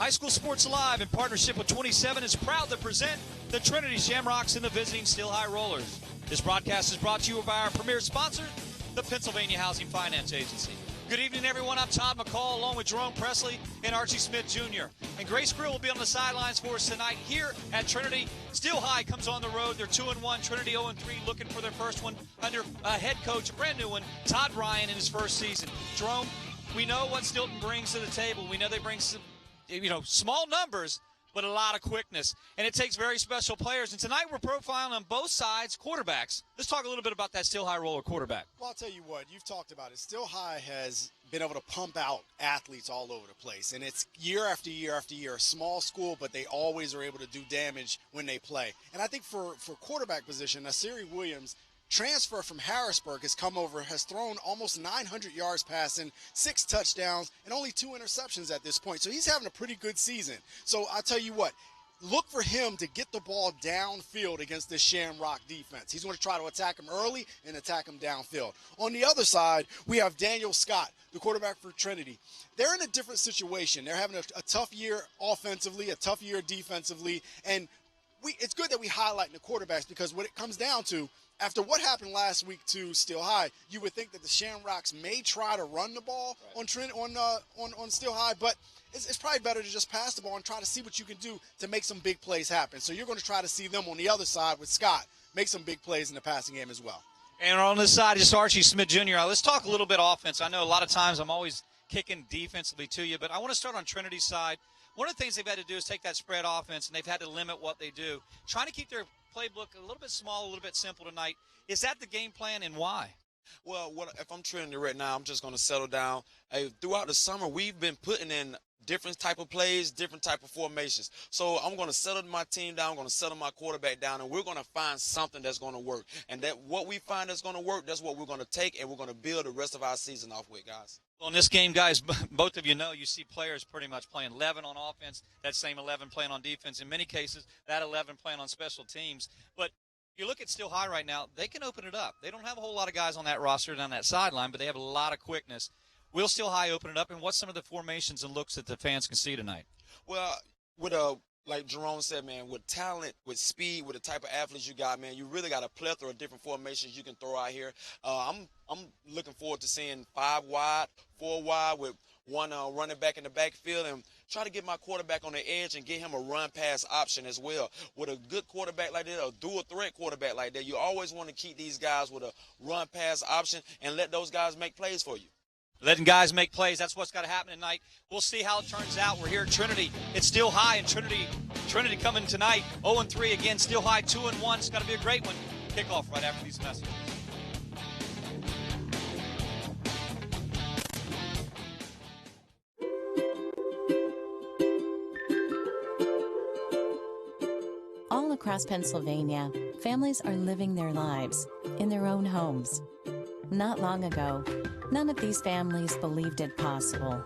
High School Sports Live, in partnership with 27, is proud to present the Trinity Shamrocks and the visiting Steel High Rollers. This broadcast is brought to you by our premier sponsor, the Pennsylvania Housing Finance Agency. Good evening, everyone. I'm Todd McCall, along with Jerome Presley and Archie Smith Jr. And Grace Grill will be on the sidelines for us tonight here at Trinity. Steel High comes on the road. They're 2-1. Trinity 0-3, looking for their first one under head coach, a brand new one, Todd Ryan, in his first season. Jerome, we know what Stilton brings to the table. We know they bring some, small numbers, but a lot of quickness. And it takes very special players. And tonight we're profiling on both sides quarterbacks. Let's talk a little bit about that Steel High Roller quarterback. Well, I'll tell you what, you've talked about it. Steel High has been able to pump out athletes all over the place. And it's year after year after year. A small school, but they always are able to do damage when they play. And I think for quarterback position, Nasiri Williams, transfer from Harrisburg, has come over, has thrown almost 900 yards passing, 6 touchdowns, and only 2 interceptions at this point. So he's having a pretty good season. So I'll tell you what, look for him to get the ball downfield against this Shamrock defense. He's going to try to attack him early and attack him downfield. On the other side, we have Daniel Scott, the quarterback for Trinity. They're in a different situation. They're having a tough year offensively, a tough year defensively, and it's good that we highlight the quarterbacks, because what it comes down to, after what happened last week to Steel High, you would think that the Shamrocks may try to run the ball on Steel High, but it's probably better to just pass the ball and try to see what you can do to make some big plays happen. So you're going to try to see them on the other side with Scott make some big plays in the passing game as well. And on this side is Archie Smith Jr. Let's talk a little bit offense. I know a lot of times I'm always kicking defensively to you, but I want to start on Trinity's side. One of the things they've had to do is take that spread offense, and they've had to limit what they do, trying to keep their playbook a little bit small, a little bit simple tonight. Is that the game plan, and why? Well, if I'm Trinity right now, I'm just going to settle down. Throughout the summer, we've been putting in different type of plays, different type of formations. So I'm going to settle my team down. I'm going to settle my quarterback down, and we're going to find something that's going to work. And that what we find that's going to work, that's what we're going to take, and we're going to build the rest of our season off with, guys. Well, in this game, guys, both of you know, you see players pretty much playing 11 on offense, that same 11 playing on defense. In many cases, that 11 playing on special teams. But you look at Steel High right now, they can open it up. They don't have a whole lot of guys on that roster down that sideline, but they have a lot of quickness. Will Steel High open it up, and what's some of the formations and looks that the fans can see tonight? Well, like Jerome said, man, with talent, with speed, with the type of athletes you got, man, you really got a plethora of different formations you can throw out here. I'm looking forward to seeing 5 wide, 4 wide with one running back in the backfield, and try to get my quarterback on the edge and get him a run-pass option as well. With a good quarterback like that, a dual-threat quarterback like that, you always want to keep these guys with a run-pass option and let those guys make plays for you. Letting guys make plays, that's what's got to happen tonight. We'll see how it turns out. We're here at Trinity. It's Steel High, and Trinity coming tonight 0-3 again. Steel High 2-1. It's got to be a great one. Kickoff right after these messages. All across Pennsylvania, families are living their lives in their own homes. Not long ago, none of these families believed it possible.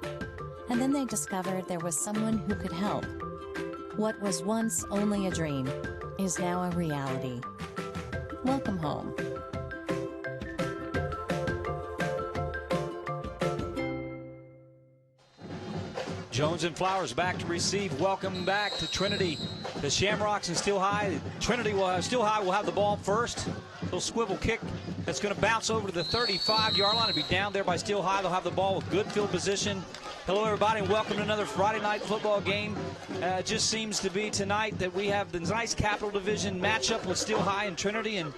And then they discovered there was someone who could help. What was once only a dream is now a reality. Welcome home. Jones and Flowers back to receive. Welcome back to Trinity. The Shamrocks and Steel High. Steel High will have the ball first. Little swivel kick that's going to bounce over to the 35-yard line. It'll be down there by Steel High. They'll have the ball with good field position. Hello, everybody, and welcome to another Friday night football game. It just seems to be tonight that we have the nice Capital Division matchup with Steel High and Trinity. And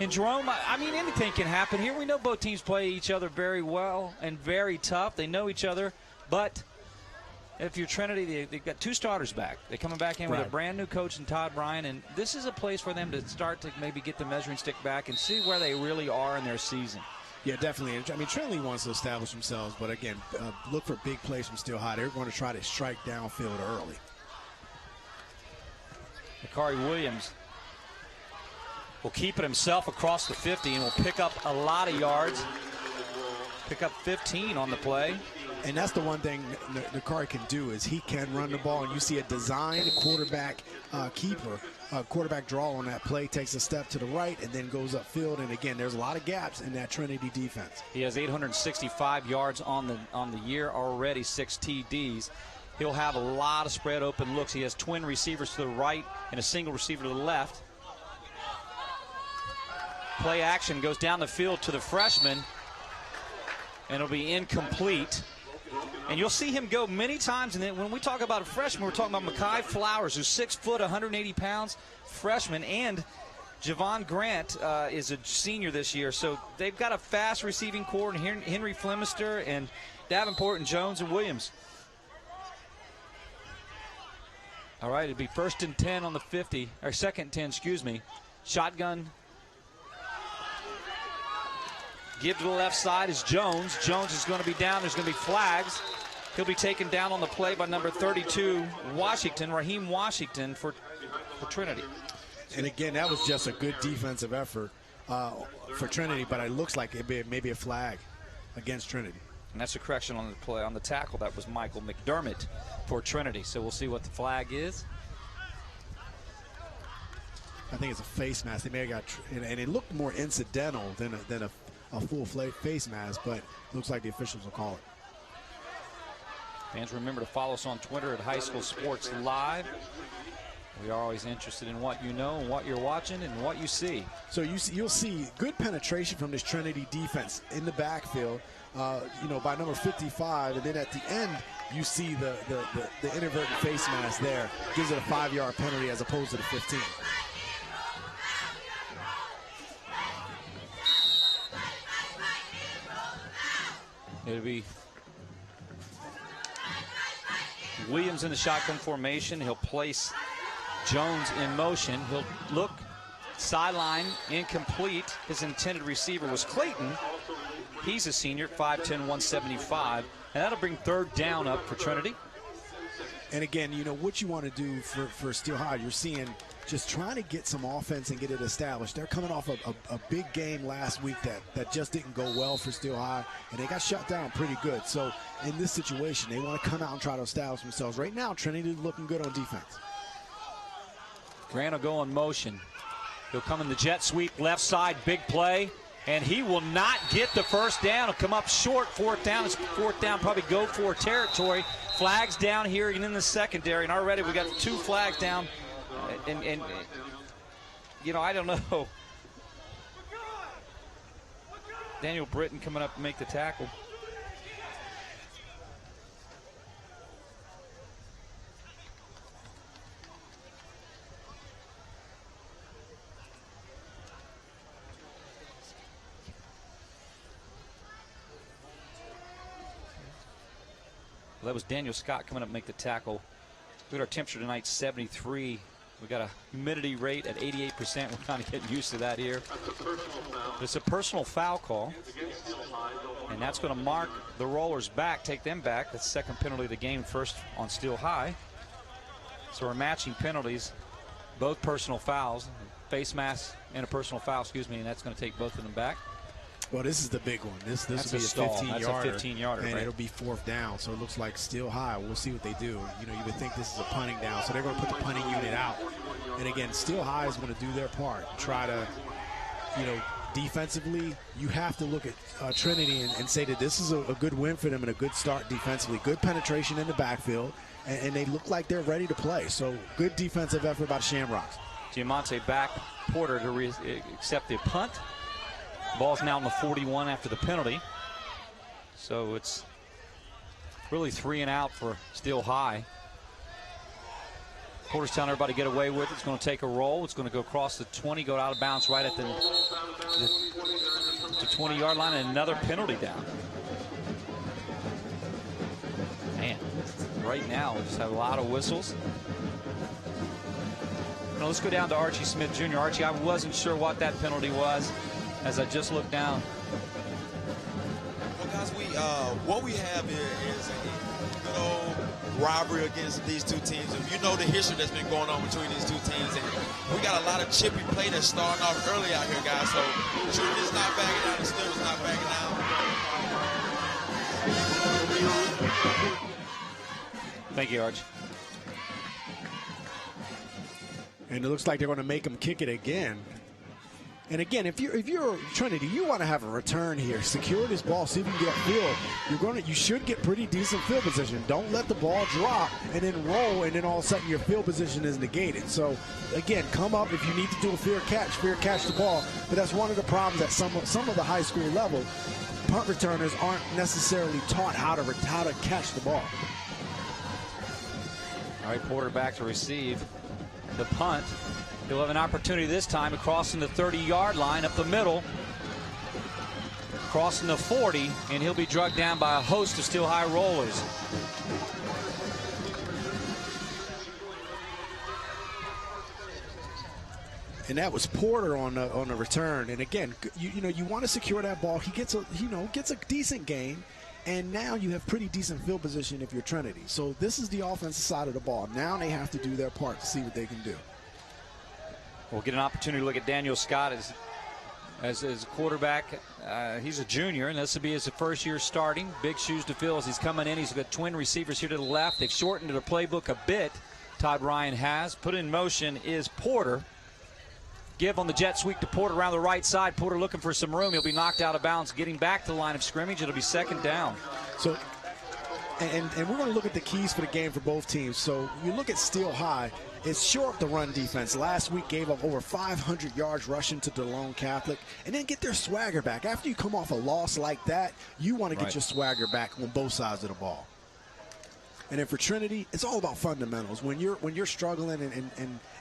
Jerome, I mean, anything can happen here. We know both teams play each other very well and very tough. They know each other, but if you're Trinity, they've got 2 starters back. They're coming back in with a brand new coach in Todd Ryan, and this is a place for them to start to maybe get the measuring stick back and see where they really are in their season. Yeah, definitely. I mean, Trinity wants to establish themselves, but again, look for big plays from Steel High. They're going to try to strike downfield early. Makari Williams will keep it himself across the 50 and will pick up a lot of yards. Pick up 15 on the play. And that's the one thing Nakari can do, is he can run the ball. And you see a designed quarterback quarterback draw on that play, takes a step to the right and then goes upfield. And again, there's a lot of gaps in that Trinity defense. He has 865 yards on the year already, 6 TDs. he'll have a lot of spread open looks. He has twin receivers to the right and a single receiver to the left. Play action goes down the field to the freshman, and it'll be incomplete. And you'll see him go many times. And then when we talk about a freshman, we're talking about Mekhi Flowers, who's 6 foot, 180 pounds, freshman, and Javon Grant is a senior this year. So they've got a fast receiving core, and Henry Flemister and Davenport and Jones and Williams. All right, it'd be 1st and 10 on the 50, or 2nd and 10, excuse me. Shotgun. Give to the left side is Jones. Jones is going to be down. There's going to be flags. He'll be taken down on the play by number 32, Washington, Raheem Washington for Trinity. And again, that was just a good defensive effort for Trinity, but it looks like it may be a flag against Trinity. And that's a correction on the play, on the tackle. That was Michael McDermott for Trinity. So we'll see what the flag is. I think it's a face mask. They may have got, and it looked more incidental than a full face mask, but looks like the officials will call it. Fans, remember to follow us on Twitter at High School Sports Live. We are always interested in what you know and what you're watching and what you see. So you'll see good penetration from this Trinity defense in the backfield, by number 55, and then at the end you see the inadvertent face mask there. Gives it a 5-yard penalty as opposed to the 15. It'll be Williams in the shotgun formation. He'll place Jones in motion. He'll look sideline, incomplete. His intended receiver was Clayton. He's a senior, 5'10", 175. And that'll bring 3rd down up for Trinity. And again, what you want to do for Steel High, you're seeing just trying to get some offense and get it established. They're coming off a big game last week that just didn't go well for Steel High, and they got shut down pretty good. So in this situation, they want to come out and try to establish themselves. Right now, Trinity is looking good on defense. Grant will go in motion. He'll come in the jet sweep, left side, big play, and he will not get the 1st down. He'll come up short, 4th down. It's 4th down, probably go for territory. Flags down here and in the secondary, and already we got 2 flags down. And I don't know. Daniel Britton coming up to make the tackle. Well, that was Daniel Scott coming up to make the tackle. Look at our temperature tonight, 73. We got a humidity rate at 88%. We're kind of getting used to that here. It's a personal foul call, and that's going to mark the Rollers back, take them back. That's 2nd penalty of the game, 1st on Steel High. So we're matching penalties, both personal fouls, face mask and a personal foul, excuse me, and that's going to take both of them back. Well, this is the big one. This will be a 15-yarder. That's a 15-yarder, and right? It'll be 4th down. So it looks like Steel High. We'll see what they do. You would think this is a punting down, so they're going to put the punting unit out. And again, Steel High is going to do their part. Try to, defensively, you have to look at Trinity and say that this is a good win for them and a good start defensively. Good penetration in the backfield, and they look like they're ready to play. So good defensive effort by the Shamrocks. Giamonte back, Porter to accept the punt. Ball's now on the 41 after the penalty. So it's really 3 and out for Steel High. Porter's telling everybody to get away with it. It's going to take a roll. It's going to go across the 20, go out of bounds right at the 20-yard line, and another penalty down. Man, right now we just have a lot of whistles. Now let's go down to Archie Smith Jr. Archie, I wasn't sure what that penalty was as I just looked down. Well, guys, what we have here is a good old rivalry against these two teams. If you know the history that's been going on between these two teams, and we got a lot of chippy play that's starting off early out here, guys. So Trinity's not backing down, and Steelers not backing down. Thank you, Arch. And it looks like they're going to make him kick it again. And again, if you're Trinity, you want to have a return here. Secure this ball, see if you can get upfield. You should get pretty decent field position. Don't let the ball drop and then roll, and then all of a sudden your field position is negated. So again, come up if you need to do a fair catch the ball. But that's one of the problems at some of the high school level. Punt returners aren't necessarily taught how to catch the ball. All right, Porter back to receive the punt. He'll have an opportunity this time crossing the 30-yard line up the middle, crossing the 40, and he'll be drugged down by a host of Steel High rollers. And that was Porter on the return. And again, you want to secure that ball. He gets a decent gain. And now you have pretty decent field position if you're Trinity. So this is the offensive side of the ball. Now they have to do their part to see what they can do. We'll get an opportunity to look at Daniel Scott as a quarterback. He's a junior, and this will be his first year starting. Big shoes to fill as he's coming in. He's got twin receivers here to the left. They've shortened the playbook a bit. Todd Ryan has. Put in motion is Porter. Give on the jet sweep to Porter around the right side. Porter looking for some room. He'll be knocked out of bounds. Getting back to the line of scrimmage. It'll be second down. So, and we're going to look at the keys for the game for both teams. So you look at Steel High. It's shore up the run defense. Last week gave up over 500 yards rushing to DeLone Catholic, and then get their swagger back. After you come off a loss like that, you want to get your swagger back on both sides of the ball. And then for Trinity, it's all about fundamentals. When you're struggling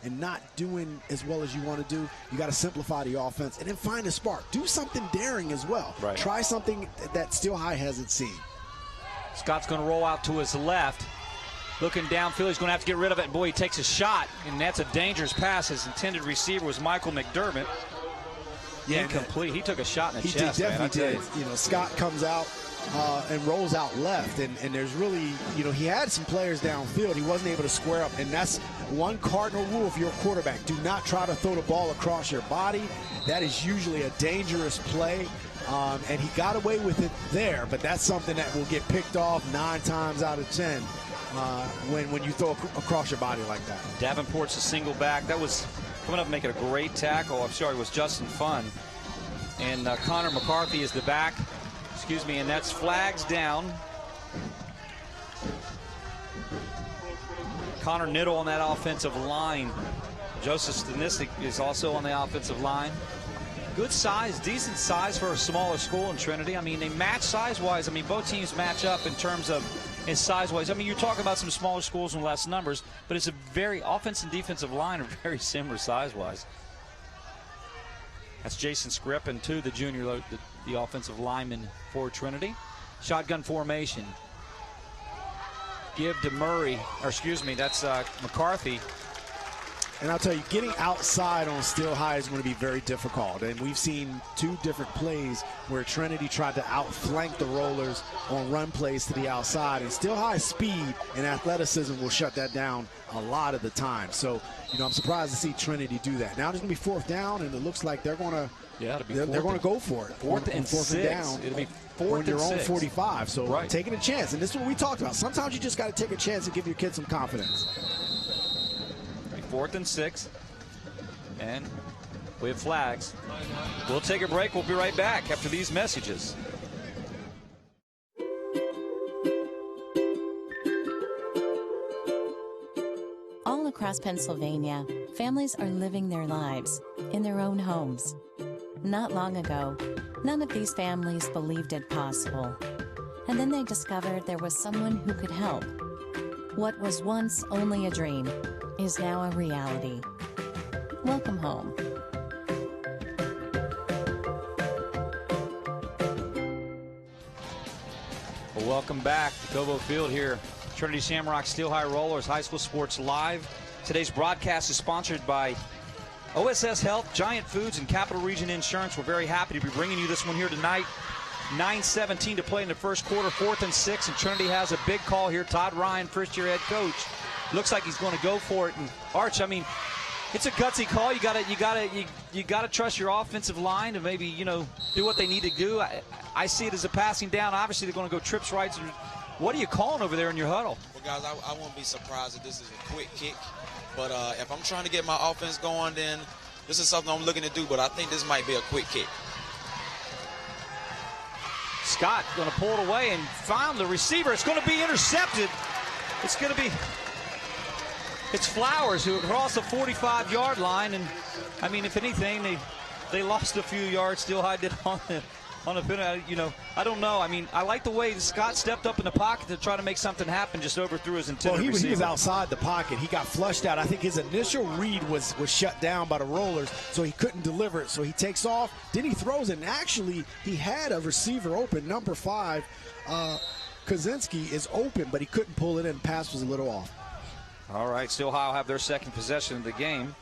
and not doing as well as you want to do, you got to simplify the offense and then find a spark. Do something daring as well. Right. Try something that Steel High hasn't seen. Scott's going to roll out to his left. Looking downfield, he's going to have to get rid of it. And boy, he takes a shot, and that's a dangerous pass. His intended receiver was Michael McDermott. Yeah, incomplete. He took a shot in the he chest. He definitely did. Scott comes out and rolls out left, and there's really, he had some players downfield. He wasn't able to square up, and that's one cardinal rule if you're a quarterback. Do not try to throw the ball across your body. That is usually a dangerous play. And he got away with it there, but that's something that will get picked off 9 times out of 10 when you throw across your body like that. Davenport's a single back. That was coming up making a great tackle. I'm sorry, it was Justin Funn. And Connor McCarthy is the back. Excuse me, and that's flags down. Connor Niddle on that offensive line. Joseph Stanistic is also on the offensive line. Good size, decent size for a smaller school in Trinity. I mean, they match size-wise. I mean, both teams match up in terms of size-wise. I mean, you're talking about some smaller schools and less numbers, but it's a very offensive and defensive line are very similar size-wise. That's Jason Scrippen, too, the junior, the offensive lineman for Trinity. Shotgun formation. Give to Murray, or excuse me, that's McCarthy. And I'll tell you, getting outside on Steel High is going to be very difficult. And we've seen 2 different plays where Trinity tried to outflank the rollers on run plays to the outside. And Steel High's speed and athleticism will shut that down a lot of the time. So, I'm surprised to see Trinity do that. Now there's going to be 4th down, and it looks like they're going to they're going to go for it. 4th and 6. Down. It'll be 4th on your and own 6. 45. So taking a chance. And this is what we talked about. Sometimes you just got to take a chance and give your kids some confidence. 4th and 6, and we have flags. We'll take a break. We'll be right back after these messages. All across Pennsylvania, families are living their lives in their own homes. Not long ago, none of these families believed it possible. And then they discovered there was someone who could help. What was once only a dream is now a reality. Welcome home. Well, welcome back to Cobo Field here. Trinity Shamrock Steel High Rollers High School Sports Live. Today's broadcast is sponsored by OSS Health, Giant Foods, and Capital Region Insurance. We're very happy to be bringing you this one here tonight. 9:17 to play in the first quarter, 4th and 6, and Trinity has a big call here. Todd Ryan, first-year head coach, looks like he's going to go for it. And Arch, I mean, it's a gutsy call. You gotta trust your offensive line to maybe do what they need to do. I see it as a passing down. Obviously, they're going to go trips rights. What are you calling over there in your huddle? Well, guys, I won't be surprised if this is a quick kick. But if I'm trying to get my offense going, then this is something I'm looking to do, but I think this might be a quick kick. Scott going to pull it away and find the receiver. It's going to be intercepted. It's Flowers who crossed the 45-yard line, and I mean, if anything, they lost a few yards. Still High did on the penalty. You know, I don't know. I mean, I like the way Scott stepped up in the pocket to try to make something happen. Just overthrew his intended receiver. He was outside the pocket. He got flushed out. I think his initial read was shut down by the rollers, so he couldn't deliver it. So he takes off. Then he throws it. And actually, he had a receiver open, number 5. Kaczynski is open, but he couldn't pull it in. Pass was a little off. All right, Still High will have their second possession of the game.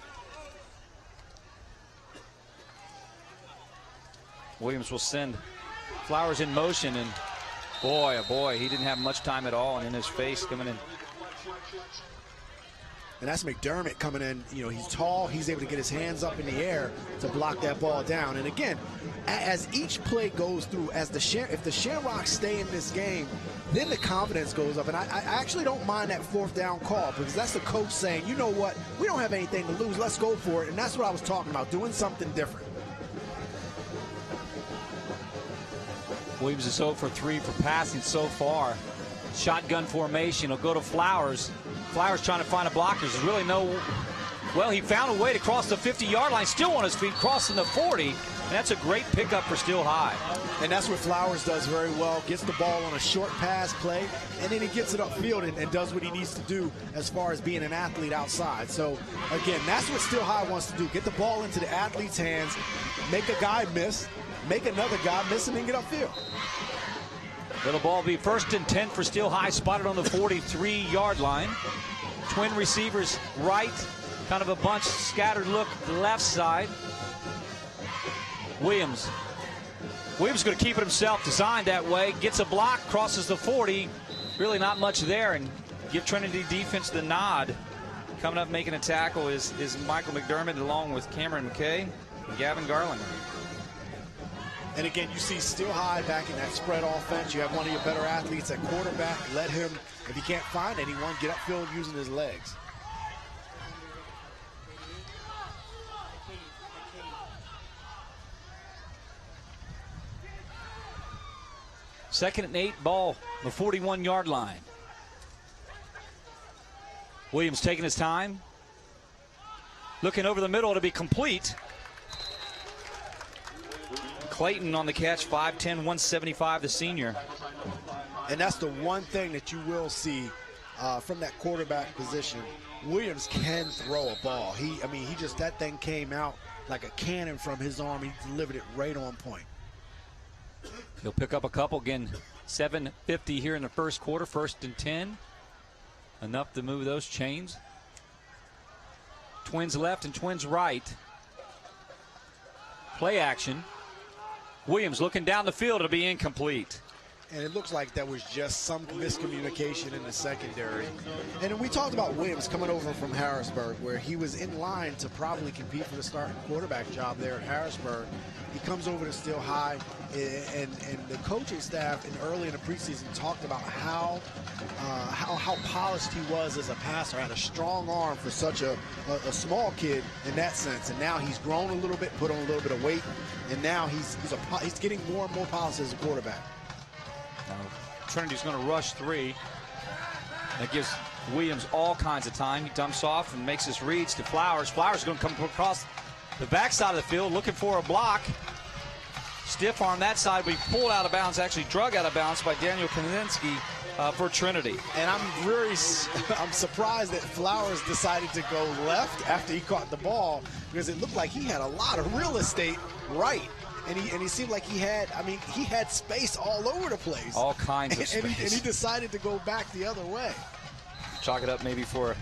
Williams will send Flowers in motion, and boy, oh boy, he didn't have much time at all, and in his face coming in. And that's McDermott coming in. You know, he's tall. He's able to get his hands up in the air to block that ball down. And again, as each play goes through, if the Shamrocks stay in this game, then the confidence goes up. And I actually don't mind that 4th down call, because that's the coach saying, you know what, we don't have anything to lose. Let's go for it. And that's what I was talking about, doing something different. Williams is 0 for 3 for passing so far. Shotgun formation. He'll go to Flowers. Flowers trying to find a blocker. There's really no. Well, he found a way to cross the 50-yard line, still on his feet, crossing the 40. And that's a great pickup for Still High. And that's what Flowers does very well. Gets the ball on a short pass play, and then he gets it upfield and does what he needs to do as far as being an athlete outside. So, again, that's what Still High wants to do. Get the ball into the athlete's hands, make a guy miss, make another guy miss, and then get upfield. It'll ball be 1st and 10 for Still High, spotted on the 43-yard line. Twin receivers right, kind of a bunch, scattered look left side. Williams going to keep it himself, designed that way, gets a block, crosses the 40. Really not much there, and give Trinity defense the nod. Coming up making a tackle is Michael McDermott, along with Cameron McKay and Gavin Garlinger. And again, you see Still High back in that spread offense. You have one of your better athletes at quarterback. Let him, if he can't find anyone, get upfield using his legs. Second and 8, ball, the 41-yard line. Williams taking his time. Looking over the middle to be complete. Clayton on the catch, 5'10", 175, the senior. And that's the one thing that you will see from that quarterback position. Williams can throw a ball. That thing came out like a cannon from his arm. He delivered it right on point. He'll pick up a couple again. 7:50 here in the first quarter, 1st and 10. Enough to move those chains. Twins left and twins right. Play action. Williams looking down the field, it'll be incomplete. And it looks like that was just some miscommunication in the secondary. And we talked about Williams coming over from Harrisburg, where he was in line to probably compete for the starting quarterback job there at Harrisburg. He comes over to Still High, and the coaching staff early in the preseason talked about how polished he was as a passer, had a strong arm for such a small kid in that sense. And now he's grown a little bit, put on a little bit of weight, and now he's getting more and more polished as a quarterback. Trinity's going to rush 3. That gives Williams all kinds of time. He dumps off and makes his reads to Flowers. Flowers going to come across the backside of the field looking for a block. Stiff arm that side, but he pulled out of bounds, actually drug out of bounds by Daniel Kaczynski for Trinity. And I'm surprised that Flowers decided to go left after he caught the ball, because it looked like he had a lot of real estate right. And he seemed like he had space all over the place. All kinds of space. And he decided to go back the other way. Chalk it up maybe for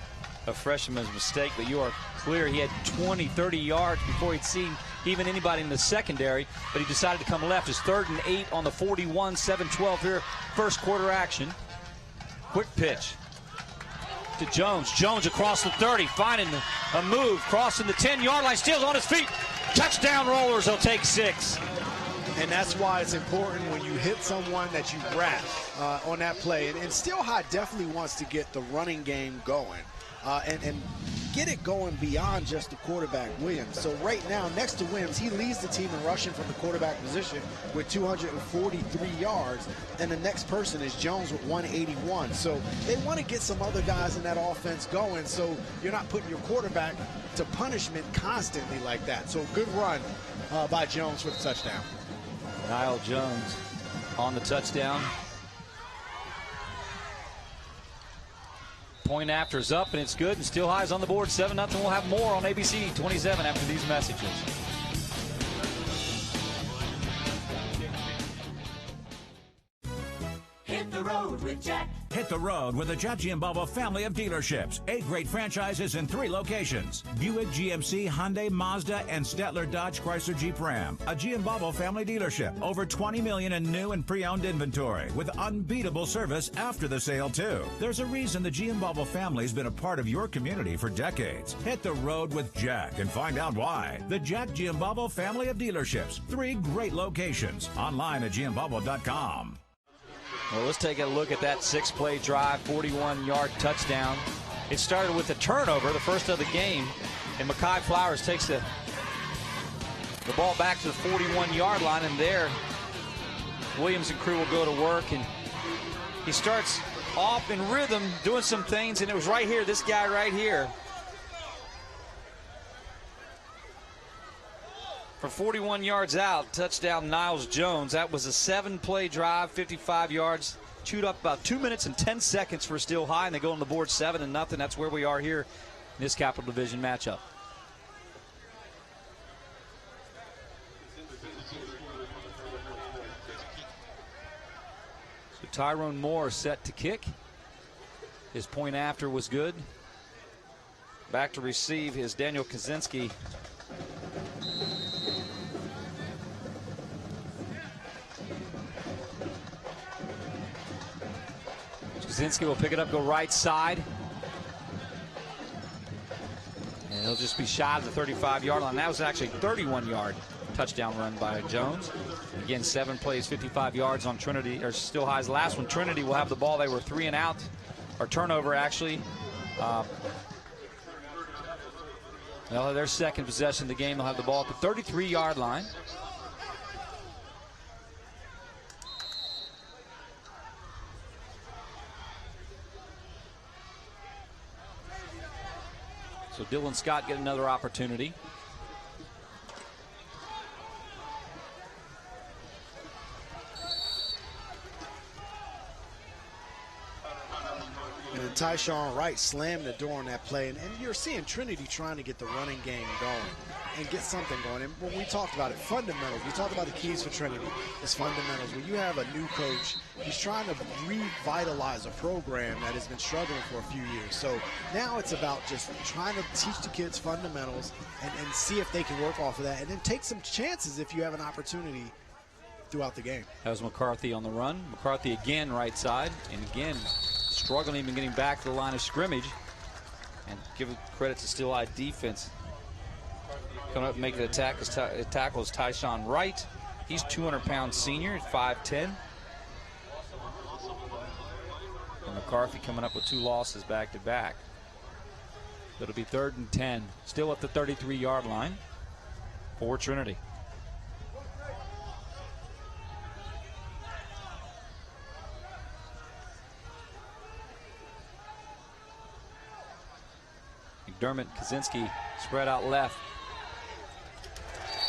a freshman's mistake, but you are clear he had 20, 30 yards before he'd seen even anybody in the secondary, but he decided to come left. It's 3rd and 8 on the 41, 7-12 here, first quarter action. Quick pitch to Jones. Jones across the 30, finding a move, crossing the 10-yard line, steals on his feet. Touchdown Rollers, they'll take 6. And that's why it's important when you hit someone that you wrap on that play. And Still High definitely wants to get the running game going and get it going beyond just the quarterback, Williams. So right now, next to Williams, he leads the team in rushing from the quarterback position with 243 yards, and the next person is Jones with 181. So they want to get some other guys in that offense going, so you're not putting your quarterback to punishment constantly like that. So good run by Jones for the touchdown. Niall Jones on the touchdown. Point after is up, and it's good, and Still High is on the board. 7-0. We'll have more on ABC 27 after these messages. Hit the road with Jack. Hit the road with the Jack Giambalvo family of dealerships. 8 great franchises in 3 locations. Buick, GMC, Hyundai, Mazda, and Stettler Dodge Chrysler Jeep Ram. A Giambalvo family dealership. Over $20 million in new and pre-owned inventory with unbeatable service after the sale, too. There's a reason the Giambalvo family's been a part of your community for decades. Hit the road with Jack and find out why. The Jack Giambalvo family of dealerships. 3 great locations. Online at Giambalvo.com. Well, let's take a look at that 6-play drive, 41-yard touchdown. It started with a turnover, the first of the game, and Mekhi Flowers takes the ball back to the 41-yard line, and there Williams and crew will go to work, and he starts off in rhythm doing some things, and it was right here, this guy right here. For 41 yards out, touchdown Niles Jones. That was a 7-play drive, 55 yards. Chewed up about 2 minutes and 10 seconds for Still High, and they go on the board 7-0. That's where we are here in this Capital Division matchup. So Tyrone Moore set to kick. His point after was good. Back to receive is Daniel Kaczynski. Kaczynski will pick it up, go right side. And he'll just be shy of the 35-yard line. That was actually a 31-yard touchdown run by Jones. Again, 7 plays, 55 yards on Trinity, or Still High's last one. Trinity will have the ball. They were 3 and out, or turnover actually. Well, their second possession of the game. They'll have the ball at the 33-yard line. So Dylan Scott get another opportunity. And Tyshawn Wright slammed the door on that play. And you're seeing Trinity trying to get the running game going and get something going. And when we talked about it, fundamentals, we talked about the keys for Trinity. It's fundamentals. When you have a new coach, he's trying to revitalize a program that has been struggling for a few years. So now it's about just trying to teach the kids fundamentals and see if they can work off of that. And then take some chances if you have an opportunity throughout the game. That was McCarthy on the run. McCarthy again right side. And again, struggling even getting back to the line of scrimmage. And give credit to Still High defense. Coming up and making the attack. His tackle is Tyshawn Wright. He's 200-pound senior, 5'10". And McCarthy coming up with 2 losses back-to-back. It'll be 3rd and 10. Still at the 33-yard line for Trinity. McDermott, Kaczynski spread out left.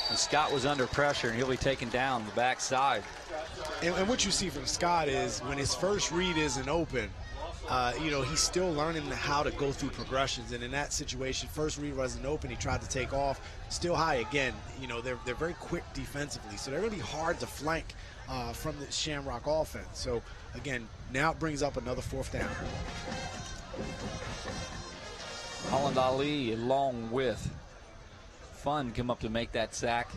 And Scott was under pressure, and he'll be taken down the backside. And what you see from Scott is when his first read isn't open, you know, he's still learning how to go through progressions. And in that situation, first read wasn't open, he tried to take off. Still High, again, you know, they're very quick defensively, so they're going to be hard to flank from the Shamrock offense. So, again, now it brings up another 4th down. Holland Ali, along with Fun, come up to make that sack.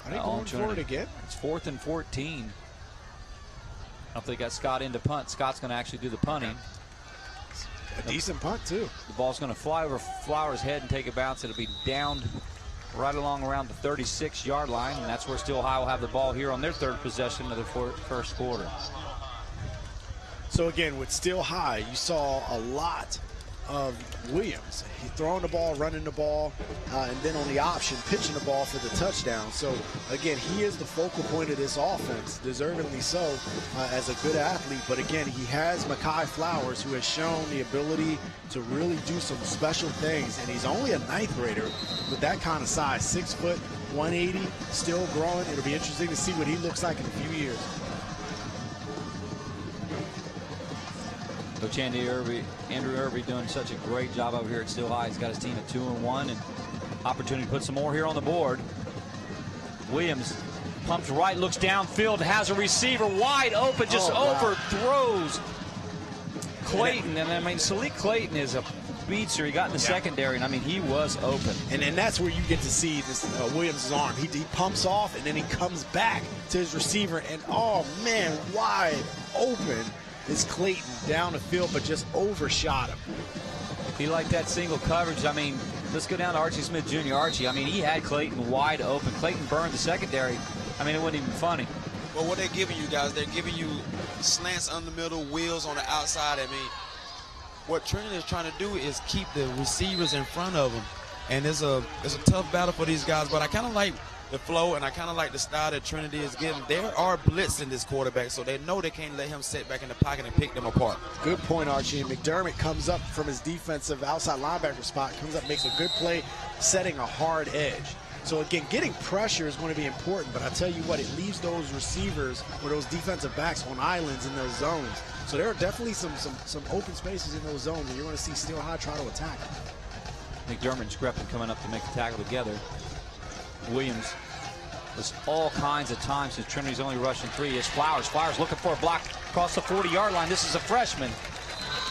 Are they going for it again? It's 4th and 14. I don't know if they got Scott into punt. Scott's going to actually do the punting. A decent punt, too. The ball's going to fly over Flowers' head and take a bounce. It'll be down right along around the 36-yard line, and that's where Still High will have the ball here on their 3rd possession of the first quarter. So, again, with Still High, you saw a lot of Williams. He's throwing the ball, running the ball, and then on the option, pitching the ball for the touchdown. So, again, he is the focal point of this offense, deservedly so, as a good athlete. But, again, he has Mekhi Flowers, who has shown the ability to really do some special things. And he's only a ninth grader with that kind of size, 6 foot, 180, still growing. It'll be interesting to see what he looks like in a few years. Coach Andrew Irby doing such a great job over here at Still High. He's got his team at 2-1 and opportunity to put some more here on the board. Williams pumps right, looks downfield, has a receiver wide open, just overthrows Clayton. And I mean, Salik Clayton is a beatster. He got in the secondary, and I mean, he was open. And that's where you get to see this Williams' arm. He pumps off, and then he comes back to his receiver, and oh man, wide open is Clayton down the field, but just overshot him. He liked that single coverage. I mean, let's go down to Archie Smith Jr. Archie, I mean, he had Clayton wide open. Clayton burned the secondary. I mean, it wasn't even funny. Well, what they're giving you guys, they're giving you slants on the middle, wheels on the outside. I mean, what Trinity is trying to do is keep the receivers in front of them. And it's a tough battle for these guys, but I kind of like the flow, and I kind of like the style that Trinity is getting. There are blitzing this quarterback, so they know they can't let him sit back in the pocket and pick them apart. Good point, Archie. And McDermott comes up from his defensive outside linebacker spot, comes up, makes a good play, setting a hard edge. So, again, getting pressure is going to be important, but I tell you what, it leaves those receivers or those defensive backs on islands in those zones. So there are definitely some open spaces in those zones, and you're going to see Steel High try to attack. McDermott and Screppin coming up to make the tackle together. Williams was all kinds of times since Trinity's only rushing 3. It's Flowers. Flowers looking for a block across the 40-yard line. This is a freshman.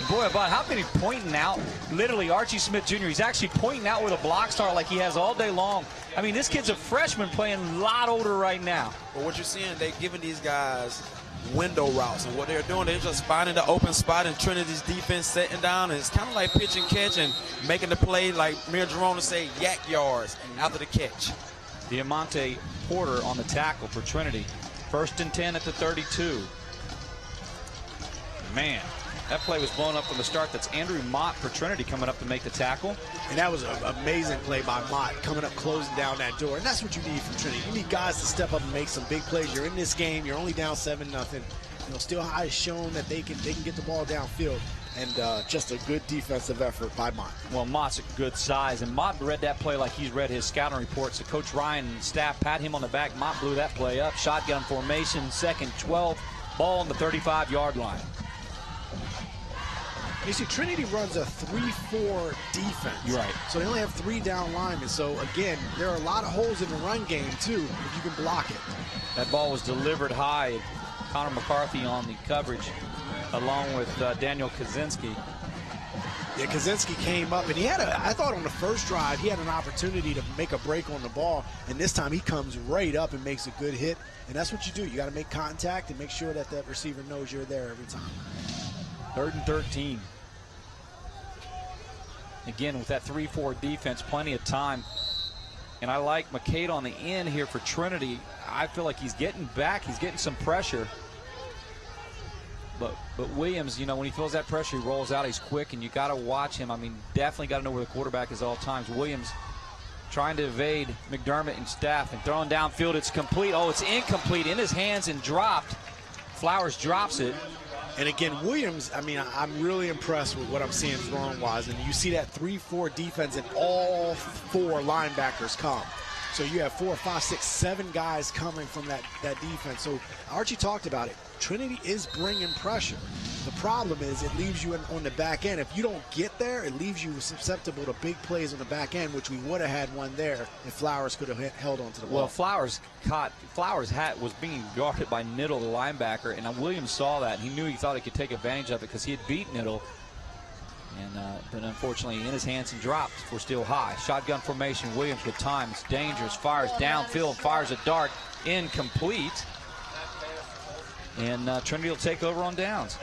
And boy, about how can he pointing out? Literally, Archie Smith Jr. He's actually pointing out with a block star like he has all day long. I mean, this kid's a freshman playing a lot older right now. But what you're seeing, they're giving these guys window routes, and what they're doing, they're just finding the open spot in Trinity's defense, setting down, and it's kind of like pitch and catch and making the play like Mayor Jerome would say, yak yards after the catch. Diamante Porter on the tackle for Trinity. 1st and 10 at the 32. Man, that play was blown up from the start. That's Andrew Mott for Trinity coming up to make the tackle. And that was an amazing play by Mott, coming up, closing down that door. And that's what you need from Trinity. You need guys to step up and make some big plays. You're in this game. You're only down 7-0. You know, Steel High has shown that they can get the ball downfield. And just a good defensive effort by Mott. Well, Mott's a good size, and Mott read that play like he's read his scouting reports. So Coach Ryan and staff pat him on the back. Mott blew that play up. Shotgun formation, 2nd 12, ball on the 35-yard line. You see, Trinity runs a 3-4 defense. You're right. So they only have 3 down linemen. So, again, there are a lot of holes in the run game, too, if you can block it. That ball was delivered high. Connor McCarthy on the coverage, along with Daniel Kaczynski. Yeah, Kaczynski came up, and he had I thought on the first drive, he had an opportunity to make a break on the ball, and this time he comes right up and makes a good hit, and that's what you do. You got to make contact and make sure that that receiver knows you're there every time. 3rd and 13. Again, with that 3-4 defense, plenty of time. And I like McCade on the end here for Trinity. I feel like he's getting back. He's getting some pressure. But Williams, you know, when he feels that pressure, he rolls out. He's quick, and you got to watch him. I mean, definitely got to know where the quarterback is at all times. Williams trying to evade McDermott and staff and throwing downfield. It's complete. Oh, it's incomplete, in his hands and dropped. Flowers drops it. And again, Williams, I mean, I'm really impressed with what I'm seeing throwing-wise. And you see that 3-4 defense, and all 4 linebackers come. So you have 4, 5, 6, 7 guys coming from that defense. So Archie talked about it. Trinity is bringing pressure. The problem is it leaves you on the back end. If you don't get there, it leaves you susceptible to big plays on the back end, which we would have had one there if Flowers could have held on to the ball. Well, Flowers was being guarded by Niddle, the linebacker, and Williams saw that. He knew he thought he could take advantage of it because he had beat Niddle. And but unfortunately, in his hands and dropped for Steel High. Shotgun formation, Williams with time. It's dangerous. Fires downfield, fires a dart. Incomplete. And Trinity will take over on downs.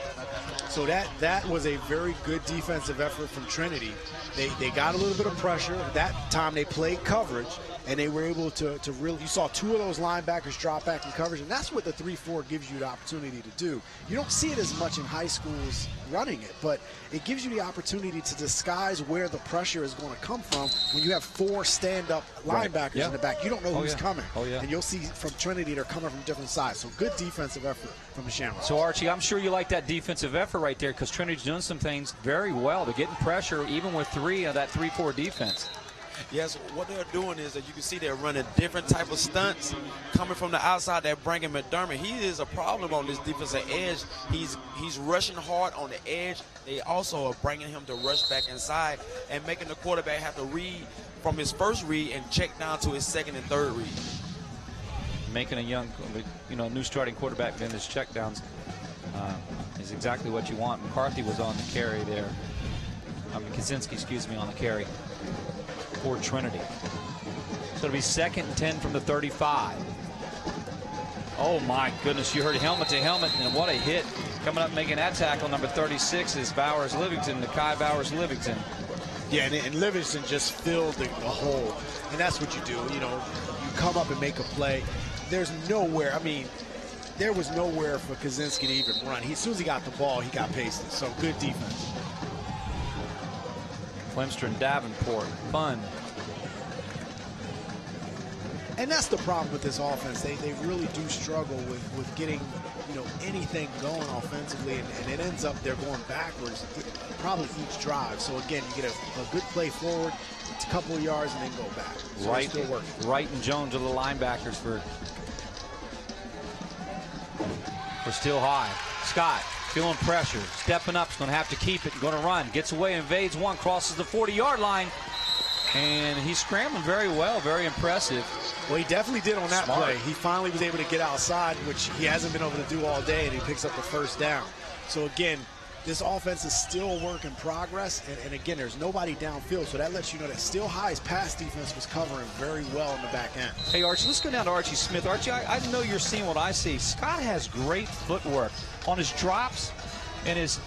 So that was a very good defensive effort from Trinity. They got a little bit of pressure. That time they played coverage. and they were able to really, you saw two of those linebackers drop back in coverage, and that's what the 3-4 gives you the opportunity to do. You don't see it as much in high schools running it, but it gives you the opportunity to disguise where the pressure is going to come from when you have 4 stand-up linebackers in the back. You don't know who's coming. And you'll see from Trinity they're coming from different sides. So good defensive effort from the Shamrocks. So, Archie, I'm sure you like that defensive effort right there because Trinity's doing some things very well. They're getting pressure even with 3 of that 3-4 defense. Yes, what they're doing is that you can see they're running different type of stunts coming from the outside. They're bringing McDermott. He is a problem on this defensive edge. He's rushing hard on the edge. They also are bringing him to rush back inside and making the quarterback have to read from his first read and check down to his second and third read. Making a young, new starting quarterback in his checkdowns is exactly what you want. McCarthy was on the carry there. Kaczynski, excuse me, on the carry for Trinity. So it'll be 2nd and 10 from the 35. Oh my goodness, you heard helmet to helmet, and what a hit. Coming up making that tackle, number 36 is Bowers-Livingston, Nakai Bowers-Livingston. Yeah, and Livingston just filled the hole, and that's what you do. You come up and make a play. There's nowhere, there was nowhere for Kaczynski to even run. As soon as he got the ball, he got pasted, so good defense. Clemster and Davenport, fun. And that's the problem with this offense. They really do struggle with getting, anything going offensively, and it ends up they're going backwards probably each drive. So again, you get a good play forward, it's a couple of yards, and then go back. So Wright, still working. Wright and Jones are the linebackers for Still High. Scott feeling pressure, stepping up, is going to have to keep it, going to run, gets away, invades one, crosses the 40-yard line, and he's scrambling very well, very impressive. Well, he definitely did on that Smart. play. He finally was able to get outside, which he hasn't been able to do all day, and he picks up the first down. So again, this offense is still a work in progress, and again, there's nobody downfield, so that lets you know that Still High's pass defense was covering very well in the back end. Hey, Archie, let's go down to Archie Smith. Archie, I know you're seeing what I see. Scott has great footwork on his drops and his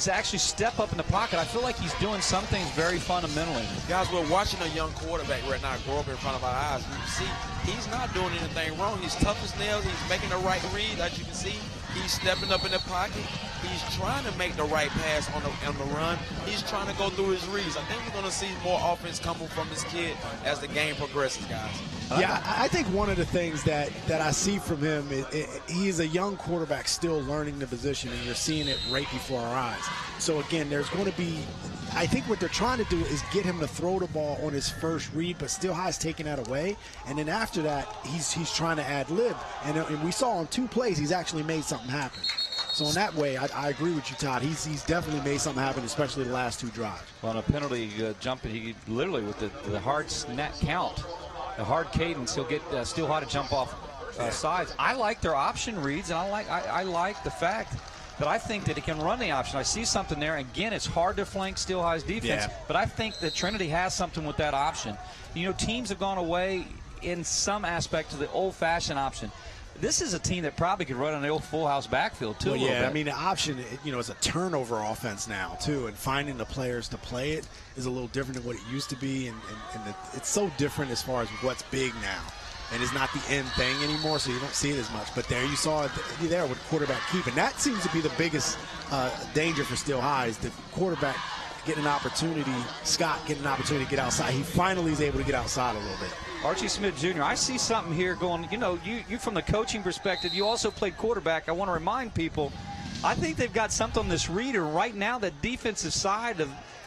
actually step up in the pocket. I feel like he's doing some things very fundamentally. Guys, we're watching a young quarterback right now grow up in front of our eyes. You see, he's not doing anything wrong. He's tough as nails. He's making the right read, as you can see. He's stepping up in the pocket. He's trying to make the right pass on the run. He's trying to go through his reads. I think we're going to see more offense coming from this kid as the game progresses, guys. Yeah, I think one of the things that I see from him, he is a young quarterback still learning the position, and you're seeing it right before our eyes. So, again, there's going to be – I think what they're trying to do is get him to throw the ball on his first read, but Still High's taking that away. And then after that, he's trying to ad-lib. And we saw on 2 plays he's actually made something happen. So in that way, I agree with you, Todd. He's definitely made something happen, especially the last 2 drives. Well, on a penalty jumping, he literally with the hard snap count, the hard cadence, he'll get Still High to jump off sides. I like their option reads, and I like the fact that I think that he can run the option. I see something there. Again, it's hard to flank Still High's defense, but I think that Trinity has something with that option. Teams have gone away in some aspect to the old-fashioned option. This is a team that probably could run on the old full house backfield too. Well, yeah, the option, is a turnover offense now too, and finding the players to play it is a little different than what it used to be, and it's so different as far as what's big now, and it's not the end thing anymore, so you don't see it as much. But there you saw it there with quarterback keep, and that seems to be the biggest danger for Still High is the quarterback getting an opportunity, Scott getting an opportunity to get outside. He finally is able to get outside a little bit. Archie Smith Jr., I see something here going, you from the coaching perspective, you also played quarterback. I want to remind people, I think they've got something on this reader right now, the defensive side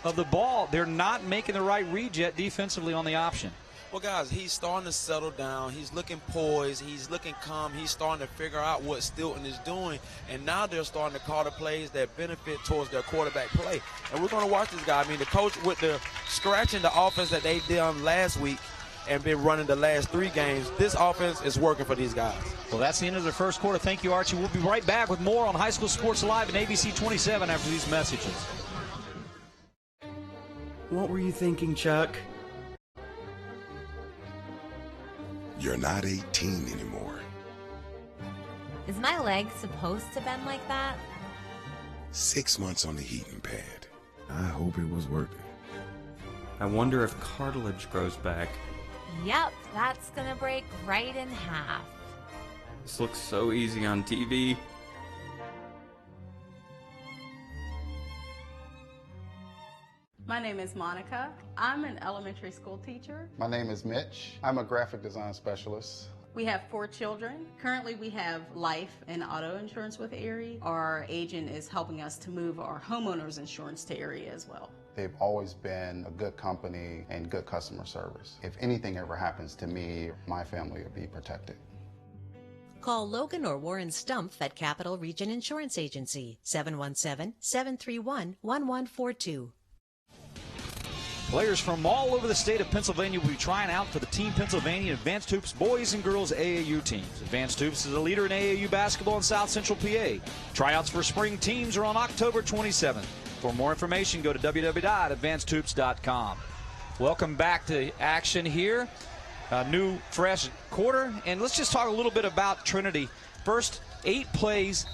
of the ball. They're not making the right read yet defensively on the option. Well, guys, he's starting to settle down. He's looking poised. He's looking calm. He's starting to figure out what Stilton is doing. And now they're starting to call the plays that benefit towards their quarterback play. And we're going to watch this guy. The coach with the scratching the offense that they did last week and been running the last 3 games, this offense is working for these guys. Well, that's the end of the first quarter. Thank you, Archie. We'll be right back with more on High School Sports Live and ABC 27 after these messages. What were you thinking, Chuck? You're not 18 anymore. Is my leg supposed to bend like that? 6 months on the heating pad. I hope it was worth it. I wonder if cartilage grows back. Yep, that's gonna break right in half. This looks so easy on TV. My name is Monica. I'm an elementary school teacher. My name is Mitch. I'm a graphic design specialist. We have 4 children. Currently, we have life and auto insurance with Erie. Our agent is helping us to move our homeowners insurance to Erie as well. They've always been a good company and good customer service. If anything ever happens to me, my family will be protected. Call Logan or Warren Stumpf at Capital Region Insurance Agency, 717-731-1142. Players from all over the state of Pennsylvania will be trying out for the Team Pennsylvania Advanced Hoops boys and girls AAU teams. Advanced Hoops is a leader in AAU basketball in South Central PA. Tryouts for spring teams are on October 27th. For more information, go to www.advancedhoops.com. Welcome back to action here. A new, fresh quarter. And let's just talk a little bit about Trinity. First 8 plays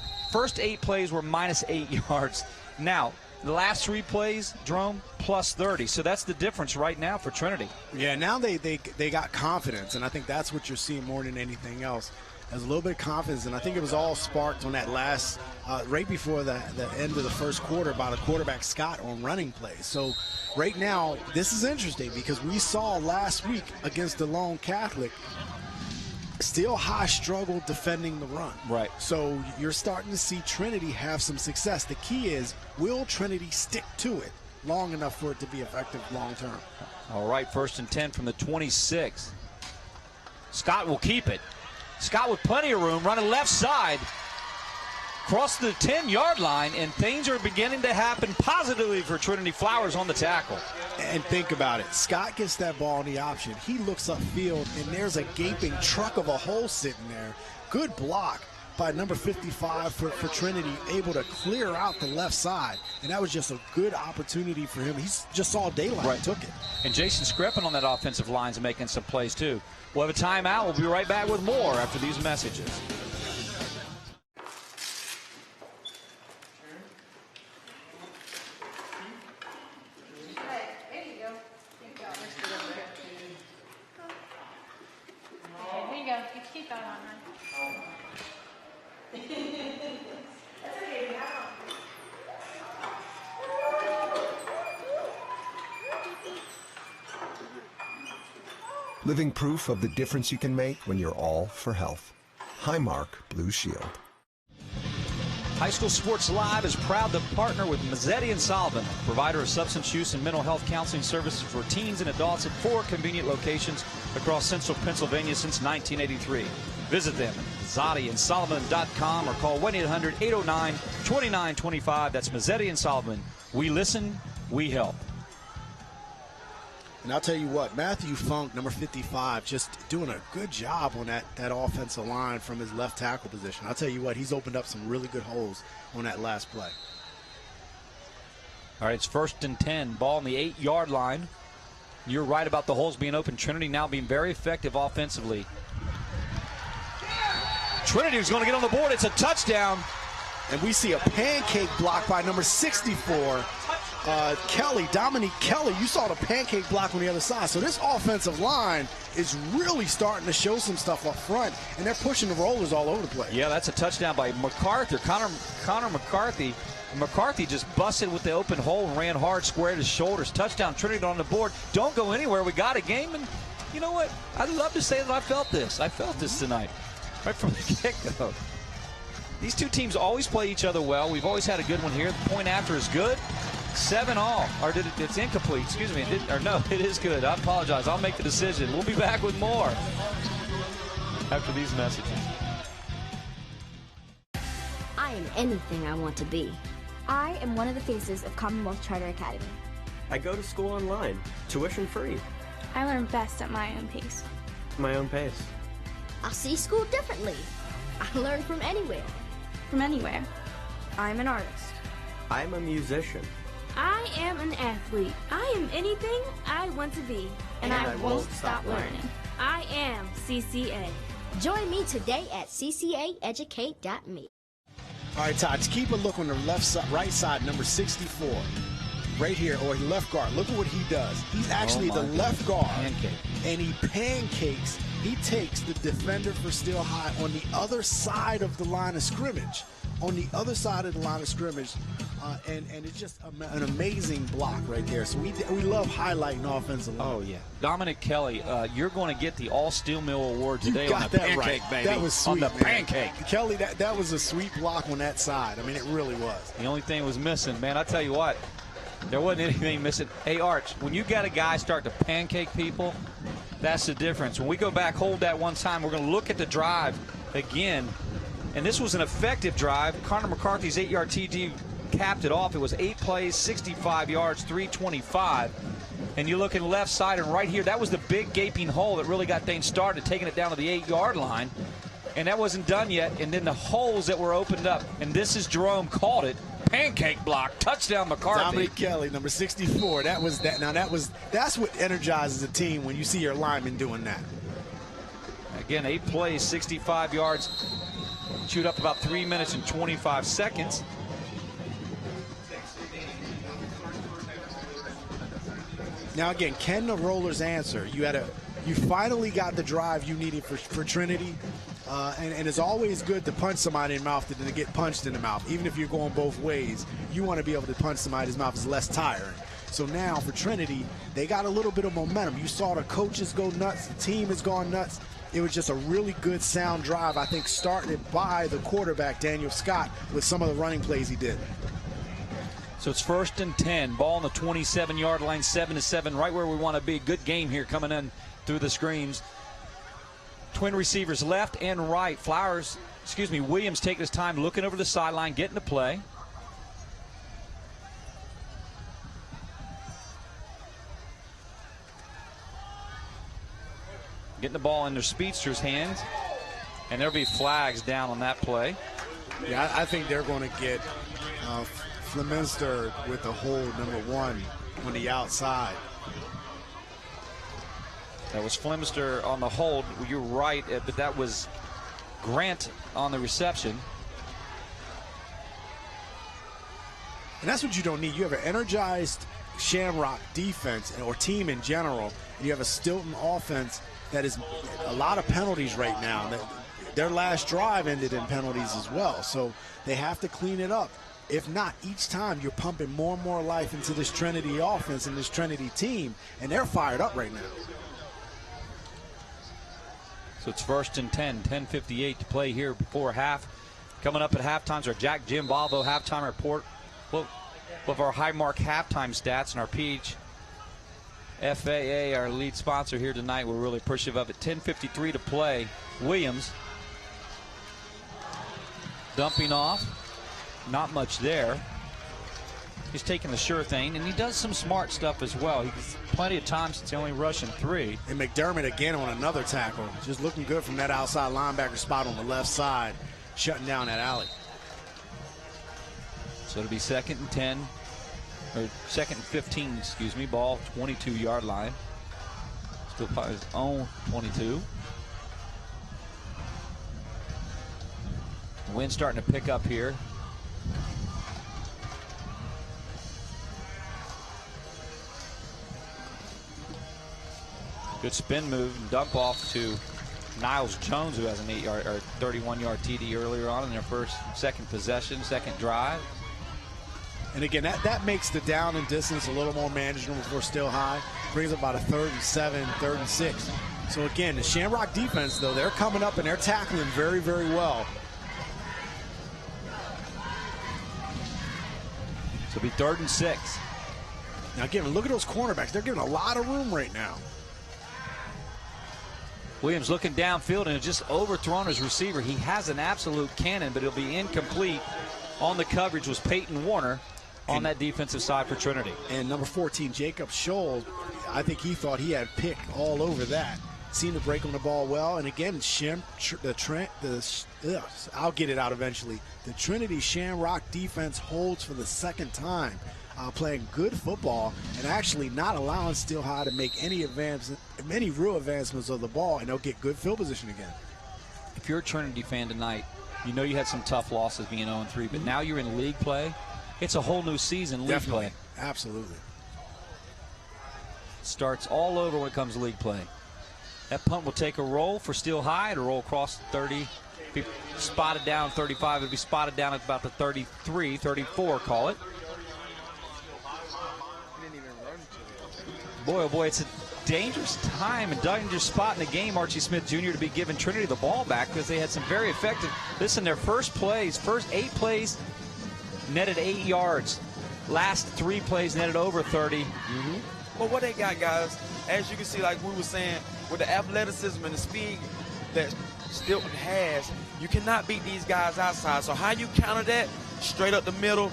were minus 8 yards. Now, the last 3 plays, Jerome, plus 30. So that's the difference right now for Trinity. Yeah, now they got confidence, and I think that's what you're seeing more than anything else. There's a little bit of confidence, and I think it was all sparked on that last, right before the end of the first quarter by the quarterback Scott on running plays. So right now, this is interesting because we saw last week against DeLone Catholic, Still High struggled defending the run. Right. So you're starting to see Trinity have some success. The key is, will Trinity stick to it long enough for it to be effective long term? All right, 1st and 10 from the 26. Scott will keep it. Scott with plenty of room, running left side, across the 10-yard line, and things are beginning to happen positively for Trinity. Flowers on the tackle. And think about it. Scott gets that ball in the option. He looks upfield, and there's a gaping truck of a hole sitting there. Good block by number 55 for Trinity, able to clear out the left side. And that was just a good opportunity for him. He just saw daylight and took it. And Jason Screppin on that offensive line is making some plays, too. We'll have a timeout. We'll be right back with more after these messages. Living proof of the difference you can make when you're all for health. Highmark Blue Shield. High School Sports Live is proud to partner with Mazzetti & Sullivan, provider of substance use and mental health counseling services for teens and adults at 4 convenient locations across central Pennsylvania since 1983. Visit them at MazzettiandSullivan.com or call 1-800-809-2925. That's Mazzetti & Sullivan. We listen, we help. And I'll tell you what, Matthew Funk, number 55, just doing a good job on that offensive line from his left tackle position. I'll tell you what, he's opened up some really good holes on that last play. All right, it's 1st and 10, ball on the 8-yard line. You're right about the holes being open. Trinity now being very effective offensively. Trinity is going to get on the board. It's a touchdown. And we see a pancake block by number 64, Kelly, Dominique Kelly. You saw the pancake block on the other side. So this offensive line is really starting to show some stuff up front, and they're pushing the rollers all over the place. Yeah, that's a touchdown by MacArthur. Connor McCarthy. McCarthy just busted with the open hole and ran hard, squared his shoulders. Touchdown, Trinity on the board. Don't go anywhere. We got a game, and you know what? I'd love to say that I felt this. I felt this tonight, right from the get-go. These two teams always play each other well. We've always had a good one here. The point after is good. 7-all. Or it's incomplete. Excuse me. No, it is good. I apologize. I'll make the decision. We'll be back with more after these messages. I am anything I want to be. I am one of the faces of Commonwealth Charter Academy. I go to school online, tuition free. I learn best at my own pace. My own pace. I see school differently. I learn from anywhere. From anywhere. I'm an artist. I'm a musician. I am an athlete. I am anything I want to be. And I won't stop learning. I am CCA. Join me today at ccaeducate.me. All right, Todd, keep a look on the right side, number 64. right here, or left guard. Look at what he does. He's actually the left guard. Pancake. And he pancakes. He takes the defender for Steel High on the other side of the line of scrimmage. On the other side of the line of scrimmage. And it's just an amazing block right there. So we love highlighting offensive line. Oh, yeah. Dominic Kelly, you're going to get the All-Steel Mill Award today on the pancake, right. baby. That was sweet, on the man. pancake. Kelly, that was a sweet block on that side. I mean, it really was. The only thing was missing, man, I tell you what, there wasn't anything missing. Hey, Arch, when you got a guy start to pancake people, that's the difference. When we go back, hold that one time, we're going to look at the drive again. And this was an effective drive. Connor McCarthy's 8-yard TD capped it off. It was 8 plays, 65 yards, 325. And you're looking left side, and right here, that was the big gaping hole that really got things started, taking it down to the 8-yard line. And that wasn't done yet. And then the holes that were opened up. And this is Jerome called it. Pancake block, touchdown McCarthy. Dominic Kelly, number 64. That was that. Now that's what energizes a team when you see your linemen doing that. Again, 8 plays, 65 yards. Shoot up about 3 minutes and 25 seconds. Now again, can the Rollers answer? You finally got the drive you needed for Trinity. And it's always good to punch somebody in the mouth than to get punched in the mouth. Even if you're going both ways, you want to be able to punch somebody in the mouth. It's less tiring. So now for Trinity, they got a little bit of momentum. You saw the coaches go nuts. The team has gone nuts. It was just a really good, sound drive, I think, started by the quarterback, Daniel Scott, with some of the running plays he did. So it's 1st and 10. Ball on the 27-yard line, 7-7, right where we want to be. Good game here coming in through the screens. Twin receivers left and right. Williams taking his time looking over the sideline, getting to play. Getting the ball in their speedster's hands. And there'll be flags down on that play. Yeah, I think they're going to get Fleminster with the hold, number 1, on the outside. That was Flemster on the hold. You're right, but that was Grant on the reception. And that's what you don't need. You have an energized Shamrock defense or team in general. And you have a Stilton offense that is a lot of penalties right now. Their last drive ended in penalties as well. So they have to clean it up. If not, each time you're pumping more and more life into this Trinity offense and this Trinity team, and they're fired up right now. So it's 1st and 10, 10:58 to play here before half. Coming up at halftime, our Jack Jim Volvo halftime report. With our Highmark halftime stats and our Peach FAA, our lead sponsor here tonight. We're really appreciative of it. 10:53 to play. Williams dumping off. Not much there. He's taking the sure thing, and he does some smart stuff as well. He's plenty of time since he only rushing 3. And McDermott again on another tackle. Just looking good from that outside linebacker spot on the left side, shutting down that alley. So it'll be 2nd and 10, or 2nd and 15, excuse me. Ball 22-yard line. Still by his own 22. The wind's starting to pick up here. Good spin move and dump off to Niles Jones, who has an 8-yard or 31-yard TD earlier on in their second possession, second drive. And again, that makes the down and distance a little more manageable for Still High. Brings about a 3rd and 7, 3rd and 6. So again, the Shamrock defense, though, they're coming up and they're tackling very, very well. So it'll be 3rd and 6. Now again, look at those cornerbacks. They're giving a lot of room right now. Williams looking downfield and just overthrown his receiver. He has an absolute cannon, but it'll be incomplete. On the coverage was Peyton Warner on that defensive side for Trinity. And number 14, Jacob Scholl, I think he thought he had pick all over that. Seemed to break on the ball well. And again, I'll get it out eventually. The Trinity Shamrock defense holds for the 2nd time. Playing good football and actually not allowing Steel High to make any real advancements of the ball, and they'll get good field position again. If you're a Trinity fan tonight, you know you had some tough losses being 0-3, but now you're in league play. It's a whole new season, league Definitely. play. Absolutely. Starts all over when it comes to league play. That punt will take a roll for Steel High. It'll roll across 30. Be spotted down 35. It'll be spotted down at about the 33, 34, call it. Boy, oh boy, it's a dangerous time and dangerous spot in the game, Archie Smith Jr., to be giving Trinity the ball back because they had some very effective. Listen, their first 8 plays, netted 8 yards. Last 3 plays netted over 30. Well, what they got, guys, as you can see, like we were saying, with the athleticism and the speed that Stilton has, you cannot beat these guys outside. So how you counter that? Straight up the middle,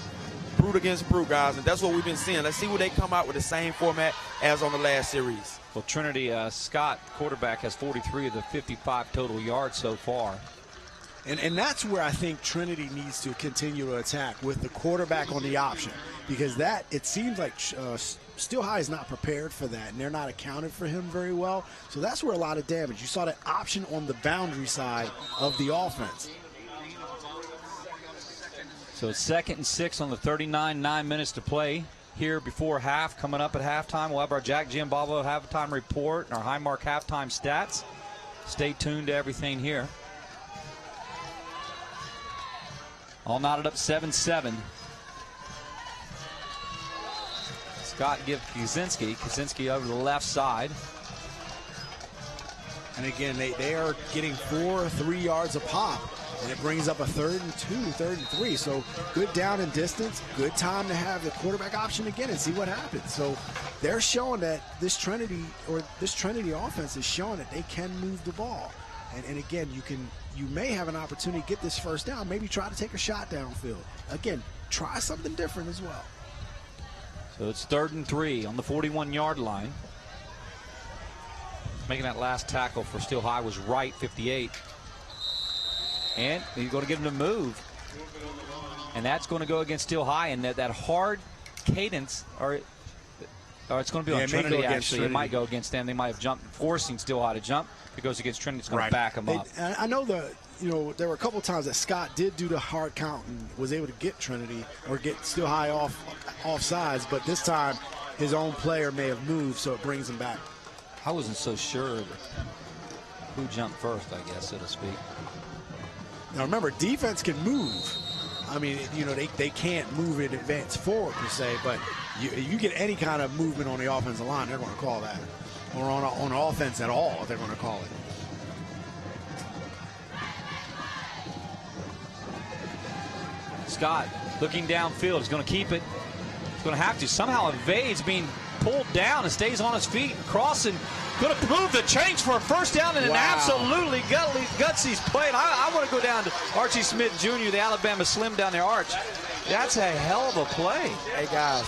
brute against brute, guys, and that's what we've been seeing. Let's see what they come out with the same format as on the last series. Well, Trinity, Scott, quarterback, has 43 of the 55 total yards so far. And that's where I think Trinity needs to continue to attack with the quarterback on the option, because that, it seems like Steel High is not prepared for that, and they're not accounted for him very well. So that's where a lot of damage. You saw that option on the boundary side of the offense. So it's 2nd and 6 on the 39, 9 minutes to play here before half. Coming up at halftime, we'll have our Jack Giambalvo halftime report and our Highmark halftime stats. Stay tuned to everything here. All knotted up 7-7. Scott give Kaczynski over the left side. And again, they are getting 4 or 3 yards a pop, and it brings up a 3rd and 2, 3rd and 3. So good down and distance, good time to have the quarterback option again and see what happens. So they're showing that this Trinity offense is showing that they can move the ball. And again, you may have an opportunity to get this first down, maybe try to take a shot downfield. Again, try something different as well. So it's 3rd and 3 on the 41-yard line. Making that last tackle for Steel High was Wright, 58. And he's going to get him to move. And that's going to go against Steel High, and that hard cadence, or it's going to be on Trinity, actually. Trinity. It might go against them. They might have jumped, forcing Steel High to jump. If it goes against Trinity, it's going to back them up. I know there were a couple times that Scott did do the hard count and was able to get Trinity or get Steel High off sides, but this time his own player may have moved, so it brings him back. I wasn't so sure who jumped first, I guess, so to speak. Now remember, defense can move. I mean, they can't move in advance forward per se, but you get any kind of movement on the offensive line, they're going to call that. Or on offense at all, they're going to call it. Scott looking downfield. He's going to keep it. He's going to have to. Somehow evades being pulled down and stays on his feet. Crossing. Going to move the change for a first down and an absolutely gutsy play. And I want to go down to Archie Smith Jr., the Alabama Slim down there. Arch, that's a hell of a play. Hey, guys.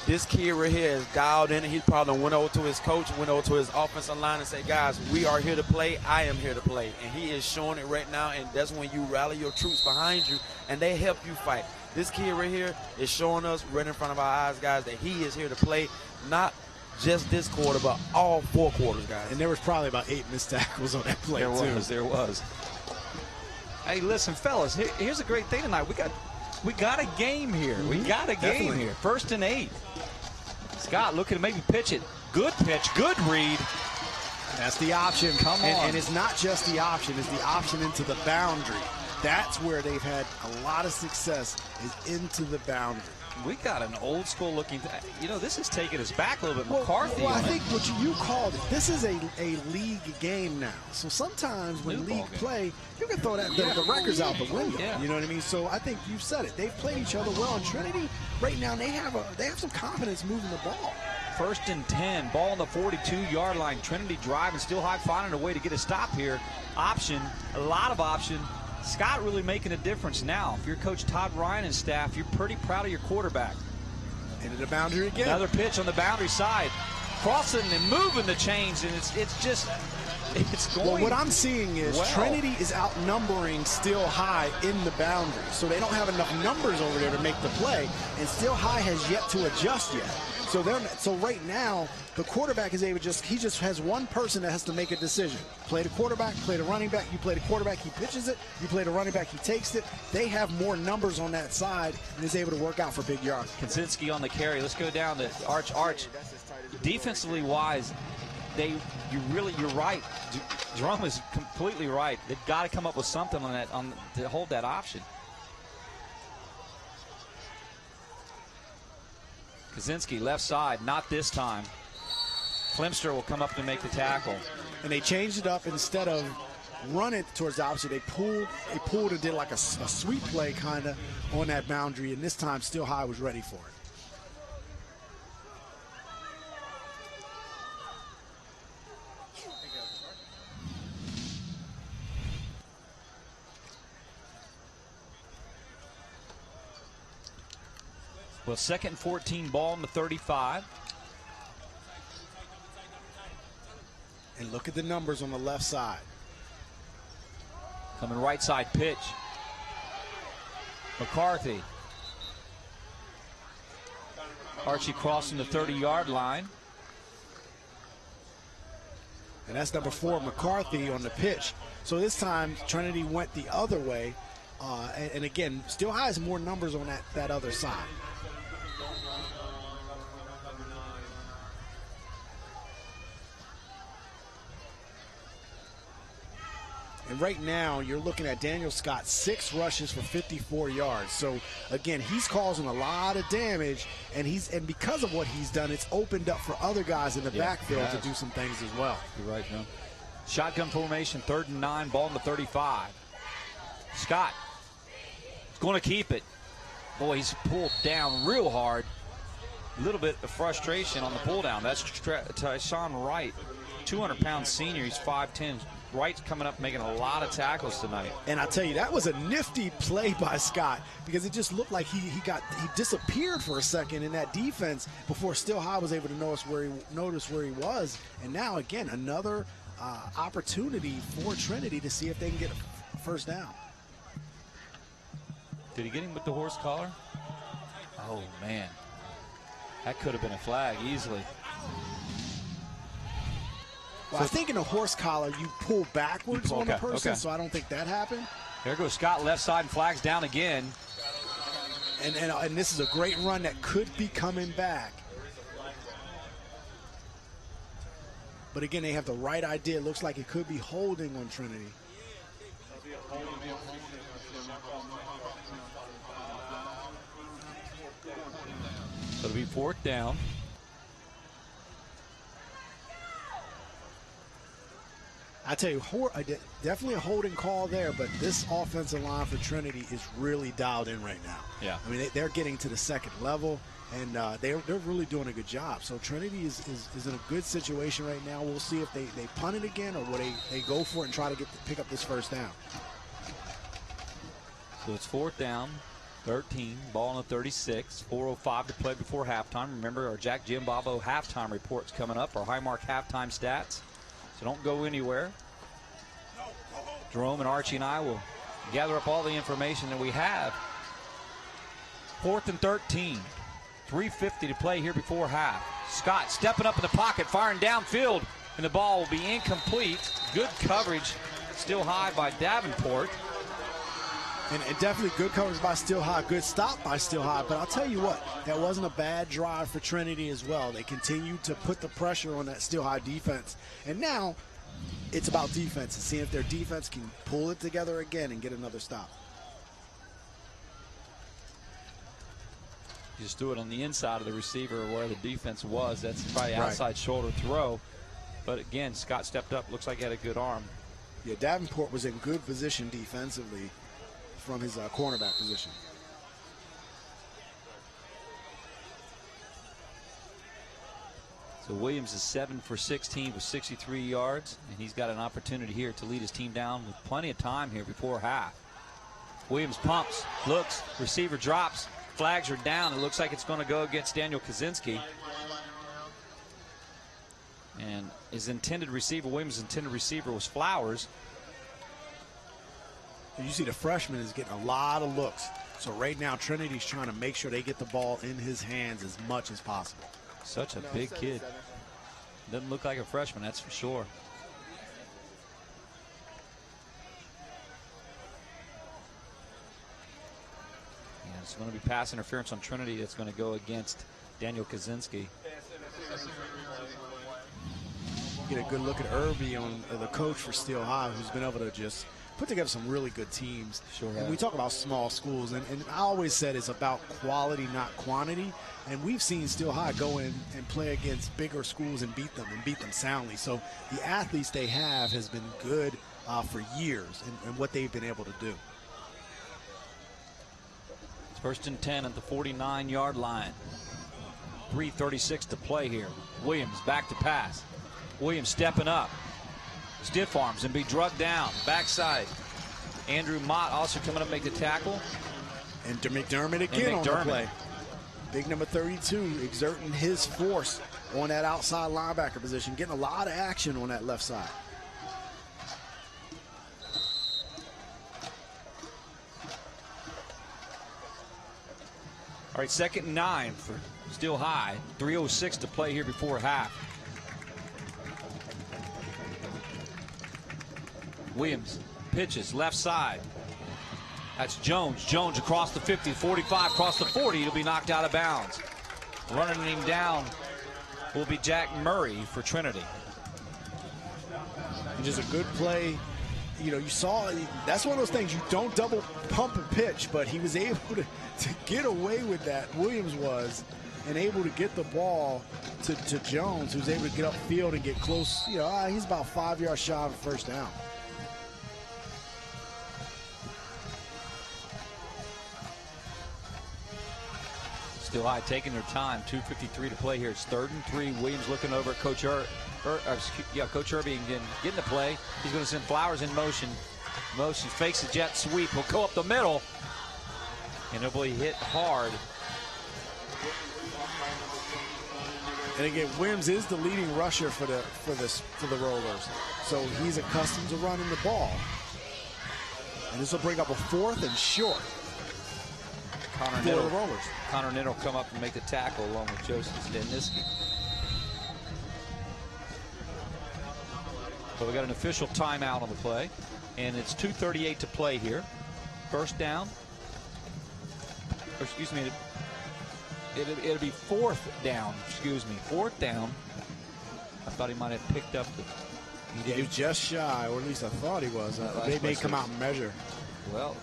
This kid right here is dialed in, and he probably went over to his coach, went over to his offensive line and said, guys, we are here to play. I am here to play. And he is showing it right now, and that's when you rally your troops behind you, and they help you fight. This kid right here is showing us right in front of our eyes, guys, that he is here to play, not just this quarter, but all 4 quarters, guys. And there was probably about 8 missed tackles on that play, There was. Hey, listen, fellas, here's a great thing tonight. We got a game here. We got a game here. 1st and 8. Scott looking to maybe pitch it. Good pitch, good read. That's the option. Come on. And it's not just the option, it's the option into the boundary. That's where they've had a lot of success, is into the boundary. We got an old school looking, this is taking us back a little bit. McCarthy. Well, I think what you called it, this is a league game now. So sometimes when league play, you can throw the records out the window. Yeah. You know what I mean? So I think you've said it. They've played each other well. And Trinity, right now, they have some confidence moving the ball. 1st and 10, ball on the 42-yard line. Trinity driving, Steel High finding a way to get a stop here. Option, a lot of option. Scott really making a difference now. If you're Coach Todd Ryan and staff, you're pretty proud of your quarterback. Into the boundary again. Another pitch on the boundary side. Crossing and moving the chains, and it's going. Well, what I'm seeing is Trinity is outnumbering Steel High in the boundary. So they don't have enough numbers over there to make the play, and Steel High has yet to adjust yet. So right now, the quarterback is able he just has one person that has to make a decision. Play the quarterback, play the running back. You play the quarterback, he pitches it. You play the running back, he takes it. They have more numbers on that side and is able to work out for big yards. Kaczynski on the carry. Let's go down to Arch. Defensively wise, you're right. Jerome is completely right. They've got to come up with something on that to hold that option. Kaczynski left side, not this time. Flemster will come up to make the tackle. And they changed it up. Instead of run it towards the opposite, they pulled and did like a sweep play kind of on that boundary, and this time Still High was ready for it. Well, 2nd and 14, ball on the 35. And look at the numbers on the left side. Coming right side pitch. McCarthy. Archie crossing the 30-yard line. And that's number 4, McCarthy, on the pitch. So this time, Trinity went the other way. And again, Still High has more numbers on that other side. And right now, you're looking at Daniel Scott, 6 rushes for 54 yards. So again, he's causing a lot of damage, and because of what he's done, it's opened up for other guys in the backfield to do some things as well. You're right, John. Shotgun formation, 3rd and 9, ball on the 35. Scott is going to keep it. Boy, he's pulled down real hard. A little bit of frustration on the pull down. That's Tyshawn Wright, 200-pound senior. He's 5'10". Wright's coming up making a lot of tackles tonight. And I tell you, that was a nifty play by Scott, because it just looked like he disappeared for a second in that defense before Still High was able to notice where he was. And now again, another opportunity for Trinity to see if they can get a first down. Did he get him with the horse collar? Oh man, that could have been a flag easily. Well, I think in a horse collar, you pull backwards on the person, so I don't think that happened. There goes Scott left side and flags down again. And this is a great run that could be coming back. But again, they have the right idea. It looks like it could be holding on Trinity. So it'll be 4th down. I tell you, definitely a holding call there, but this offensive line for Trinity is really dialed in right now. Yeah. I mean, they're getting to the 2nd level, and they're really doing a good job. So Trinity is in a good situation right now. We'll see if they punt it again, or will they go for it and try to pick up this first down. So it's 4th down, 13, ball on the 36, 4:05 to play before halftime. Remember, our Jack Giambavo halftime report's coming up, our Highmark halftime stats. So don't go anywhere. Jerome and Archie and I will gather up all the information that we have. 4th and 13. 3:50 to play here before half. Scott stepping up in the pocket, firing downfield, and the ball will be incomplete. Good coverage, Still High by Davenport. And definitely good coverage by Still High. Good stop by Still High. But I'll tell you what, that wasn't a bad drive for Trinity as well. They continued to put the pressure on that Still High defense. And now it's about defense and seeing if their defense can pull it together again and get another stop. Just do it on the inside of the receiver where the defense was. That's probably outside shoulder throw. But again, Scott stepped up. Looks like he had a good arm. Yeah, Davenport was in good position defensively from his cornerback position. So Williams is 7 for 16 with 63 yards, and he's got an opportunity here to lead his team down with plenty of time here before half. Williams pumps, looks, receiver drops, flags are down. It looks like it's going to go against Daniel Kaczynski. And his intended receiver, Williams' intended receiver was Flowers. You see the freshman is getting a lot of looks. So right now, Trinity's trying to make sure they get the ball in his hands as much as possible. Such a big kid. Doesn't look like a freshman, that's for sure. And it's going to be pass interference on Trinity. That's going to go against Daniel Kaczynski. Get a good look at Irby, on the coach for Steel High, who's been able to just put together some really good teams. Sure. And we talk about small schools, and I always said it's about quality, not quantity. And we've seen Steel High go in and play against bigger schools and beat them soundly. So the athletes they have has been good for years, and what they've been able to do. It's 1st and 10 at the 49-yard line. 3:36 to play here. Williams back to pass. Williams stepping up. Stiff arms and be drugged down. Backside. Andrew Mott also coming up to make the tackle. And McDermott again on the play. Big number 32 exerting his force on that outside linebacker position, getting a lot of action on that left side. All right, 2nd and 9 for Steel High. 3:06 to play here before half. Williams pitches left side. That's Jones. Jones across the 50, 45, across the 40. He'll be knocked out of bounds. Running him down will be Jack Murray for Trinity. Just a good play. You know, you saw, that's one of those things you don't double pump and pitch, but he was able to get away with that. Williams was, and able to get the ball to Jones, who's able to get upfield and get close. You know, he's about 5 yards shy of a first down. Steel High taking their time. 2:53 to play here. It's 3rd and 3. Williams looking over at Coach Coach Irby and getting the play. He's going to send Flowers in motion. Fakes the jet sweep. He'll go up the middle, and he'll be hit hard. And again, Williams is the leading rusher for the Rollers, so he's accustomed to running the ball. And this will bring up a 4th and short. Connor Nitt will come up and make the tackle along with Joseph Staniski. So we got an official timeout on the play, and it's 2:38 to play here. First down. Or excuse me, it'll be 4th down. Excuse me, 4th down. I thought he might have picked up the. He was just shy, or at least I thought he was. They may come out and measure. Well,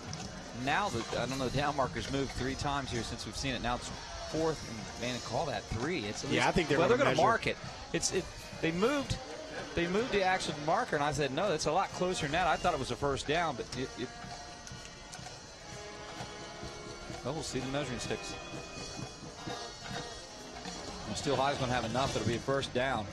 now I don't know, the down markers moved 3 times here since we've seen it. Now it's 4th, and man, call that 3. It's I think they're going to mark it. They moved the actual marker, and I said no, that's a lot closer than that. I thought it was a first down, but well, we'll see the measuring sticks. And Steel High's going to have enough. It'll be a first down.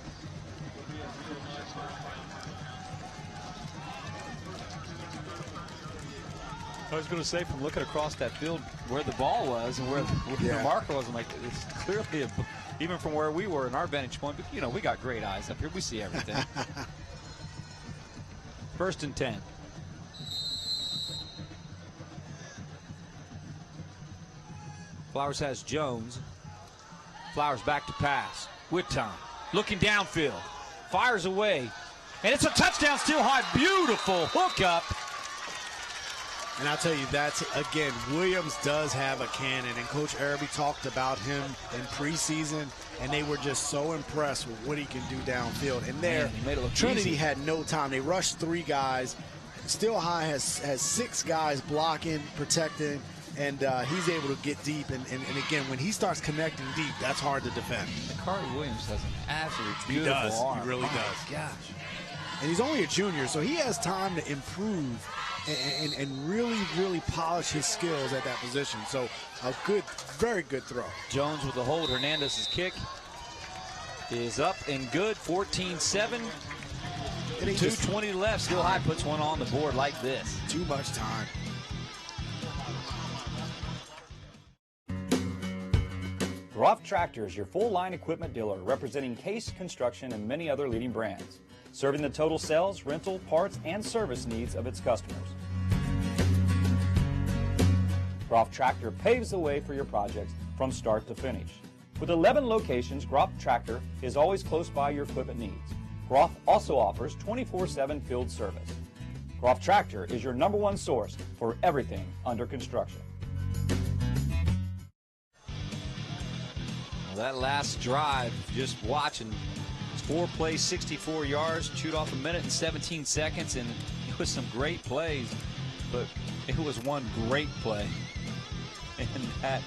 I was going to say, from looking across that field where the ball was and where the marker was, I'm like, it's clearly, even from where we were in our vantage point, but, you know, we got great eyes up here. We see everything. 1st and 10. Flowers has Jones. Flowers back to pass. With time. Looking downfield. Fires away. And it's a touchdown, Steel High. Beautiful hookup. And I'll tell you, that's, again, Williams does have a cannon, and Coach Irby talked about him in preseason, and they were just so impressed with what he can do downfield. And there, Trinity had no time. They rushed 3 guys. Steel High has 6 guys blocking, protecting, and he's able to get deep. And again, when he starts connecting deep, that's hard to defend. Carter Williams has an absolutely beautiful arm. He really does. My gosh. And he's only a junior, so he has time to improve and really polish his skills at that position. So a good, very good throw. Jones with the hold. Hernandez's kick is up and good. 14-7. 2:20 left. Steel High puts one on the board like this. Too much time. Groff Tractor is your full-line equipment dealer representing Case Construction and many other leading brands, serving the total sales, rental, parts, and service needs of its customers. Groff Tractor paves the way for your projects from start to finish. With 11 locations, Groff Tractor is always close by your equipment needs. Groff also offers 24/7 field service. Groff Tractor is your #1 source for everything under construction. Well, that last drive, just watching, 4 plays, 64 yards, chewed off 1 minute and 17 seconds, and it was some great plays, but it was one great play. And that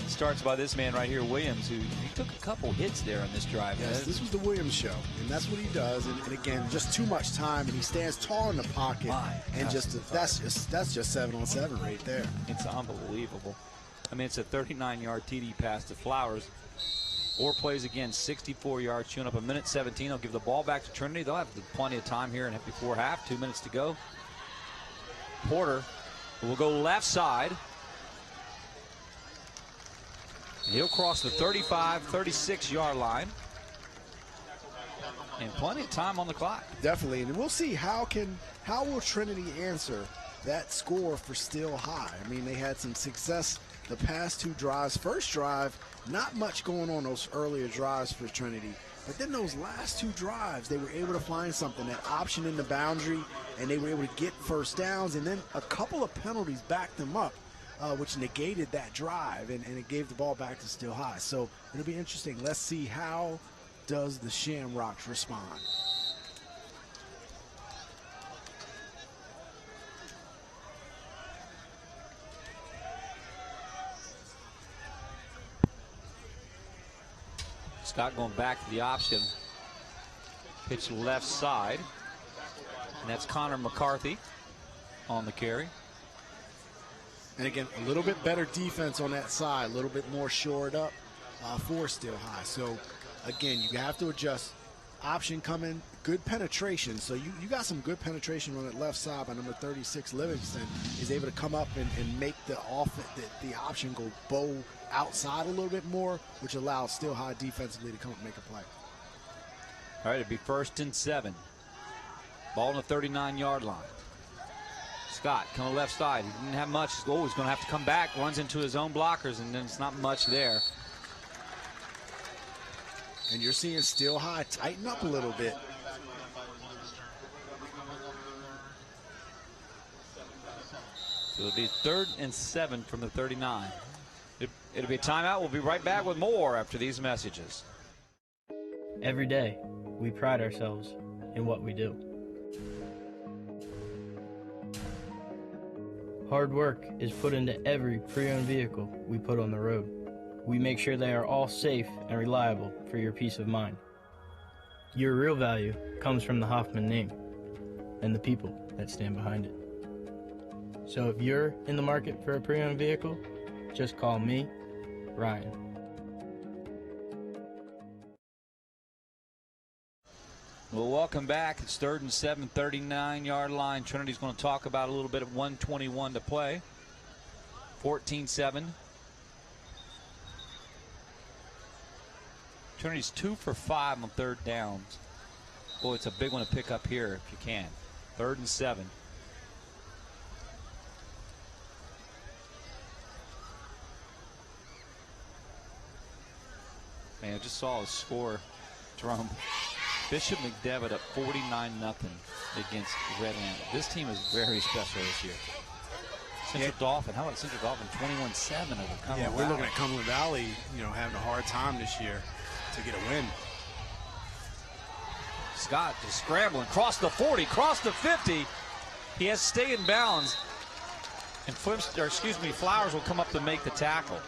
starts by this man right here, Williams, who he took a couple hits there on this drive. Yes, this was the Williams show, and that's what he does. And again, just too much time, and he stands tall in the pocket, and that's just 7-on-7 right there. It's unbelievable. I mean, it's a 39-yard TD pass to Flowers. 4 plays again, 64 yards, chewing up 1 minute 17. They'll give the ball back to Trinity. They'll have plenty of time here and before half. 2 minutes to go. Porter will go left side. He'll cross the 35, 36-yard line. And plenty of time on the clock. Definitely, and we'll see how will Trinity answer that score for Still High. I mean, they had some success the past 2 drives. First drive, not much going on those earlier drives for Trinity. But then those last 2 drives, they were able to find something, that option in the boundary, and they were able to get first downs, and then a couple of penalties backed them up, which negated that drive, and it gave the ball back to Still High. So it'll be interesting. Let's see how does the Shamrocks respond. Scott going back to the option. Pitch left side. And that's Connor McCarthy on the carry. And again, a little bit better defense on that side, a little bit more shored up for Still High. So again, you have to adjust. Option coming, good penetration. So you got some good penetration on that left side by number 36, Livingston is able to come up and make the option go bow outside a little bit more, which allows Still High defensively to come up and make a play. All right, it'll be 1st and 7. Ball on the 39-yard line. Scott coming left side. He didn't have much. He's always going to have to come back, runs into his own blockers, and then it's not much there. And you're seeing Still High tighten up a little bit. So it'll be 3rd and 7 from the 39. It'll be a timeout. We'll be right back with more after these messages. Every day, we pride ourselves in what we do. Hard work is put into every pre-owned vehicle we put on the road. We make sure they are all safe and reliable for your peace of mind. Your real value comes from the Hoffman name and the people that stand behind it. So if you're in the market for a pre-owned vehicle, just call me, Ryan. Well, welcome back. It's 3rd and 7, 39-yard line. Trinity's going to talk about a little bit of 1:21 to play. 14-7. Trinity's 2 for 5 on 3rd downs. Boy, it's a big one to pick up here if you can. 3rd and 7. Man, I just saw a score, Jerome. Bishop McDevitt up 49-0 against Red Ant. This team is very special this year. Central Dauphin, how about Central Dauphin 21-7 over Cumberland Valley? Yeah, we're looking at Cumberland Valley, having a hard time this year to get a win. Scott just scrambling, cross the 40, cross the 50. He has to stay in bounds. And Flowers will come up to make the tackle.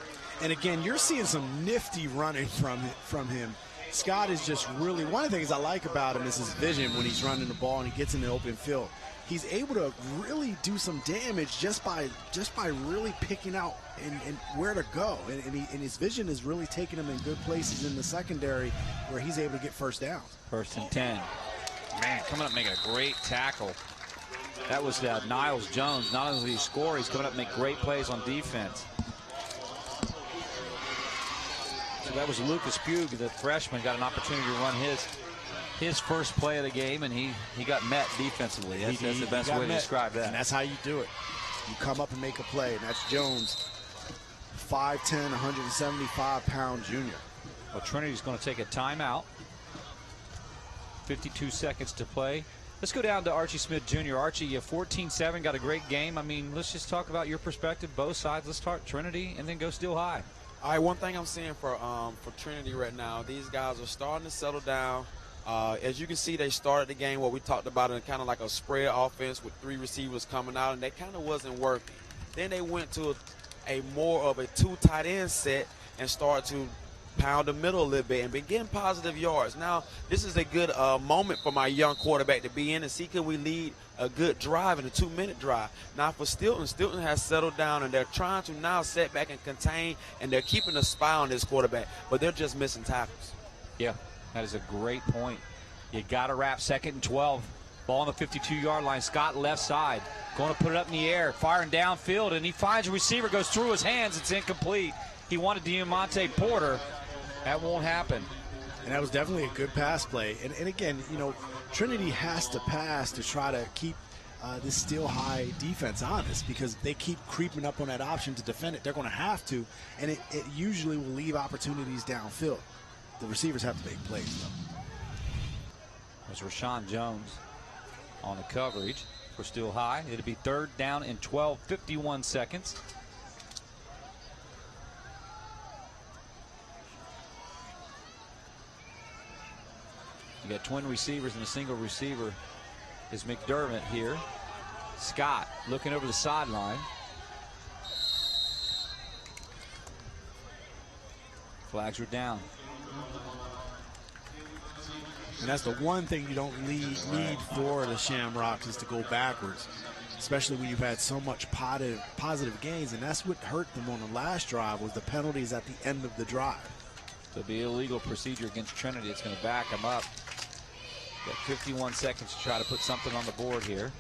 And again, you're seeing some nifty running from him. Scott is just really, one of the things I like about him is his vision when he's running the ball and he gets in the open field. He's able to really do some damage just by really picking out and where to go. And his vision is really taking him in good places in the secondary where he's able to get first downs. 1st and 10. Man, coming up making a great tackle. That was Niles Jones. Not only did he score, he's coming up and make great plays on defense. So that was Lucas Pugh, the freshman, got an opportunity to run his first play of the game, and he got met defensively. That's the best way to describe that. And that's how you do it. You come up and make a play, and that's Jones, 5'10", 175-pound junior. Well, Trinity's going to take a timeout. 52 seconds to play. Let's go down to Archie Smith Jr. Archie, you 14-7, got a great game. I mean, let's just talk about your perspective, both sides. Let's start Trinity and then go Steel High. All right, one thing I'm seeing for Trinity right now, these guys are starting to settle down. As you can see, they started the game, what we talked about, in kind of like a spread offense with 3 receivers coming out, and that kind of wasn't working. Then they went to a more of a 2 tight end set and started to pound the middle a little bit and been getting positive yards. Now, this is a good moment for my young quarterback to be in and see could we lead a good drive in a 2-minute drive. Now, for Stilton has settled down, and they're trying to now set back and contain, and they're keeping a spy on this quarterback, but they're just missing tackles. Yeah, that is a great point. You got to wrap 2nd and 12. Ball on the 52-yard line. Scott left side. Going to put it up in the air. Firing downfield, and he finds a receiver, goes through his hands. It's incomplete. He wanted Diamante Porter. That won't happen. And that was definitely a good pass play. And again, you know, Trinity has to pass to try to keep this Steel High defense honest, because they keep creeping up on that option to defend it. They're going to have to, and it usually will leave opportunities downfield. The receivers have to make plays, though. There's Rashawn Jones on the coverage for Steel High. It'll be 3rd down and 12, 51 seconds. You got twin receivers and a single receiver is McDermott here. Scott looking over the sideline. Flags are down. And that's the one thing you don't need for the Shamrocks, is to go backwards, especially when you've had so much positive gains. And that's what hurt them on the last drive, was the penalties at the end of the drive. There'll be illegal procedure against Trinity. It's going to back them up. Got 51 seconds to try to put something on the board here.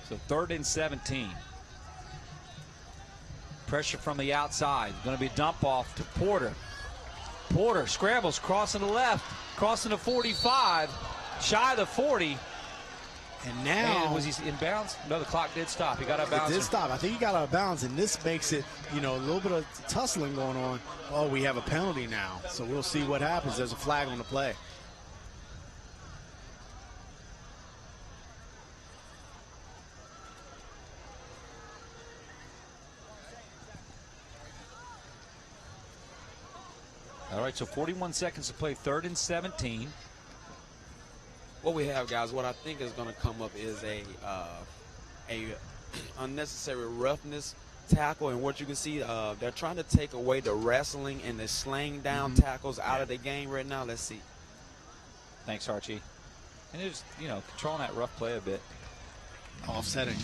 So 3rd and 17. Pressure from the outside. Going to be a dump off to Porter. Porter scrambles, crossing the left, crossing the 45, shy of the 40. And now, and was he in bounds? No, the clock did stop. He got out of bounds. It did stop. I think he got out of bounds, and this makes it, you know, a little bit of tussling going on. Oh, we have a penalty now, so we'll see what happens. There's a flag on the play. All right, so 41 seconds to play, 3rd and 17. What we have, guys, what I think is going to come up is a unnecessary roughness tackle, and what you can see, they're trying to take away the wrestling and the slaying down tackles out of the game right now. Let's see. Thanks, Archie. And it's, you know, controlling that rough play a bit. Offsetting.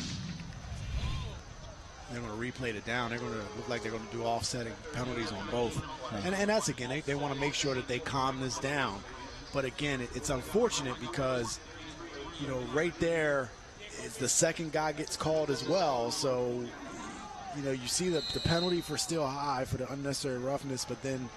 They're going to replay it down. They're going to look like they're going to do offsetting penalties on both. And that's, again, they want to make sure that they calm this down. But again, it's unfortunate because, you know, right there, the second guy gets called as well. So, you know, you see the penalty for Steel High for the unnecessary roughness, but then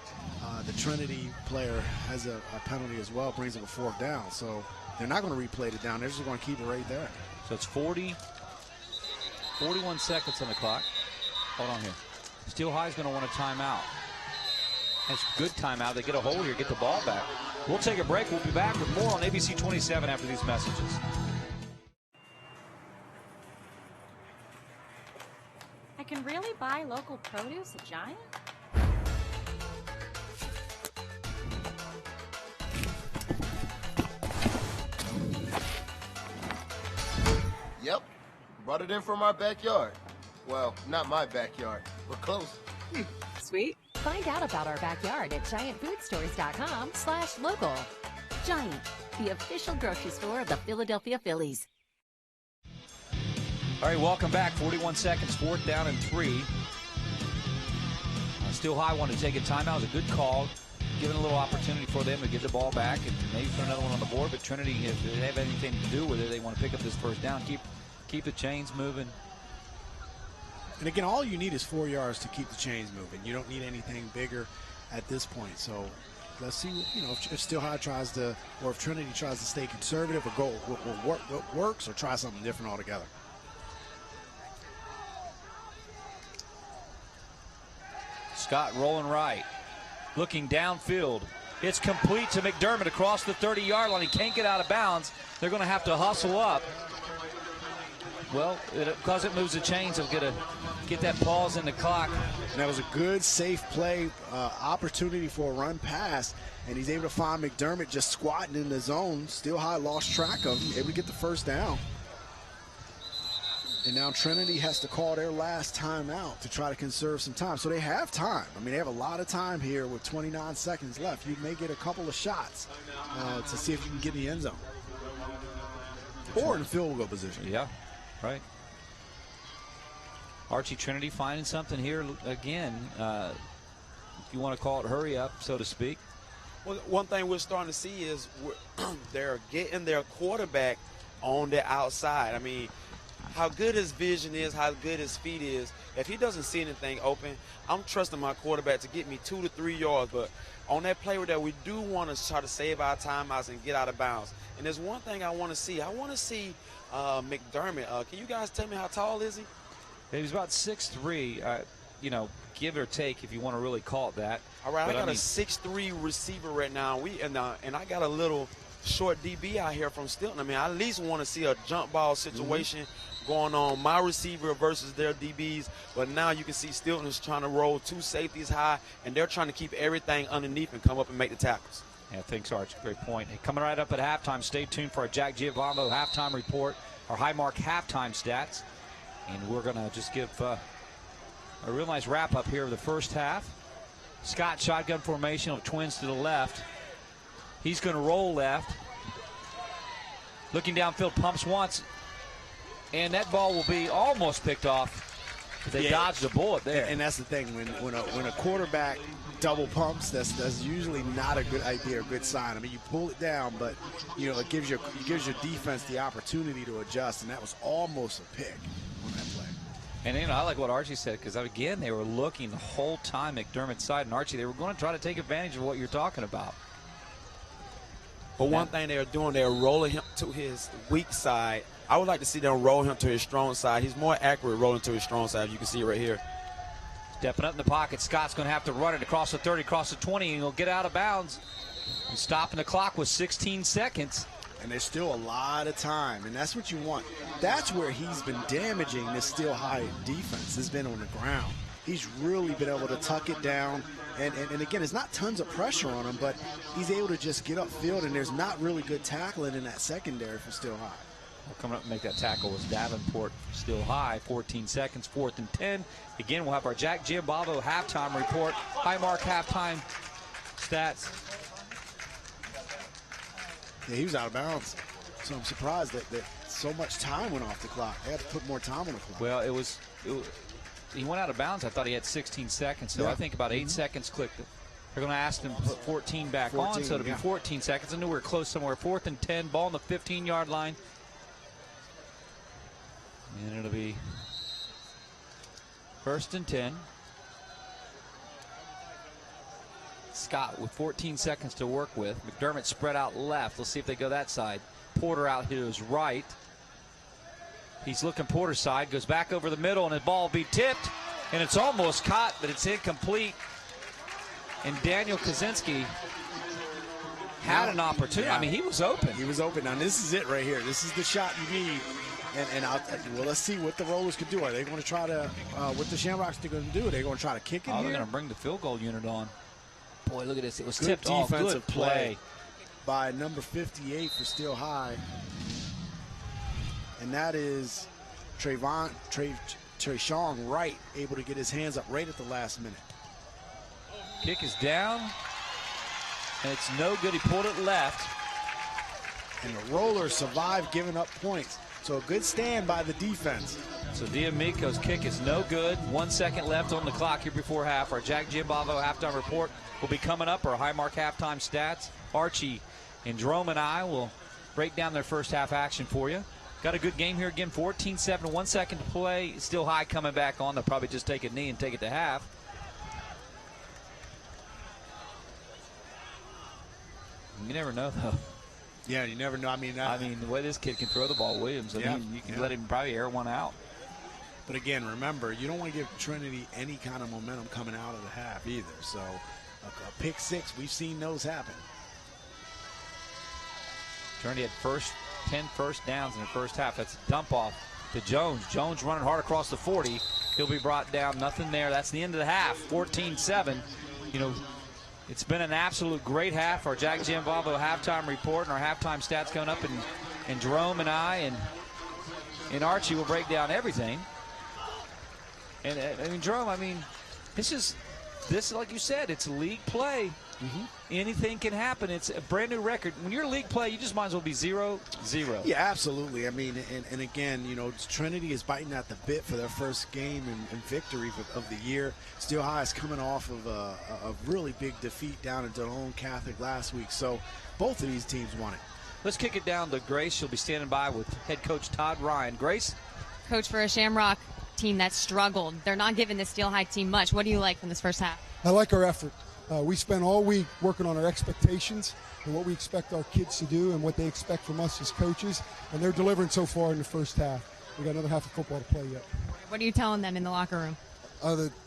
the Trinity player has a penalty as well, brings up a 4th down. So they're not going to replay it down. They're just going to keep it right there. So it's 41 seconds on the clock. Hold on here. Steel High is going to want a timeout. That's a good timeout. They get a hold here, get the ball back. We'll take a break. We'll be back with more on ABC 27 after these messages. I can really buy local produce at Giant? Yep. Brought it in from our backyard. Well, not my backyard. We're close. Sweet. Find out about our backyard at giantfoodstores.com/local. Giant, the official grocery store of the Philadelphia Phillies. All right, welcome back. 41 seconds, 4th down and 3. Steel High wanted to take a timeout. It was a good call, giving a little opportunity for them to get the ball back and maybe put another one on the board. But Trinity, if they have anything to do with it, they want to pick up this 1st down, keep the chains moving. And again, all you need is 4 yards to keep the chains moving. You don't need anything bigger at this point. So let's see, you know, if Still High tries to, or if Trinity tries to stay conservative or go what works, or try something different altogether. Scott rolling right, looking downfield. It's complete to McDermott across the 30-yard line. He can't get out of bounds. They're going to have to hustle up. Well, because it moves the chains, they'll get that pause in the clock. And that was a good, safe play, opportunity for a run pass, and he's able to find McDermott just squatting in the zone. Still High lost track of him, able to get the first down. And now Trinity has to call their last timeout to try to conserve some time. So they have time. I mean, they have a lot of time here with 29 seconds left. You may get a couple of shots to see if you can get in the end zone. Or in field goal position. Yeah, right. Archie, Trinity finding something here again. If you want to call it hurry up, so to speak. Well, one thing we're starting to see is they're getting their quarterback on the outside. I mean, how good his vision is, how good his feet is. If he doesn't see anything open, I'm trusting my quarterback to get me 2 to 3 yards. But on that play that we do want to try to save our timeouts and get out of bounds. And there's one thing I want to see. I want to see McDermott. Can you guys tell me how tall is he? He's about 6'3", you know, give or take, if you want to really call it that. All right, but I got a 6'3" receiver right now. And I got a little short DB out here from Stilton. I mean, I at least want to see a jump ball situation going on, my receiver versus their DBs. But now you can see Stilton is trying to roll 2 safeties high, and they're trying to keep everything underneath and come up and make the tackles. Yeah, thanks, Arch. Great point. Hey, coming right up at halftime, stay tuned for our Jack Giovanni halftime report, our Highmark halftime stats. And we're going to just give a real nice wrap-up here of the first half. Scott, shotgun formation of twins to the left. He's going to roll left. Looking downfield, pumps once. And that ball will be almost picked off. They dodged a bullet there. And that's the thing. When a quarterback double pumps, that's usually not a good idea, a good sign. I mean, you pull it down, but, you know, it gives your defense the opportunity to adjust, and that was almost a pick on that play. And, you know, I like what Archie said, because, again, they were looking the whole time McDermott's side, and Archie, they were going to try to take advantage of what you're talking about. But one thing they're doing, they're rolling him to his weak side. I would like to see them roll him to his strong side. He's more accurate rolling to his strong side. You can see it right here. Stepping up in the pocket, Scott's going to have to run it across the 30, across the 20, and he'll get out of bounds. And stopping the clock with 16 seconds. And there's still a lot of time, and that's what you want. That's where he's been damaging this Still High defense, has been on the ground. He's really been able to tuck it down. And again, there's not tons of pressure on him, but he's able to just get upfield, and there's not really good tackling in that secondary for Still High. Well, coming up and make that tackle was Davenport. Still High, 14 seconds, 4th and 10. Again, we'll have our Jack Giambavo halftime report, Highmark halftime stats. Yeah, he was out of bounds, so I'm surprised that so much time went off the clock. They had to put more time on the clock. Well, he went out of bounds. I thought he had 16 seconds, so I think about 8 seconds clicked. They're going to ask him to put 14 back on, so it'll be 14 seconds. I knew we were close somewhere. 4th and 10, ball on the 15-yard line. And it'll be 1st and 10. Scott with 14 seconds to work with. McDermott spread out left. Let's see if they go that side. Porter out to his right. He's looking Porter's side, goes back over the middle, and the ball will be tipped. And it's almost caught, but it's incomplete. And Daniel Kaczynski had an opportunity. Yeah. I mean, he was open. He was open. Now, this is it right here. This is the shot you need. And well, let's see what the Rollers can do. Are they going to try to, what the Shamrocks are going to do? Are they going to try to kick it here? They're going to bring the field goal unit on. Boy, look at this. It was good tipped off. Defensive Good play by number 58 for Still High. And that is Trayshawn Wright, able to get his hands up right at the last minute. Kick is down, and it's no good. He pulled it left. And the Rollers survived giving up points. So a good stand by the defense. So D'Amico's kick is no good. 1 second left on the clock here before half. Our Jack Giambavo halftime report will be coming up. Our Highmark halftime stats. Archie and Jerome and I will break down their first half action for you. Got a good game here again. 14-7, 1 second to play. Still High coming back on. They'll probably just take a knee and take it to half. You never know, though. Yeah, you never know. I mean, the way this kid can throw the ball, Williams, you can let him probably air one out. But again, remember, you don't want to give Trinity any kind of momentum coming out of the half either. So a pick six, we've seen those happen. Trinity had 10 first downs in the first half. That's a dump off to Jones. Jones running hard across the 40. He'll be brought down. Nothing there. That's the end of the half. 14-7. It's been an absolute great half. Our Jack Giambalvo halftime report and our halftime stats coming up, and Jerome and I and Archie will break down everything. And Jerome, this like you said, it's league play. Mm-hmm. Anything can happen. It's a brand new record. When you're league play, you just might as well be 0-0. Yeah, absolutely. And again, Trinity is biting at the bit for their first game and victory of the year. Steel High is coming off of a really big defeat down in Delone Catholic last week. So both of these teams won it. Let's kick it down to Grace. She'll be standing by with head coach Todd Ryan. Grace? Coach, for a Shamrock team that struggled, they're not giving the Steel High team much. What do you like from this first half? I like our effort. We spent all week working on our expectations and what we expect our kids to do and what they expect from us as coaches, and they're delivering so far in the first half. We got another half of football to play yet. What are you telling them in the locker room?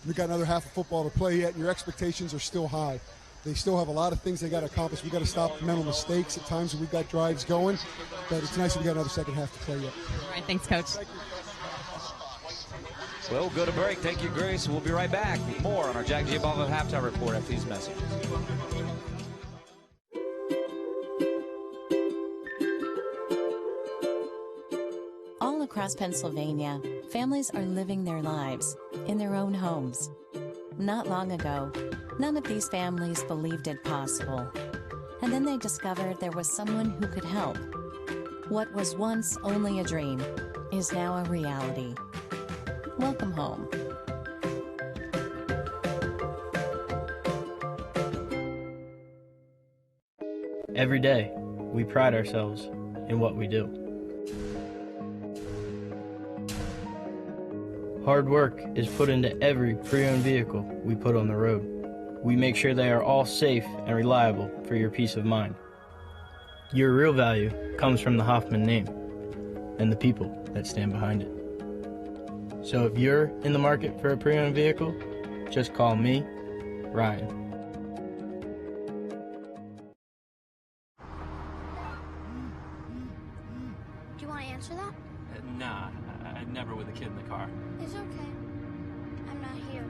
We got another half of football to play yet, and your expectations are still high. They still have a lot of things they got to accomplish. We got to stop mental mistakes at times when we got drives going, but it's nice that we got another second half to play yet. All right, thanks, Coach. Thank you. Well, we'll go to break. Thank you, Grace. We'll be right back with more on our Jack Giambalvo halftime report after these messages. All across Pennsylvania, families are living their lives in their own homes. Not long ago, none of these families believed it possible. And then they discovered there was someone who could help. What was once only a dream is now a reality. Welcome home. Every day, we pride ourselves in what we do. Hard work is put into every pre-owned vehicle we put on the road. We make sure they are all safe and reliable for your peace of mind. Your real value comes from the Hoffman name and the people that stand behind it. So if you're in the market for a pre-owned vehicle, just call me, Ryan. Do you want to answer that? Nah, I'd never with a kid in the car. It's okay. I'm not here.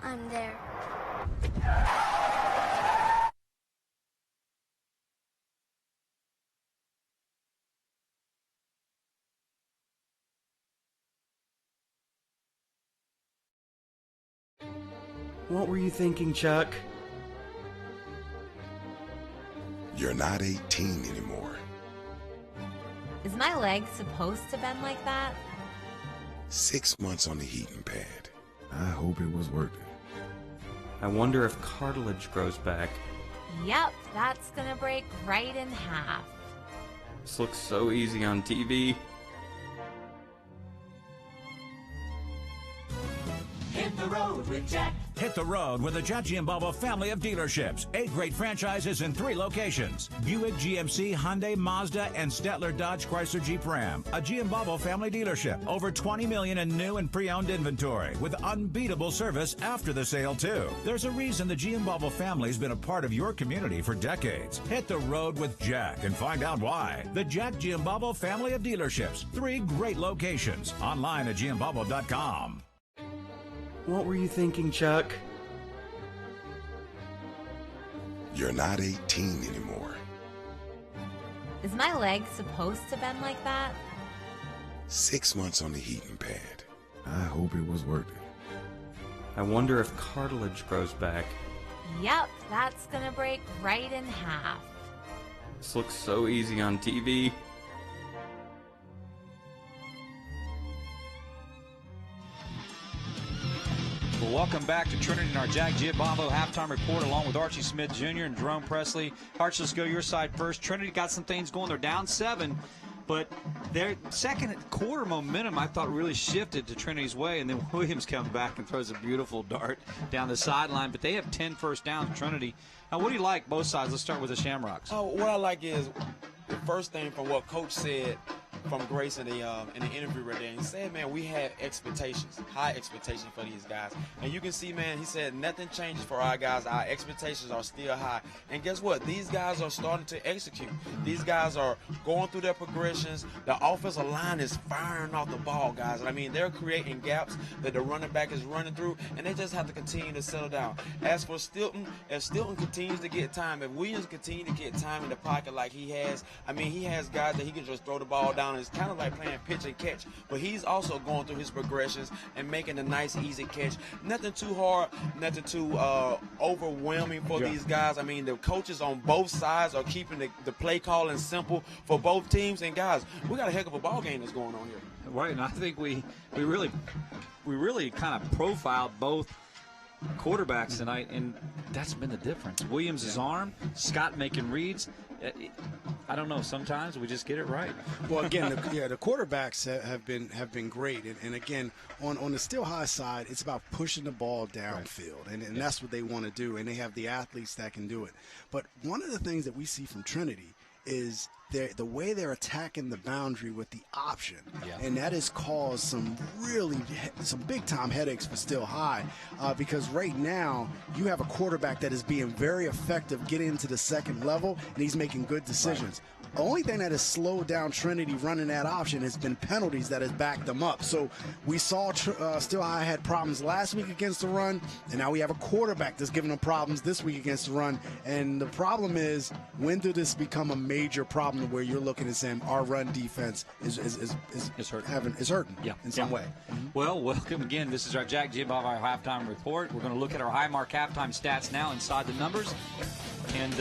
I'm there. What were you thinking, Chuck? You're not 18 anymore. Is my leg supposed to bend like that? 6 months on the heating pad. I hope it was worth it. I wonder if cartilage grows back. Yep, that's gonna break right in half. This looks so easy on TV. Hit the road with Jack. Hit the road with the Jack Giambalvo family of dealerships. 8 great franchises in 3 locations. Buick, GMC, Hyundai, Mazda, and Stettler Dodge Chrysler Jeep Ram. A Giambalvo family dealership. Over $20 million in new and pre-owned inventory with unbeatable service after the sale, too. There's a reason the Giambalvo family's been a part of your community for decades. Hit the road with Jack and find out why. The Jack Giambalvo family of dealerships. 3 great locations. Online at Giambalvo.com. What were you thinking, Chuck? You're not 18 anymore. Is my leg supposed to bend like that? 6 months on the heating pad. I hope it was worth it. I wonder if cartilage grows back. Yep, that's gonna break right in half. This looks so easy on TV. Well, welcome back to Trinity and our Jack Giambalvo halftime report along with Archie Smith Jr. and Jerome Presley. Archie, let's go your side first. Trinity got some things going. They're down 7. But their second quarter momentum, I thought, really shifted to Trinity's way, and then Williams comes back and throws a beautiful dart down the sideline. But they have 10 first downs, Trinity. Now, what do you like, both sides? Let's start with the Shamrocks. Oh, what I like is the first thing from what Coach said from Grace in the interview right there. He said, man, we had expectations, high expectations for these guys. And you can see, man, he said nothing changes for our guys. Our expectations are still high. And guess what? These guys are starting to execute. These guys are going through their progressions. The offensive line is firing off the ball, guys. I mean, they're creating gaps that the running back is running through, and they just have to continue to settle down. As for Stilton, if Stilton continues to get time, if Williams continues to get time in the pocket like he has, I mean, he has guys that he can just throw the ball down. It's kind of like playing pitch and catch, but he's also going through his progressions and making a nice, easy catch. Nothing too hard, nothing too overwhelming for these guys. I mean, the coaches on both sides are keeping the play calling simple for both teams. And guys, we got a heck of a ball game that's going on here. Right, and I think we really kind of profiled both quarterbacks tonight, and that's been the difference. Williams' arm, Scott making reads. I don't know. Sometimes we just get it right. Well, again, the quarterbacks have been great, and again, on the Steel High side, it's about pushing the ball downfield, and that's what they want to do, and they have the athletes that can do it. But one of the things that we see from Trinity is the way they're attacking the boundary with the option, and that has caused some big-time headaches for Steel High, because right now you have a quarterback that is being very effective getting into the second level, and he's making good decisions. The only thing that has slowed down Trinity running that option has been penalties that has backed them up. So we saw Steel High had problems last week against the run, and now we have a quarterback that's giving them problems this week against the run. And the problem is, when did this become a major problem where you're looking and saying our run defense is hurting in some way? Well, welcome again. This is our Jack Jim of our halftime report. We're going to look at our Highmark halftime stats now inside the numbers. And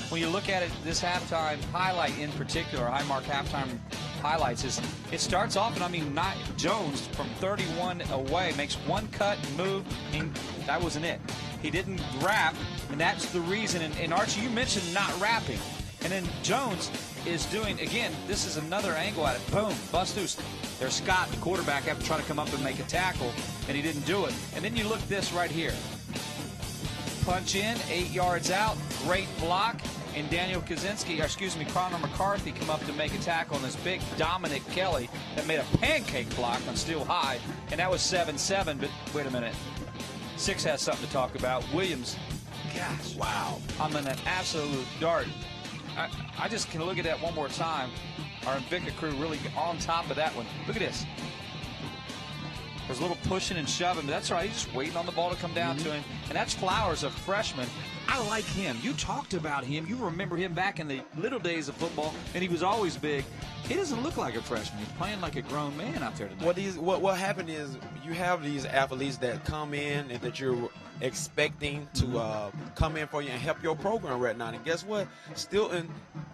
when you look at it, this halftime highlight in particular, Highmark halftime highlights, is it starts off, and I mean, Jones from 31 away makes one cut and move. And that wasn't it. He didn't wrap, and that's the reason. And Archie, you mentioned not wrapping. And then Jones is doing, again, this is another angle at it. Boom, bust loose. There's Scott, the quarterback, have to try to come up and make a tackle, and he didn't do it. And then you look this right here. Punch in, 8 yards out, great block, and Connor McCarthy come up to make a tackle on this big Dominic Kelly that made a pancake block on Steel High, and that was 7-7, but wait a minute. 6 has something to talk about. Williams, gosh, wow, I'm in an absolute dart. I just can look at that one more time. Our Invicta crew really on top of that one. Look at this. There's a little pushing and shoving, but that's all right. He's just waiting on the ball to come down to him. And that's Flowers, a freshman. I like him. You talked about him. You remember him back in the little days of football, and he was always big. He doesn't look like a freshman. He's playing like a grown man out there tonight. What happened is you have these athletes that come in and that you're expecting to come in for you and help your program right now. And guess what? Stilton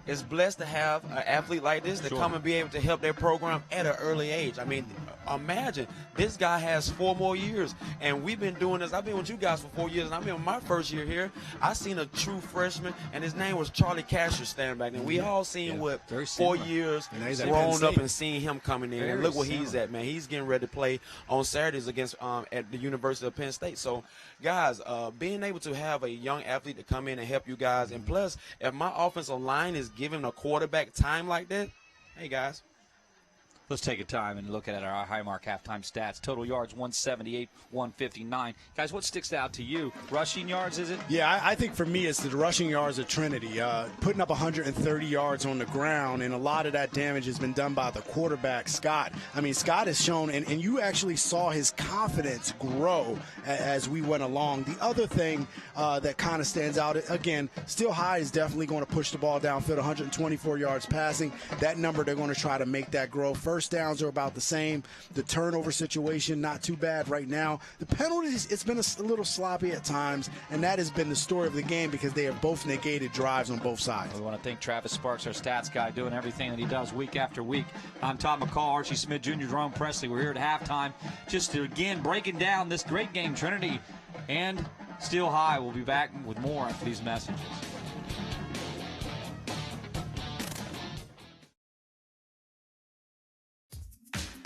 is blessed to have an athlete like this to come and be able to help their program at an early age. I mean, imagine this guy has 4 more years, and we've been doing this. I've been with you guys for 4 years, and I've been my first year here. I seen a true freshman, and his name was Charlie Casher standing back there. We all seen what 4 years grown up and seen him coming in. And look where he's at, man. He's getting ready to play on Saturdays against at the University of Penn State. So, guys, being able to have a young athlete to come in and help you guys, and plus, if my offensive line is giving a quarterback time like that, hey, guys. Let's take a time and look at our Highmark halftime stats. Total yards, 178, 159. Guys, what sticks out to you? Rushing yards, is it? Yeah, I think for me it's the rushing yards of Trinity. Putting up 130 yards on the ground, and a lot of that damage has been done by the quarterback, Scott. I mean, Scott has shown, and you actually saw his confidence grow as we went along. The other thing that kind of stands out, again, Steel High is definitely going to push the ball downfield, 124 yards passing. That number, they're going to try to make that grow. First downs are about the same. The turnover situation, not too bad right now. The penalties, it's been a little sloppy at times, and that has been the story of the game because they have both negated drives on both sides. We want to thank Travis Sparks, our stats guy, doing everything that he does week after week. I'm Tom McCall, Archie Smith Jr., Jerome Presley. We're here at halftime just to, again, breaking down this great game, Trinity and Steel High. We'll be back with more after these messages.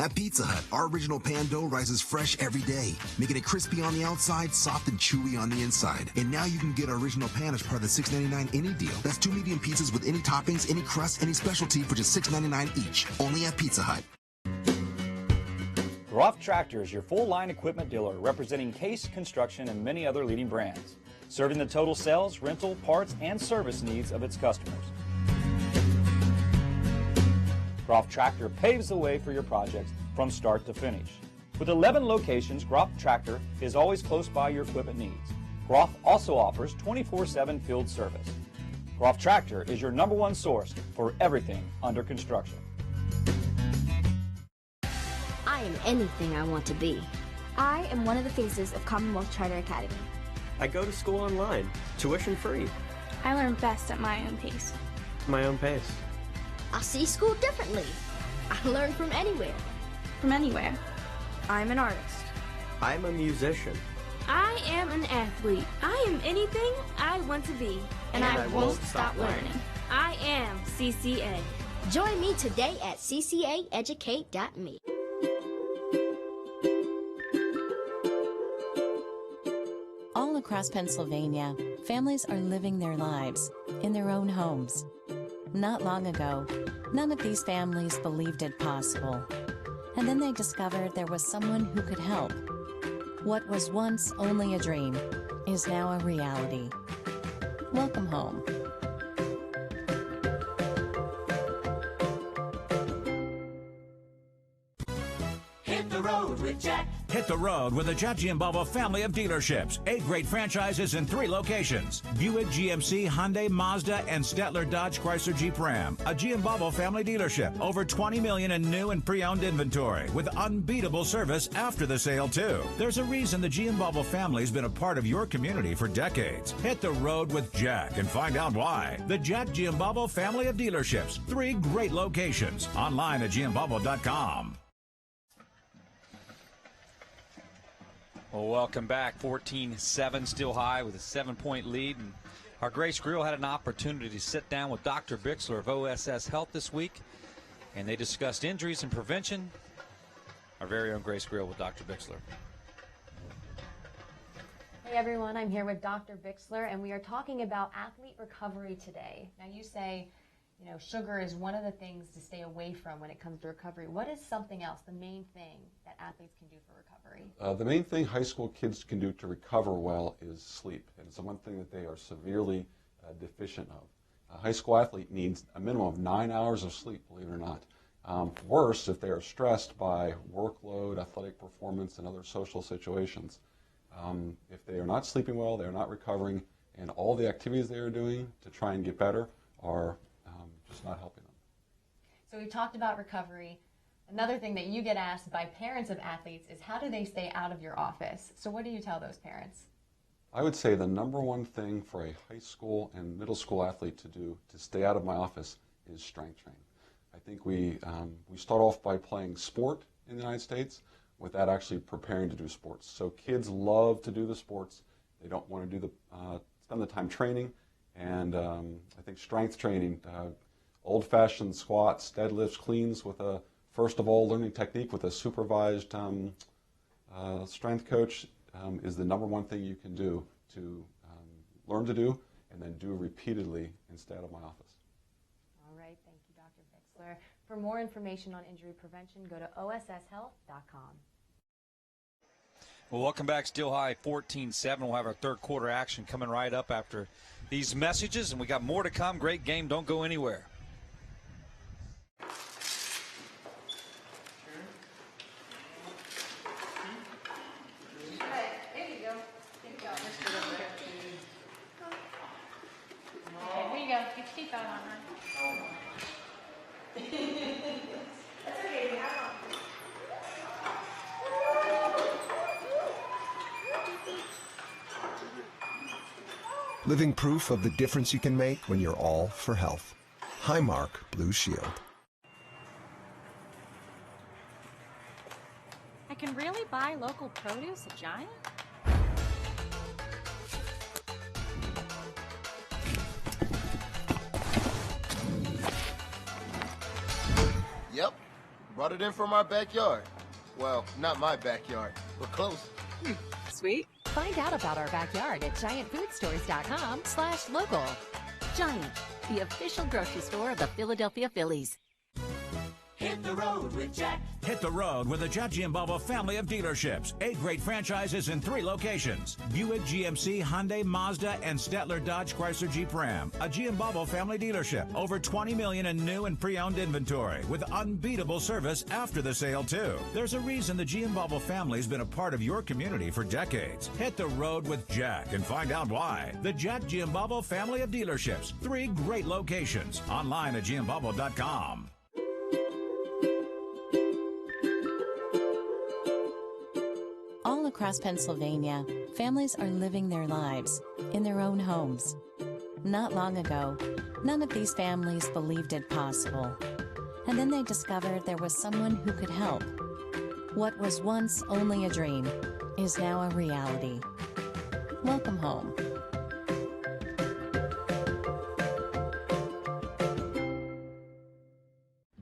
At Pizza Hut, our original pan dough rises fresh every day, making it crispy on the outside, soft and chewy on the inside. And now you can get our original pan as part of the $6.99 any deal. That's 2 medium pizzas with any toppings, any crust, any specialty for just $6.99 each. Only at Pizza Hut. Groff Tractor is your full-line equipment dealer representing Case, Construction, and many other leading brands, serving the total sales, rental, parts, and service needs of its customers. Groff Tractor paves the way for your projects from start to finish. With 11 locations, Groff Tractor is always close by your equipment needs. Groff also offers 24/7 field service. Groff Tractor is your #1 source for everything under construction. I am anything I want to be. I am one of the faces of Commonwealth Charter Academy. I go to school online, tuition free. I learn best at my own pace. My own pace. I see school differently. I learn from anywhere. From anywhere. I'm an artist. I'm a musician. I am an athlete. I am anything I want to be. And I won't stop learning. I am CCA. Join me today at ccaeducate.me. All across Pennsylvania, families are living their lives in their own homes. Not long ago, none of these families believed it possible. And then they discovered there was someone who could help. What was once only a dream is now a reality. Welcome home. Hit the road with Jack. Hit the road with the Jack Giambalvo family of dealerships. 8 great franchises in 3 locations. Buick, GMC, Hyundai, Mazda, and Stettler Dodge Chrysler Jeep Ram. A Giambalvo family dealership. Over $20 million in new and pre-owned inventory with unbeatable service after the sale, too. There's a reason the Giambalvo family's been a part of your community for decades. Hit the road with Jack and find out why. The Jack Giambalvo family of dealerships. 3 great locations. Online at giambalvo.com. Well, welcome back. 14-7, still high with a 7-point lead. And our Grace Grill had an opportunity to sit down with Dr. Bixler of OSS Health this week, and they discussed injuries and prevention. Our very own Grace Grill with Dr. Bixler. Hey everyone, I'm here with Dr. Bixler, and we are talking about athlete recovery today. Now you say, you know, sugar is one of the things to stay away from when it comes to recovery. What is something else, the main thing that athletes can do for recovery? The main thing high school kids can do to recover well is sleep. And it's the one thing that they are severely deficient of. A high school athlete needs a minimum of 9 hours of sleep, believe it or not. Worse, if they are stressed by workload, athletic performance, and other social situations. If they are not sleeping well, they are not recovering, and all the activities they are doing to try and get better are just not helping them. So we've talked about recovery. Another thing that you get asked by parents of athletes is how do they stay out of your office? So what do you tell those parents? I would say the #1 thing for a high school and middle school athlete to do to stay out of my office is strength training. I think we start off by playing sport in the United States without actually preparing to do sports. So kids love to do the sports. They don't want to do spend the time training. And I think strength training, old-fashioned squats, deadlifts, cleans with a, first of all, learning technique with a supervised strength coach is the #1 thing you can do to learn to do and then do repeatedly and stay out of my office. All right, thank you, Dr. Bixler. For more information on injury prevention, go to osshealth.com. Well, welcome back. Still high, 14-7. We'll have our third quarter action coming right up after these messages, and we got more to come. Great game. Don't go anywhere. Living proof of the difference you can make when you're all for health. Highmark Blue Shield. I can really buy local produce at Giant? Yep. brought it in from our backyard. Well, not my backyard, but close. Sweet. Find out about our backyard at giantfoodstores.com/local. Giant, the official grocery store of the Philadelphia Phillies. Hit the road with Jack. Hit the road with the Judgy and Bubba family of dealerships. 8 great franchises in 3 locations. Buick, GMC, Hyundai, Mazda, and Stettler Dodge Chrysler Jeep Ram. A G and Bubba family dealership. Over 20 million in new and pre-owned inventory with unbeatable service after the sale, too. There's a reason the G and Bubba family's been a part of your community for decades. Hit the road with Jack and find out why. The Jack G and Bubba family of dealerships. 3 great locations. Online at gmbubba.com. All across Pennsylvania, families are living their lives in their own homes. Not long ago, none of these families believed it possible. And then they discovered there was someone who could help. What was once only a dream is now a reality. Welcome home.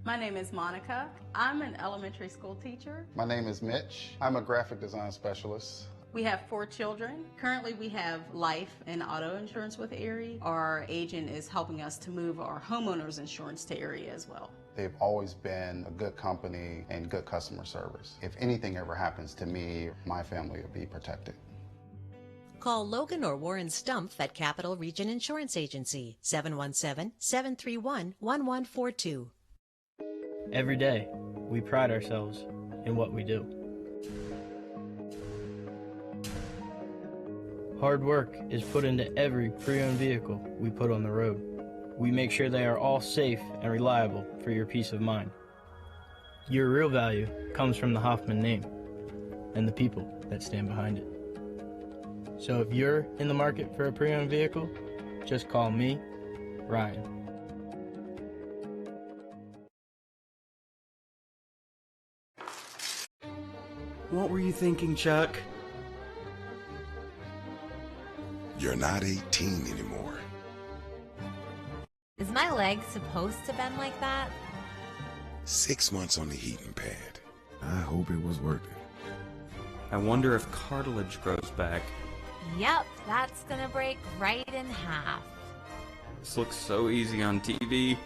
My name is Monica. I'm an elementary school teacher. My name is Mitch. I'm a graphic design specialist. We have 4 children. Currently we have life and auto insurance with Erie. Our agent is helping us to move our homeowners insurance to Erie as well. They've always been a good company and good customer service. If anything ever happens to me, my family will be protected. Call Logan or Warren Stumpf at Capital Region Insurance Agency, 717-731-1142. Every day, we pride ourselves in what we do. Hard work is put into every pre-owned vehicle we put on the road. We make sure they are all safe and reliable for your peace of mind. Your real value comes from the Hoffman name and the people that stand behind it. So if you're in the market for a pre-owned vehicle, just call me, Ryan. What were you thinking, Chuck? You're not 18 anymore. Is my leg supposed to bend like that? 6 months on the heating pad. I hope it was worth it. I wonder if cartilage grows back. Yep, that's gonna break right in half. This looks so easy on TV.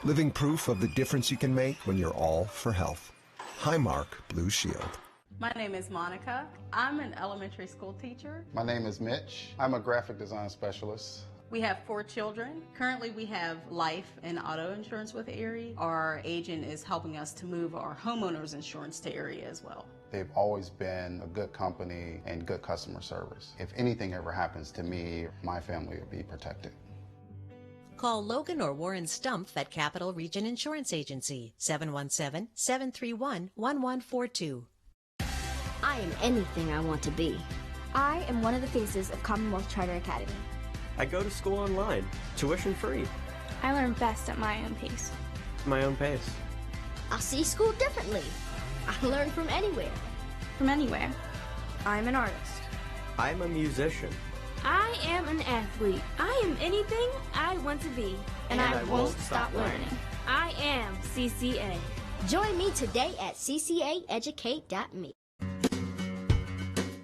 Living proof of the difference you can make when you're all for health. Highmark Blue Shield. My name is Monica. I'm an elementary school teacher. My name is Mitch. I'm a graphic design specialist. We have 4 children. Currently we have life and auto insurance with Erie. Our agent is helping us to move our homeowners insurance to Erie as well. They've always been a good company and good customer service. If anything ever happens to me, my family will be protected. Call Logan or Warren Stumpf at Capital Region Insurance Agency, 717-731-1142. I am anything I want to be. I am one of the faces of Commonwealth Charter Academy. I go to school online, tuition free. I learn best at my own pace. My own pace. I see school differently. I learn from anywhere. From anywhere. I'm an artist. I'm a musician. I am an athlete. I am anything I want to be. And I won't stop learning. I am CCA. Join me today at ccaeducate.me.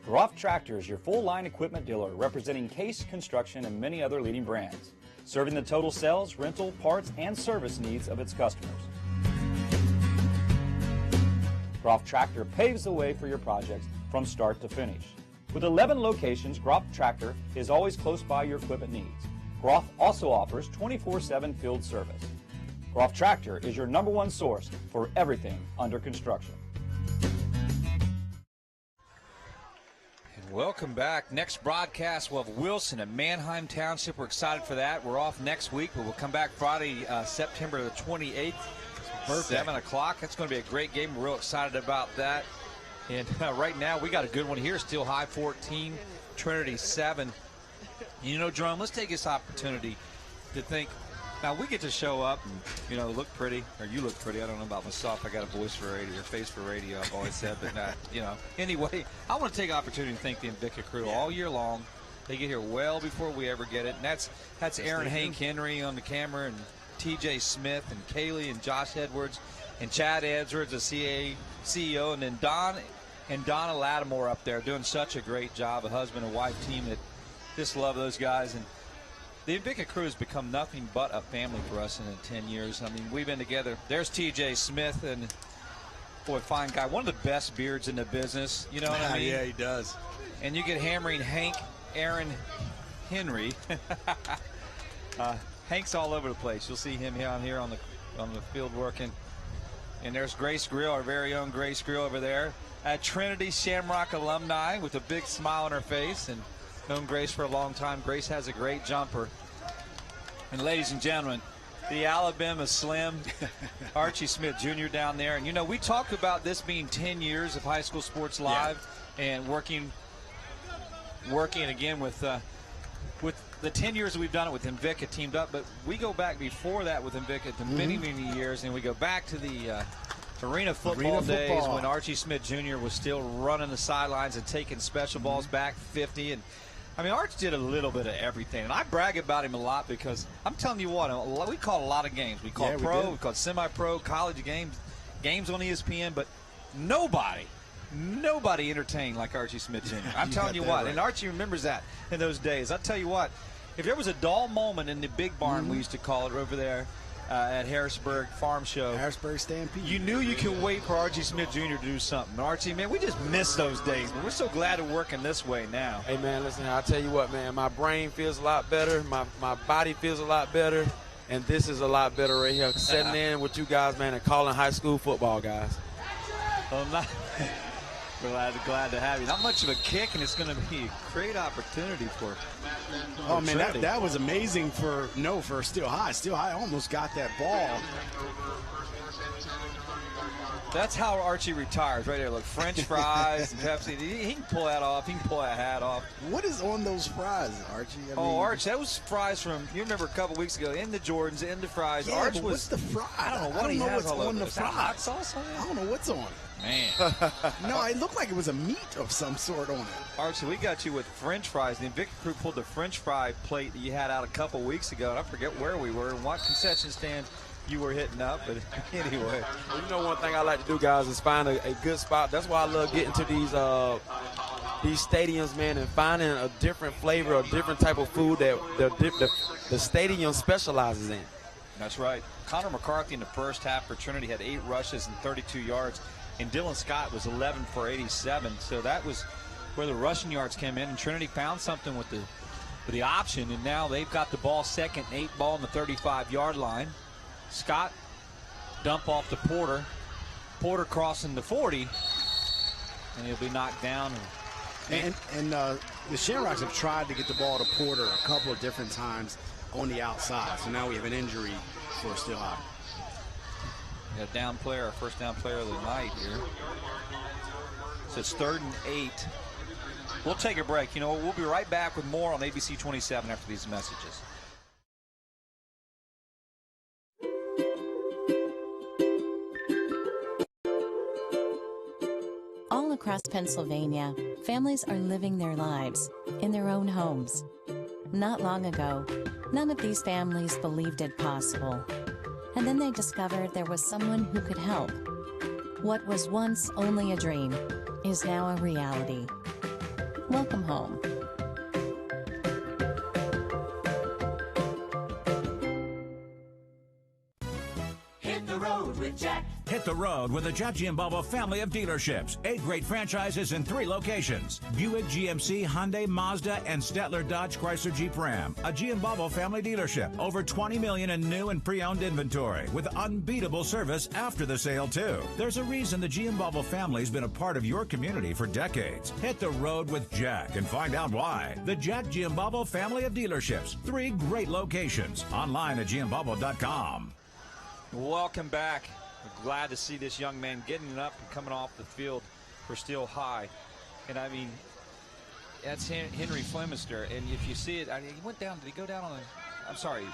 Groff Tractor is your full-line equipment dealer representing Case Construction and many other leading brands, serving the total sales, rental, parts, and service needs of its customers. Groff Tractor paves the way for your projects from start to finish. With 11 locations, Groff Tractor is always close by your equipment needs. Groff also offers 24/7 field service. Groff Tractor is your #1 source for everything under construction. And welcome back. Next broadcast, we'll have Wilson at Manheim Township. We're excited for that. We're off next week, but we'll come back Friday, September the 28th. birthday. 7 o'clock. That's going to be a great game. We're real excited about that. And right now, we got a good one here. Still High 14, Trinity 7. You know, Jerome, let's take this opportunity to think. Now, we get to show up and, you know, look pretty. Or you look pretty. I don't know about myself. I got a voice for radio, or face for radio, I've always said. But, not, you know, anyway, I want to take an opportunity to thank the Invicta crew all year long. They get here well before we ever get it. And that's Aaron Hank Henry on the camera, and TJ Smith, and Kaylee, and Josh Edwards, and Chad Edwards, the CEO, and then Donna Lattimore up there doing such a great job, a husband and wife team that just love those guys. And the Invicta crew has become nothing but a family for us in 10 years. I mean, we've been together. There's TJ Smith, and boy, fine guy. One of the best beards in the business. You know what I mean? Yeah, he does. And you get hammering Aaron Henry. Hank's all over the place. You'll see him down here on the field working. And there's Grace Grill, our very own Grace Grill over there. At Trinity Shamrock alumni with a big smile on her face, and known Grace for a long time. Grace has a great jumper. And ladies and gentlemen, the Alabama Slim, Archie Smith Jr. down there. And you know, we talked about this being 10 years of high school sports live, and working again with the 10 years that we've done it with Invicta teamed up. But we go back before that with Invicta to many years, and we go back to the arena football days when Archie Smith Jr. was still running the sidelines and taking special balls back 50. And I mean, Arch did a little bit of everything, and I brag about him a lot because I'm telling you what, we called a lot of games. We called pro, we called semi-pro, college games on ESPN, but nobody entertained like Archie Smith Jr. I'm telling you what, and Archie remembers that in those days. I'll tell you what, if there was a dull moment in the big barn, we used to call it over there, at Harrisburg Farm Show. Harrisburg Stampede. You knew you could wait for Archie Smith Jr. to do something. Archie, man, we just miss those days, but we're so glad to working this way now. Hey, man, listen, I'll tell you what, man, my brain feels a lot better. My body feels a lot better. And this is a lot better right here. Sitting in with you guys, man, and calling high school football, guys. Well, we're glad to have you. Not much of a kick, and it's going to be a great opportunity for Oh, man, that was amazing for Steel High. Steel High almost got that ball. That's how Archie retires right there. Look, French fries and Pepsi. He can pull that off. He can pull that hat off. What is on those fries, Archie? Arch, that was fries from, you remember a couple weeks ago, in the Jordans, in the fries. Yeah, Arch but what's the fry? I don't know what he has all over. The fries. Hot sauce on it? I don't know what's on it. Man. No, it looked like it was a meat of some sort on it. Archie, we got you with French fries. The Invicta crew pulled the French fry plate that you had out a couple weeks ago, and I forget where we were and what concession stand you were hitting up, but anyway. Well, you know, one thing I like to do, guys, is find a good spot. That's why I love getting to these stadiums, man, and finding a different flavor, a different type of food that the stadium specializes in. That's right. Connor McCarthy in the first half for Trinity had 8 rushes and 32 yards, and Dylan Scott was 11 for 87. So that was where the rushing yards came in, and Trinity found something with the option, and now they've got the ball second, 8 ball on the 35-yard line. Scott dump off to Porter. Porter crossing the 40, and he'll be knocked down. And the Shamrocks have tried to get the ball to Porter a couple of different times on the outside. So now we have an injury for Steel High. Got a down player, our first down player of the night here. So it's 3rd and 8. We'll take a break. You know, we'll be right back with more on ABC 27 after these messages. All across Pennsylvania, families are living their lives in their own homes. Not long ago, none of these families believed it possible. And then they discovered there was someone who could help. What was once only a dream is now a reality. Welcome home. Hit the road with Jack. Hit the road with the Judge and Bubba family of dealerships. 8 great franchises in 3 locations. Buick, GMC, Hyundai, Mazda, and Stettler Dodge Chrysler Jeep Ram. A G and Bubba family dealership. Over $20 million in new and pre-owned inventory with unbeatable service after the sale, too. There's a reason the G and Bubba family's been a part of your community for decades. Hit the road with Jack and find out why. The Jack G and Bubba family of dealerships. 3 great locations. Online at gmbubba.com. Welcome back. We're glad to see this young man getting up and coming off the field for Steel High. And I mean, that's Henry Flemister. And if you see it, I mean, he went down. Did he go down on I'm sorry.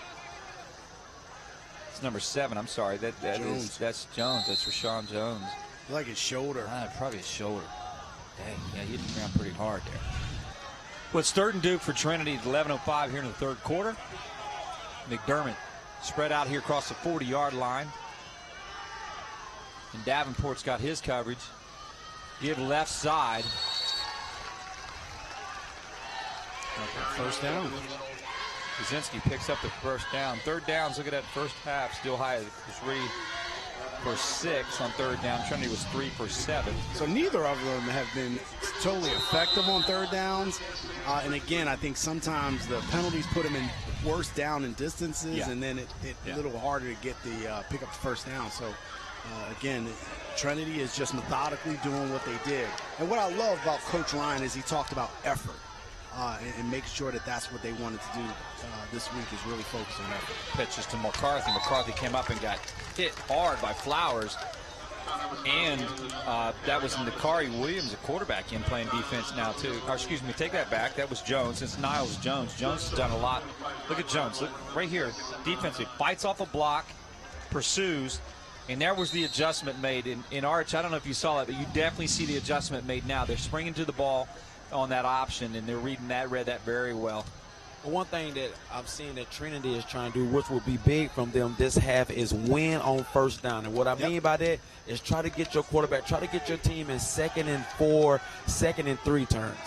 It's number 7. I'm sorry. That's Jones. That's Rashawn Jones. Like his shoulder. Probably his shoulder. Dang, yeah, he hit the ground pretty hard there. Well, it's 3rd and Duke for Trinity. 11:05 here in the 3rd quarter. McDermott spread out here across the 40-yard line. And Davenport's got his coverage. Give left side. First down. Kaczynski picks up the first down. 3rd downs, look at that first half. Steel High was 3 for 6 on 3rd down. Trinity was 3 for 7. So neither of them have been totally effective on 3rd downs. And again, I think sometimes the penalties put them in worse down and distances, and then it's a little harder to get the pick up the first down. So again, Trinity is just methodically doing what they did. And what I love about Coach Ryan is he talked about effort. And make sure that that's what they wanted to do this week, is really focus on effort. Pitches to McCarthy. McCarthy came up and got hit hard by Flowers. And that was Nakari Williams, a quarterback, in playing defense now, too. Or, excuse me, take that back. That was Jones. It's Niles Jones. Jones has done a lot. Look at Jones. Look right here. Defensive. Fights off a block, pursues. And there was the adjustment made. In Arch, I don't know if you saw that, but you definitely see the adjustment made now. They're springing to the ball on that option, and they're read that very well. One thing that I've seen that Trinity is trying to do, which would be big from them this half, is win on 1st down. And what I mean by that is try to get your quarterback, try to get your team in 2nd and 4, 2nd and 3 turns.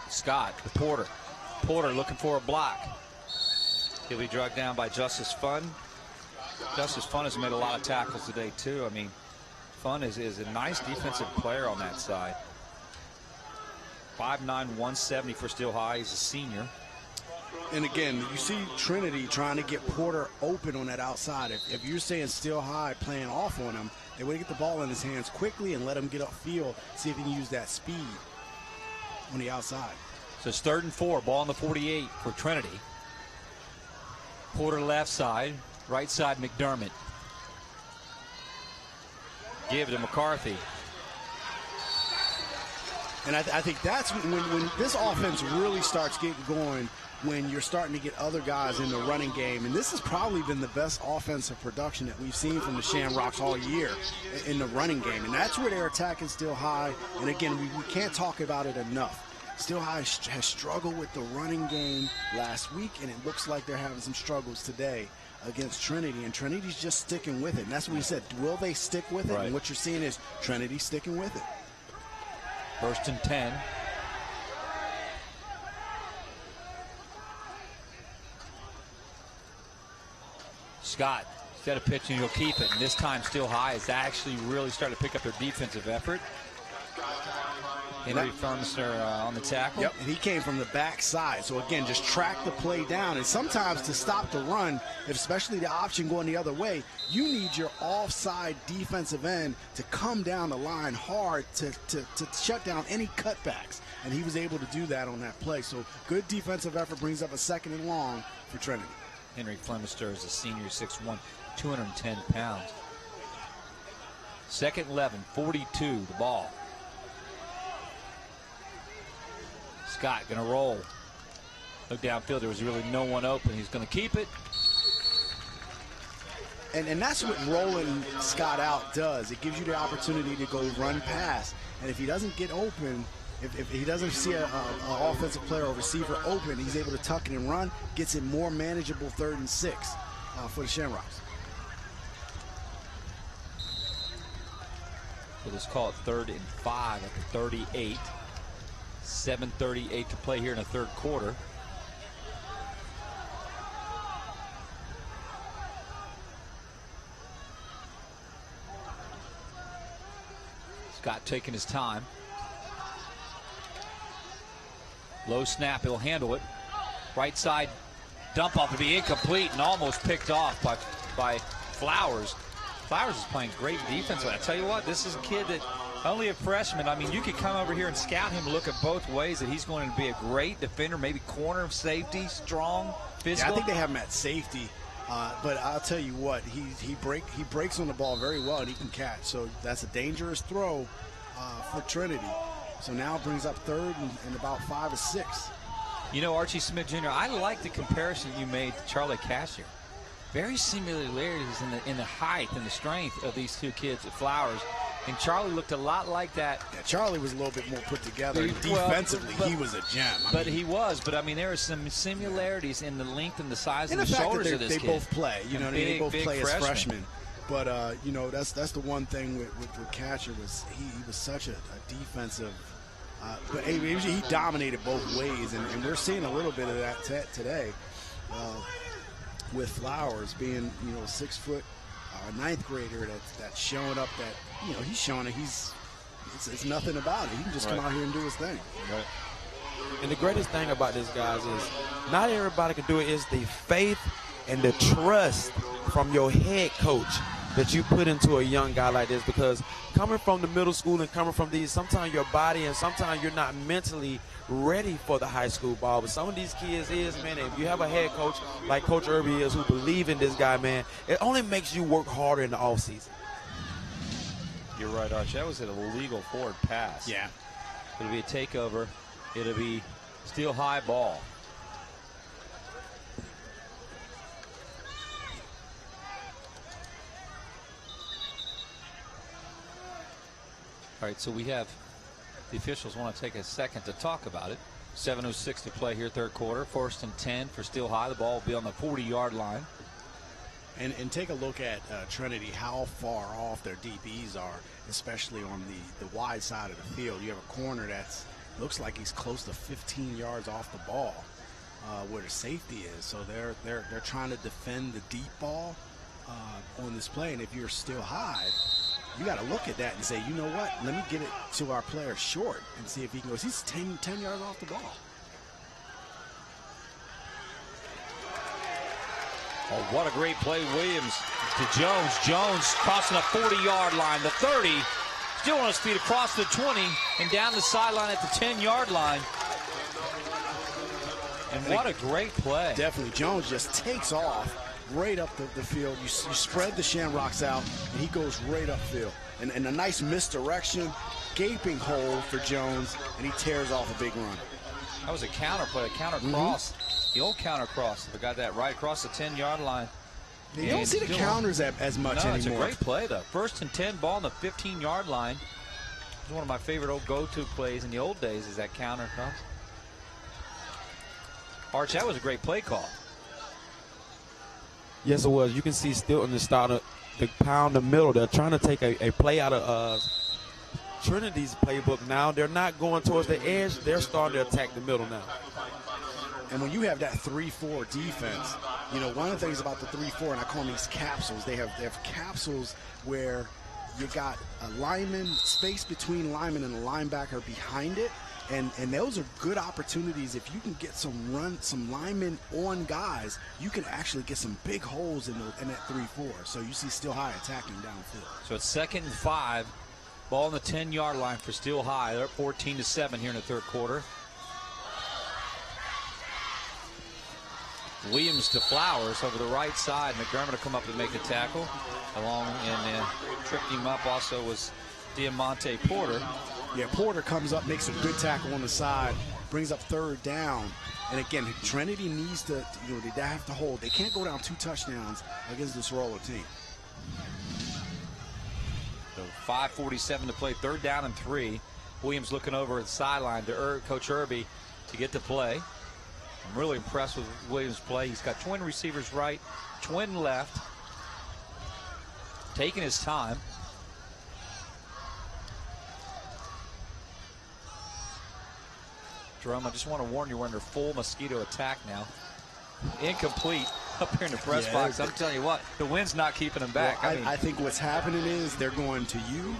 Scott to Porter. Porter looking for a block. He'll be dragged down by Justice Fun. Justice Fun has made a lot of tackles today, too. I mean, Fun is a nice defensive player on that side. 5'9", 170 for Steel High. He's a senior. And again, you see Trinity trying to get Porter open on that outside. If you're saying Steel High playing off on him, they want to get the ball in his hands quickly and let him get upfield, see if he can use that speed on the outside. So it's 3rd and 4, ball on the 48 for Trinity. Porter left side, right side McDermott. Give to McCarthy. And I think that's when this offense really starts getting going, when you're starting to get other guys in the running game. And this has probably been the best offensive production that we've seen from the Shamrocks all year in the running game. And that's where they're attacking Steel High. And again, we can't talk about it enough. Steel High has struggled with the running game last week, and it looks like they're having some struggles today against Trinity, and Trinity's just sticking with it. And that's what we said. Will they stick with it? Right. And what you're seeing is Trinity sticking with it. 1st and 10. Scott, instead of pitching, he'll keep it. And this time, Steel High is actually really starting to pick up their defensive effort. Henry Firmster on the tackle. Yep, and he came from the backside. So again, just track the play down. And sometimes to stop the run, especially the option going the other way, you need your offside defensive end to come down the line hard to shut down any cutbacks. And he was able to do that on that play. So good defensive effort, brings up a 2nd and long for Trinity. Henry Flemister is a senior, 6'1", 210 pounds. 2nd 11, 42, the ball. Scott going to roll. Look downfield. There was really no one open. He's going to keep it. And that's what rolling Scott out does. It gives you the opportunity to go run past. And if he doesn't get open, if he doesn't see an offensive player or receiver open, he's able to tuck it and run, gets it more manageable 3rd and 6 for the Shamrocks. So let's call it 3rd and 5 at the 38. 7:38 to play here in the 3rd quarter. Scott taking his time. Low snap, he'll handle it. Right side dump off to be incomplete and almost picked off by Flowers. Flowers is playing great defense. I tell you what, this is a kid that only a freshman. I mean, you could come over here and scout him, look at both ways, that he's going to be a great defender, maybe corner of safety, strong, physical. Yeah, I think they have him at safety. But I'll tell you what, he breaks on the ball very well, and he can catch. So that's a dangerous throw for Trinity. So now it brings up third and about 5 or 6. You know, Archie Smith Jr., I like the comparison you made to Charlie Cashier. Very similarities in the height and the strength of these two kids at Flowers. And Charlie looked a lot like that. Yeah, Charlie was a little bit more put together. Defensively, he was a gem. He was. But, I mean, there are some similarities in the length and the size and the fact shoulders that of this they kid. both play. You know, they both play as freshmen. But, you know, that's the one thing with Catcher was he was such a defensive but he dominated both ways. And we're seeing a little bit of that today with Flowers being, you know, 6 foot. A 9th grader that's showing up that, you know, he's showing that it's nothing about it. He can just come out here and do his thing. Right. And the greatest thing about this, guys, is not everybody can do it. It's the faith and the trust from your head coach that you put into a young guy like this, because coming from the middle school and coming from these, sometimes your body and sometimes you're not mentally ready for the high school ball. But some of these kids is, man, if you have a head coach like Coach Irby is who believe in this guy, man, it only makes you work harder in the offseason. You're right, Arch. That was an illegal forward pass. Yeah. It'll be a takeover. It'll be still high ball. All right, so we have the officials want to take a second to talk about it. 7:06 to play here, third quarter. 1st and 10 for Steel High. The ball will be on the 40-yard line. And take a look at Trinity, how far off their DBs are, especially on the wide side of the field. You have a corner that's looks like he's close to 15 yards off the ball where the safety is. So they're trying to defend the deep ball on this play. And if you're Steel High, you got to look at that and say, you know what, let me get it to our player short and see if he can go. He's 10 yards off the ball. Oh, what a great play, Williams to Jones. Jones crossing a 40-yard line, the 30, still on his feet across the 20 and down the sideline at the 10-yard line. And what a great play. Definitely. Jones just takes off right up the field. You spread the Shamrocks out, and he goes right upfield. And a nice misdirection, gaping hole for Jones, and he tears off a big run. That was a counter play, a counter cross. The old counter cross. They got that right across the 10-yard line. You don't see the counters as much anymore. It's a great play, though. 1st and 10, ball on the 15-yard line. It's one of my favorite old go-to plays in the old days is that counter cross. Arch, that was a great play call. Yes, it was. You can see still in the start of the pound the middle. They're trying to take a play out of Trinity's playbook now. They're not going towards the edge. They're starting to attack the middle now. And when you have that 3-4 defense, you know, one of the things about the 3-4, and I call them these capsules, they have capsules where you got a lineman, space between lineman and a linebacker behind it. And those are good opportunities. If you can get some linemen on guys, you can actually get some big holes in that 3-4. So you see Steel High attacking downfield. So it's 2nd and 5. Ball on the 10-yard line for Steel High. They're up 14-7 here in the third quarter. Williams to Flowers over the right side. McDermott will come up and make a tackle. Along and tripped him up also was Diamante Porter. Yeah, Porter comes up, makes a good tackle on the side, brings up 3rd down. And again, Trinity needs to, you know, they have to hold. They can't go down 2 touchdowns against this roller team. So 5:47 to play, 3rd down and 3. Williams looking over at the sideline to Coach Irby to get the play. I'm really impressed with Williams' play. He's got twin receivers right, twin left, taking his time. Jerome, I just want to warn you, we're under full mosquito attack now. Incomplete up here in the press box. I'm telling you what, the wind's not keeping them back. Well, I think what's happening is they're going to you,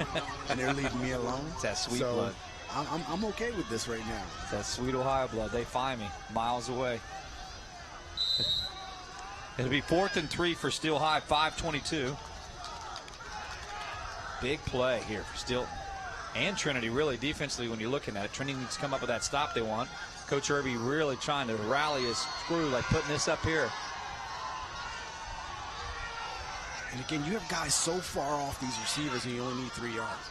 and they're leaving me alone. It's that sweet blood. I'm okay with this right now. It's that sweet Ohio blood. They find me miles away. It'll be 4th and 3 for Steel High, 5:22. Big play here for Steel and Trinity, really defensively when you're looking at it. Trinity needs to come up with that stop they want. Coach Irby really trying to rally his crew, like putting this up here. And again, you have guys so far off these receivers and you only need 3 yards.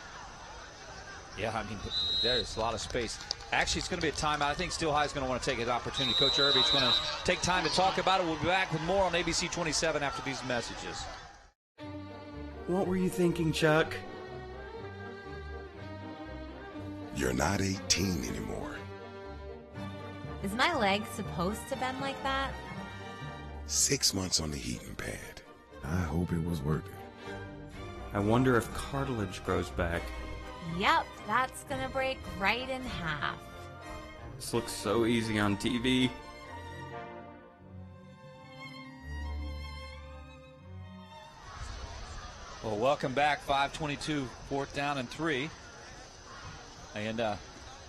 Yeah, I mean, there's a lot of space. Actually, it's going to be a timeout. I think Steel High is going to want to take an opportunity. Coach Irby's going to take time to talk about it. We'll be back with more on ABC 27 after these messages. What were you thinking, Chuck? You're not 18 anymore. Is my leg supposed to bend like that? 6 months on the heating pad. I hope it was worth it. I wonder if cartilage grows back. Yep, that's gonna break right in half. This looks so easy on TV. Well, welcome back. 5:22, 4th down and 3. And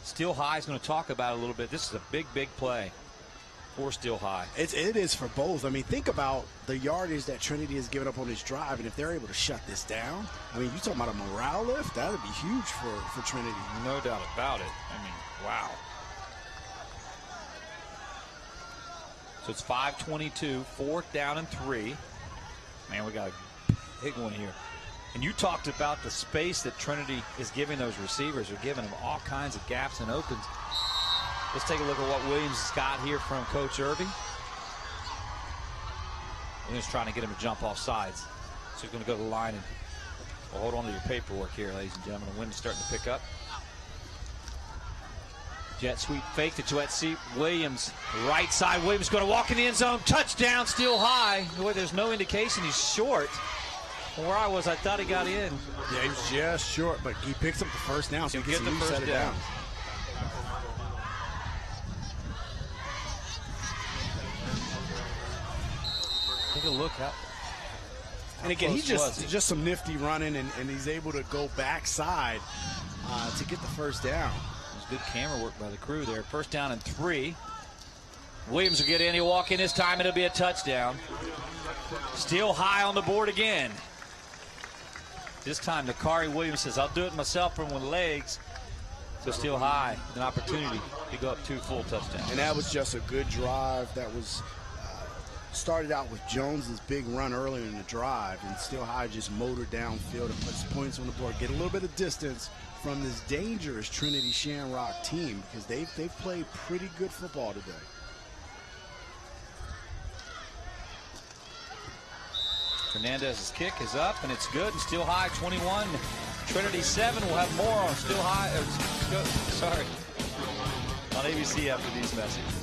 Steel High is going to talk about it a little bit. This is a big, big play for Steel High. It is for both. I mean, think about the yardage that Trinity has given up on this drive, and if they're able to shut this down, I mean, you talking about a morale lift? That would be huge for Trinity. No doubt about it. I mean, wow. So it's 5:22, 4th down and 3. Man, we got a big one here. And you talked about the space that Trinity is giving those receivers. They're giving them all kinds of gaps and opens. Let's take a look at what Williams has got here from Coach Irby. Williams trying to get him to jump off sides. So he's going to go to the line and hold on to your paperwork here, ladies and gentlemen. The wind is starting to pick up. Jet sweep fake to jet sweep. Williams, right side. Williams going to walk in the end zone. Touchdown, Steel High. Boy, there's no indication he's short. From where I was, I thought he got in. Yeah, he was just short, but he picks up the first down, so he gets the first down. Take a look out. And again, he's just some nifty running, and he's able to go backside to get the first down. It was good camera work by the crew there. 1st down and 3. Williams will get in. He'll walk in this time. It'll be a touchdown. Steel High on the board again. This time, Nakari Williams says, I'll do it myself from with legs. So Steel High, an opportunity to go up 2 full touchdowns. And that was just a good drive. That was started out with Jones's big run earlier in the drive, and Steel High just motored downfield and puts points on the board. Get a little bit of distance from this dangerous Trinity Shamrock team, because they've played pretty good football today. Fernandez's kick is up, and it's good. And Steel High 21, Trinity 7. We'll have more on Steel High. On ABC after these messages.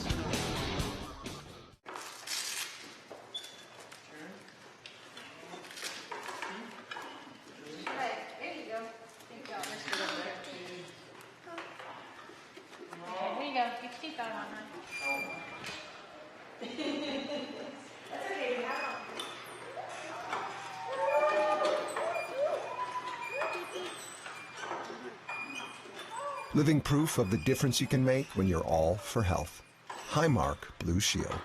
Living proof of the difference you can make when you're all for health. Highmark Blue Shield.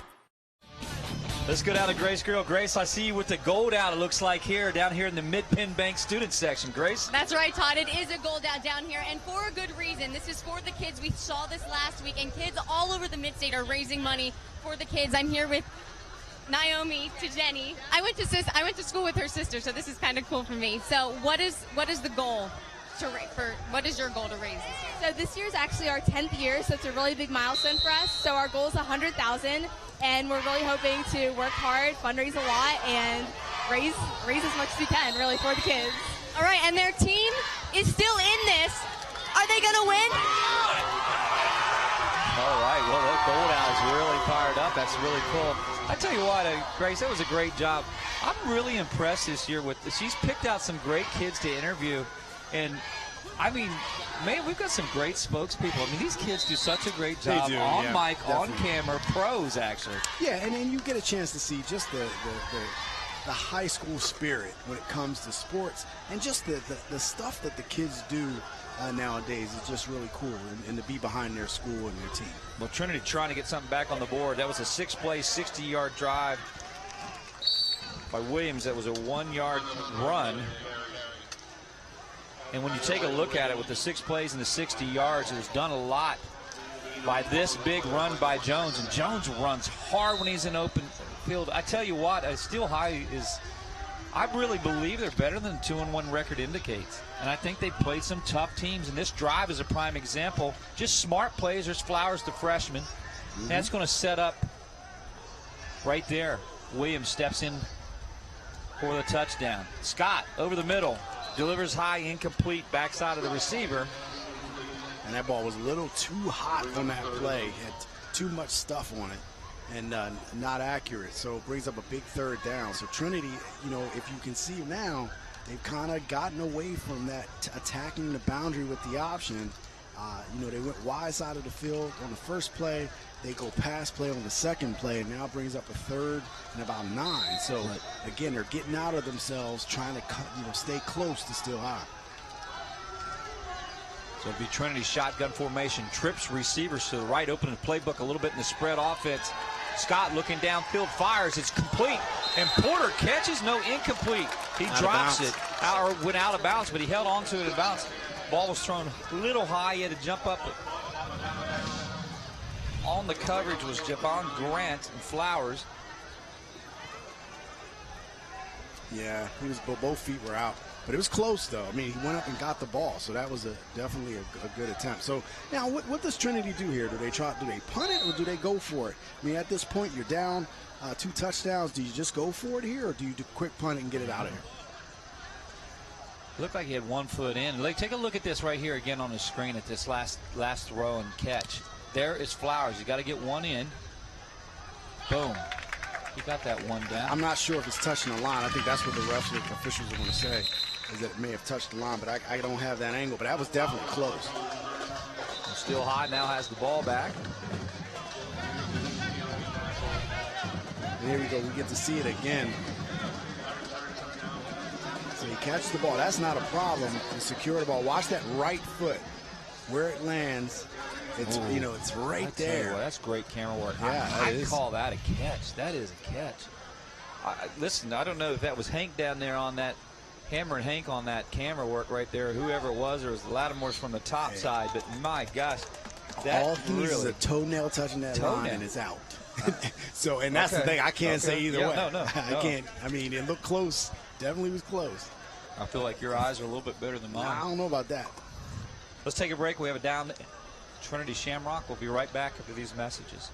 Let's go down to Grace Grill. Grace, I see you with the gold out, it looks like, down here in the Mid-Penn Bank student section. Grace? That's right, Todd. It is a gold out down here, and for a good reason. This is for the kids. We saw this last week, and kids all over the Mid-State are raising money for the kids. I'm here with Naomi to Jenny. I went to school with her sister, so this is kind of cool for me. So what is the goal? What is your goal to raise this year? So this year is actually our 10th year, so it's a really big milestone for us. So our goal is $100,000, and we're really hoping to work hard, fundraise a lot, and raise as much as we can, really, for the kids. All right, and their team is still in this. Are they going to win? All right, well, that gold out is really fired up. That's really cool. I tell you what, Grace, that was a great job. I'm really impressed this year with this. She's picked out some great kids to interview. And, I mean, man, we've got some great spokespeople. I mean, these kids do such a great job on mic, on camera, pros, actually. Yeah, and then you get a chance to see just the high school spirit when it comes to sports, and just the stuff that the kids do nowadays is just really cool, and to be behind their school and their team. Well, Trinity trying to get something back on the board. That was a 6-play, 60-yard drive by Williams. That was a 1-yard run. And when you take a look at it with the 6 plays and the 60 yards, it was done a lot by this big run by Jones. And Jones runs hard when he's in open field. I tell you what, Steel High is, I really believe they're better than the 2-1 record indicates. And I think they played some tough teams. And this drive is a prime example. Just smart plays. There's Flowers, the freshman. That's going to set up right there. Williams steps in for the touchdown. Scott over the middle. Delivers high, incomplete, backside of the receiver. And that ball was a little too hot on that play. Had too much stuff on it and not accurate. So it brings up a big third down. So Trinity, you know, if you can see now, they've kind of gotten away from that attacking the boundary with the option. You know, they went wide side of the field on the first play. They go pass play on the second play, and now brings up a third and about 9. So again, they're getting out of themselves, trying to stay close to Still High. So it'll be Trinity shotgun formation. Trips receivers to the right, opening the playbook a little bit in the spread offense. Scott looking downfield, fires. It's complete. And Porter catches, no, incomplete. He drops it, or went out of bounds, but he held on to it in bounds. Ball was thrown a little high. He had to jump up. On the coverage was Javon Grant and Flowers. Yeah, he was, both feet were out. But it was close, though. I mean, he went up and got the ball, so that was definitely a good attempt. So now, what does Trinity do here? Do they punt it, or do they go for it? I mean, at this point, you're down 2 touchdowns. Do you just go for it here, or do you do quick punt it and get it out of here? Looked like he had 1 foot in. Take a look at this right here again on the screen at this last throw and catch. There is Flowers. You got to get 1 in. Boom. He got that 1 down. I'm not sure if it's touching the line. I think that's what the refs and officials are going to say, is that it may have touched the line, but I don't have that angle. But that was definitely close. Still High now has the ball back. There we go. We get to see it again. So he catches the ball. That's not a problem. He secured the ball. Watch that right foot where it lands. It's it's right there. What, that's great camera work. Yeah, I call that a catch. That is a catch. Listen, I don't know if that was Hank down there on that, Hammer and Hank on that camera work right there, whoever it was, or it was Lattimore's from the top side. But my gosh, that all he needs is a toenail touching that line and it's out. So, and that's the thing. I can't say either way. No. I can't. I mean, it looked close. Definitely was close. I feel like your eyes are a little bit better than mine. I don't know about that. Let's take a break. We have a down Trinity Shamrock. We'll be right back after these messages.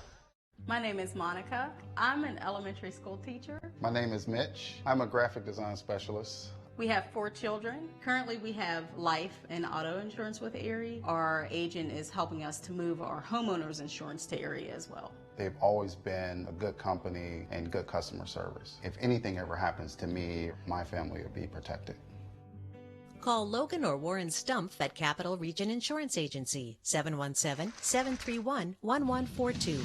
My name is Monica. I'm an elementary school teacher. My name is Mitch. I'm a graphic design specialist. We have 4 children. Currently, we have life and auto insurance with Erie. Our agent is helping us to move our homeowners insurance to Erie as well. They've always been a good company and good customer service. If anything ever happens to me, my family will be protected. Call Logan or Warren Stumpf at Capital Region Insurance Agency, 717-731-1142.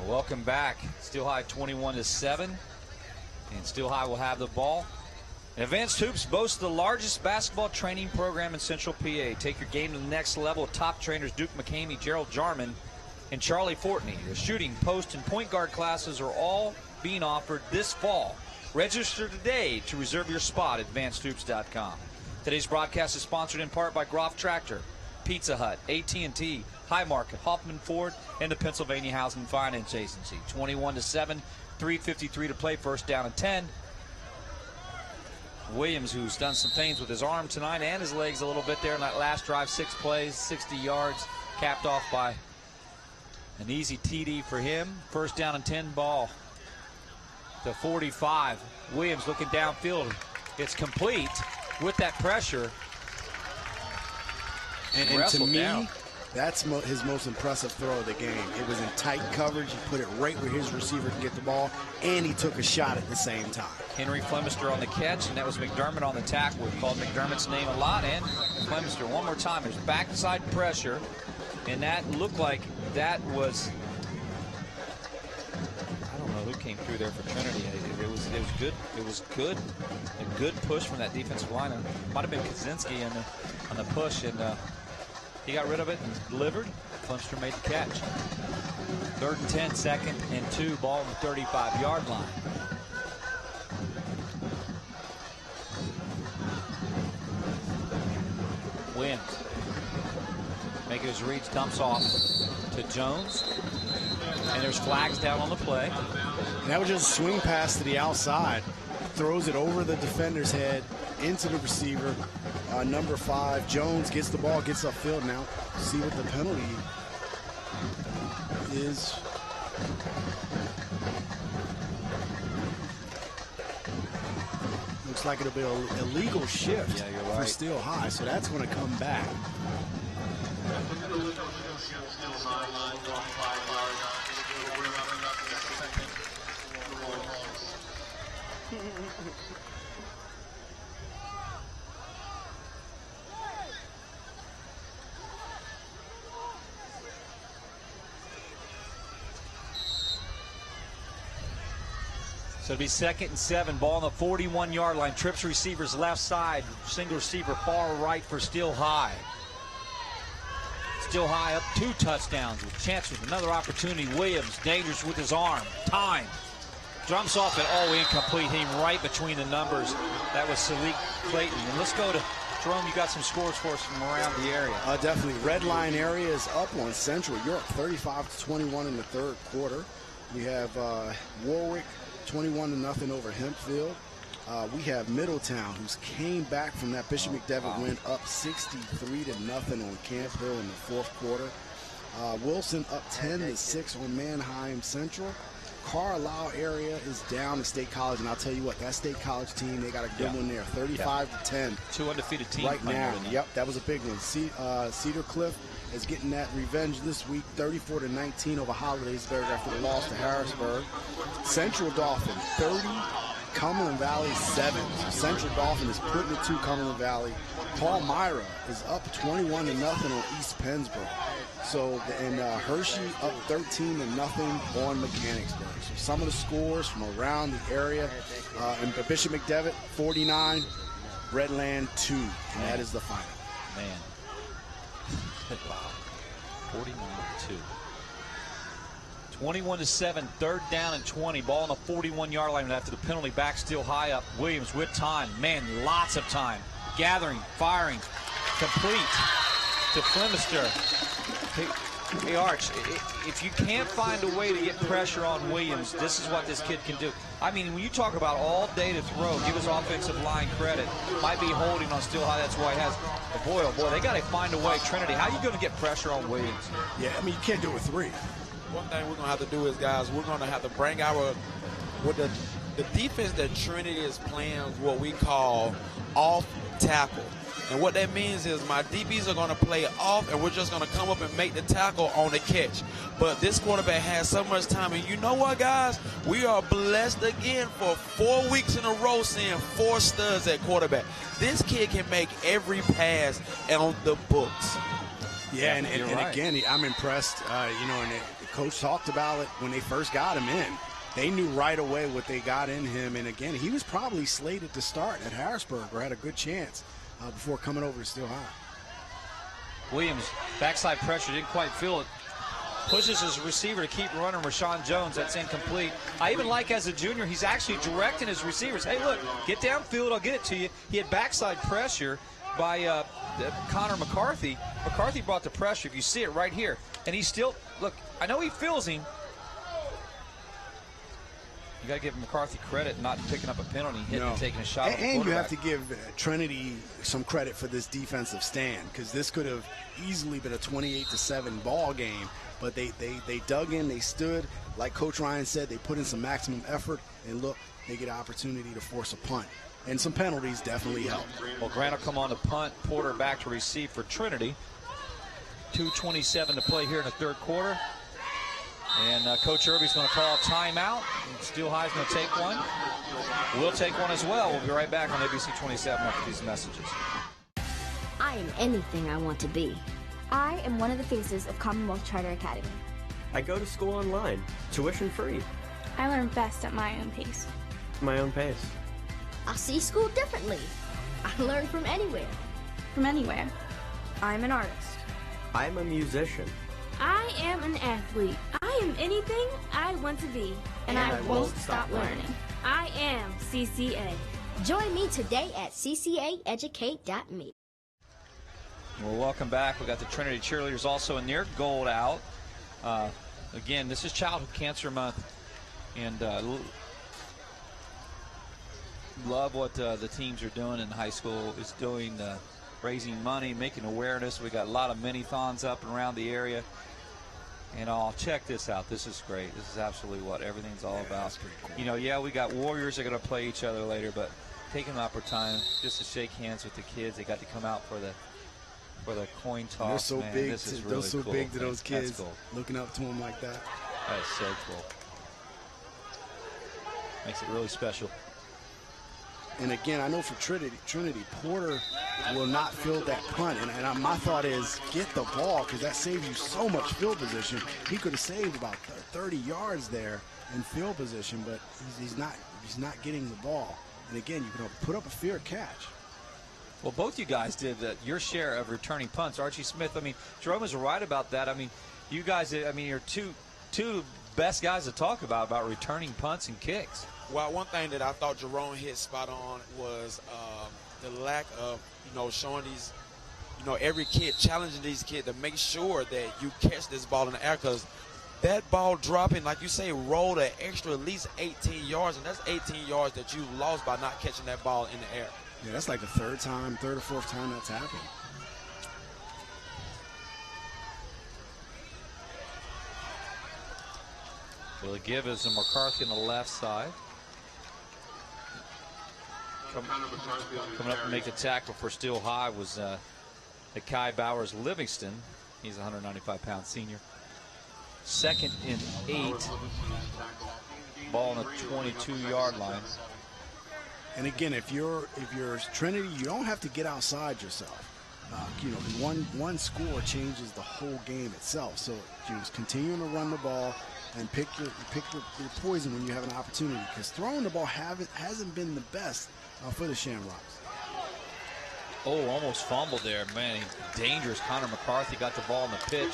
Welcome back. Still High 21-7. And Still High will have the ball. And Advanced Hoops boasts the largest basketball training program in Central PA. Take your game to the next level with top trainers Duke McCamey, Gerald Jarman, and Charlie Fortney. The shooting, post, and point guard classes are all being offered this fall. Register today to reserve your spot at advancedhoops.com. Today's broadcast is sponsored in part by Groff Tractor, Pizza Hut, AT&T, High Market, Hoffman Ford, and the Pennsylvania Housing Finance Agency. 21-7, 3:53 to play, first down and 10. Williams, who's done some things with his arm tonight and his legs a little bit there in that last drive, 6 plays, 60 yards, capped off by an easy TD for him. First down and 10, ball to 45. Williams looking downfield. It's complete with that pressure. And to me, that's his most impressive throw of the game. It was in tight coverage. He put it right where his receiver can get the ball, and he took a shot at the same time. Henry Flemister on the catch, and that was McDermott on the tackle. We've called McDermott's name a lot, and Flemister one more time. There's backside pressure, and that looked like that was, I don't know who came through there for Trinity. It was good. It was good. A good push from that defensive line. Might have been Kaczynski on the push, and he got rid of it and delivered. Flemister made the catch. 3rd and 10, 2nd and 2, ball on the 35-yard line. Williams making his reads, dumps off to Jones. And there's flags down on the play. And that was just a swing pass to the outside. throws it over the defender's head into the receiver. Number 5, Jones gets the ball, gets upfield now. See what the penalty is. Looks like it'll be an illegal shift for Still High, so that's going to come back. So it'll be 2nd and 7, ball on the 41-yard line. Trips receivers left side, single receiver far right for Still High. Still High up 2 touchdowns with chance with another opportunity. Williams dangerous with his arm. Time. Jumps off it. Oh, incomplete. Him right between the numbers. That was Salik Clayton. And let's go to Jerome. You got some scores for us from around the area. Definitely. Red line area is up on Central York, 35-21 in the 3rd quarter. We have Warwick 21-0 over Hempfield. We have Middletown, who's came back from that Bishop McDevitt win, up 63-0 on Camp Hill in the 4th quarter. Wilson up 10-6 on Manheim Central. Carlisle area is down to State College, and I'll tell you what, that State College team, they got a good one there, 35-10. 2 undefeated teams right now. Yep, that was a big one. Cedar Cliff is getting that revenge this week, 34-19 over Hollidaysburg after the loss to Harrisburg. Central Dauphin 30, Cumberland Valley 7. So Central Dauphin is putting it to Cumberland Valley. Palmyra is up 21-0 on East Pennsboro. So, and Hershey up 13-0 on Mechanicsburg. So some of the scores from around the area. And Bishop McDevitt 49, Redland 2, and that is the final. Man. Wow. 49-2. 21-7, 3rd down and 20. Ball on the 41-yard line after the penalty. Back Still High up. Williams with time. Man, lots of time. Gathering, firing, complete to Flemister. Hey, Arch, if you can't find a way to get pressure on Williams, this is what this kid can do. I mean, when you talk about all day to throw, give his offensive line credit. Might be holding on Still High, that's why he has. But boy, oh boy, they got to find a way. Trinity, how are you going to get pressure on Williams? Yeah, I mean, you can't do it with 3. One thing we're going to have to do is, guys, we're going to have to bring our, with the defense that Trinity is playing, what we call off tackle. And what that means is my DBs are going to play off, and we're just going to come up and make the tackle on the catch. But this quarterback has so much time. And you know what, guys? We are blessed again for 4 weeks in a row seeing 4 studs at quarterback. This kid can make every pass on the books. Yeah, and again, I'm impressed. You know, and the coach talked about it when they first got him in. They knew right away what they got in him. And again, he was probably slated to start at Harrisburg or had a good chance before coming over to Still High. Williams, backside pressure, didn't quite feel it. Pushes his receiver to keep running. Rashawn Jones, that's incomplete. I even like as a junior, he's actually directing his receivers. Hey, look, get downfield, I'll get it to you. He had backside pressure by Connor McCarthy. McCarthy brought the pressure. If you see it right here. And he's still, look, I know he feels him. You got to give McCarthy credit not picking up a penalty, hitting and taking a shot. And you have to give Trinity some credit for this defensive stand, because this could have easily been a 28-7 ball game. But they dug in, they stood. Like Coach Ryan said, they put in some maximum effort, and look, they get an opportunity to force a punt. And some penalties definitely help. Well, Grant will come on to punt. Porter back to receive for Trinity. 2:27 to play here in the 3rd quarter. And Coach Irby's going to call a timeout. Still High's going to take one. We'll take one as well. We'll be right back on ABC 27 after these messages. I am anything I want to be. I am one of the faces of Commonwealth Charter Academy. I go to school online, tuition free. I learn best at my own pace. My own pace. I see school differently. I learn from anywhere. From anywhere. I'm an artist. I'm a musician. I am an athlete. I am anything I want to be. And I won't stop learning. I am CCA. Join me today at ccaeducate.me. Well, welcome back. We got the Trinity cheerleaders also in their gold out. Again, this is Childhood Cancer Month. And Love what the teams are doing in high school. Is doing raising money, making awareness. We got a lot of mini-thons up and around the area. And check this out. This is great. This is absolutely what everything's all about. That's pretty cool. You know, yeah, we got Warriors that are going to play each other later, but taking the opportunity just to shake hands with the kids. They got to come out for the coin toss. They're so man. big. This is They're really so cool. big to those kids. That's cool. Looking up to them like that. That is so cool. Makes it really special. And again, I know for Trinity, Porter will not field that punt. And my thought is get the ball, because that saves you so much field position. He could have saved about 30 yards there in field position, but he's not getting the ball. And again, you can put up a fair catch. Well, both you guys did your share of returning punts. Archie Smith, I mean, Jerome is right about that. I mean, you guys, I mean, you're two best guys to talk about returning punts and kicks. Well, one thing that I thought Jerome hit spot on was the lack of, showing these, every kid, challenging these kids to make sure that you catch this ball in the air, because that ball dropping, like you say, rolled an extra at least 18 yards, and that's 18 yards that you lost by not catching that ball in the air. Yeah, that's like the third or fourth time that's happened. So the give is to McCarthy on the left side. Coming up to make the tackle for Still High was Kai Bowers Livingston. He's a 195-pound senior. 2nd and 8. Ball on the 22-yard line. And again, if you're Trinity, you don't have to get outside yourself. One score changes the whole game itself. So just continuing to run the ball and pick your poison when you have an opportunity, because throwing the ball hasn't been the best for the Shamrocks. Oh, almost fumbled there, man. Dangerous. Connor McCarthy got the ball in the pitch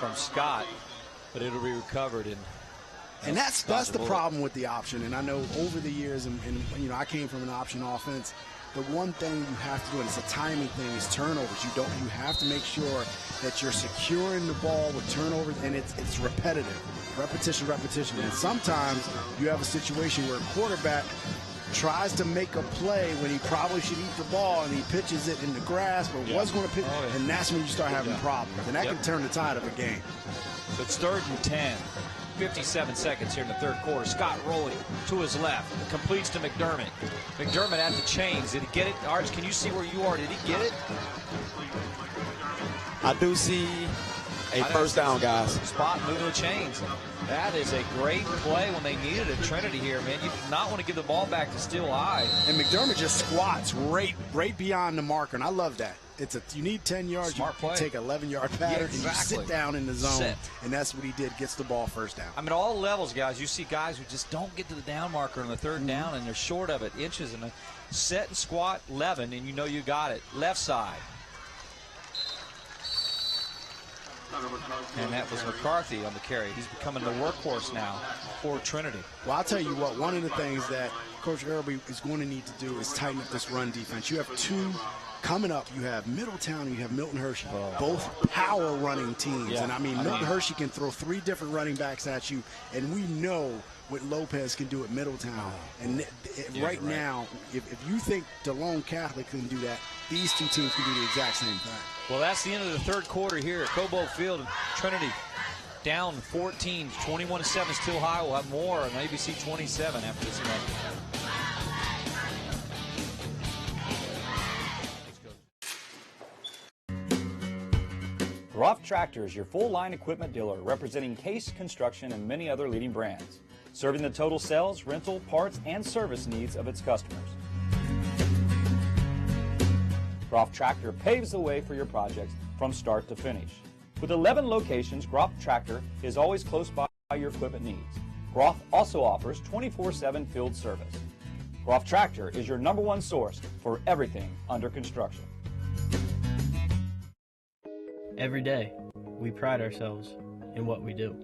from Scott, but it'll be recovered. And that's the problem with the option. And I know over the years, and I came from an option offense. The one thing you have to do, and it's a timing thing, is turnovers. You have to make sure that you're securing the ball with turnovers, and it's repetitive, repetition. And sometimes you have a situation where a quarterback tries to make a play when he probably should eat the ball, and he pitches it in the grass, but was going to pitch, and that's when you start having problems, and that can turn the tide of a game. So it's 3rd and 10. 57 seconds here in the third quarter. Scott rolling to his left. Completes to McDermott. McDermott at the chains. Did he get it? Arch, can you see where you are? Did he get it? I do see a first down, guys. Spot moving the chains. That is a great play when they needed a Trinity here, man. You do not want to give the ball back to Still High. And McDermott just squats right beyond the marker, and I love that. You need 10 yards. Smart play. You take 11-yard pattern, and you sit down in the zone, and that's what he did. Gets the ball first down. I mean, all levels, guys. You see guys who just don't get to the down marker on the third down, and they're short of it, inches, and set and squat 11, and you got it. Left side. And that was McCarthy on the carry. He's becoming the workhorse now for Trinity. Well, I'll tell you what, one of the things that Coach Irby is going to need to do is tighten up this run defense. You have two coming up. You have Middletown and you have Milton Hershey, both power running teams. Yeah. And I mean, Milton Hershey can throw 3 different running backs at you, and we know what Lopez can do at Middletown. And right now, if you think DeLone Catholic can do that, these two teams can do the exact same thing. Well, that's the end of the third quarter here at Cobo Field. Trinity down 14, 21-7. Still High. We'll have more on ABC 27 after this one. Groff Tractor is your full-line equipment dealer representing Case Construction and many other leading brands, serving the total sales, rental, parts, and service needs of its customers. Groff Tractor paves the way for your projects from start to finish. With 11 locations, Groff Tractor is always close by your equipment needs. Groff also offers 24/7 field service. Groff Tractor is your #1 source for everything under construction. Every day, we pride ourselves in what we do.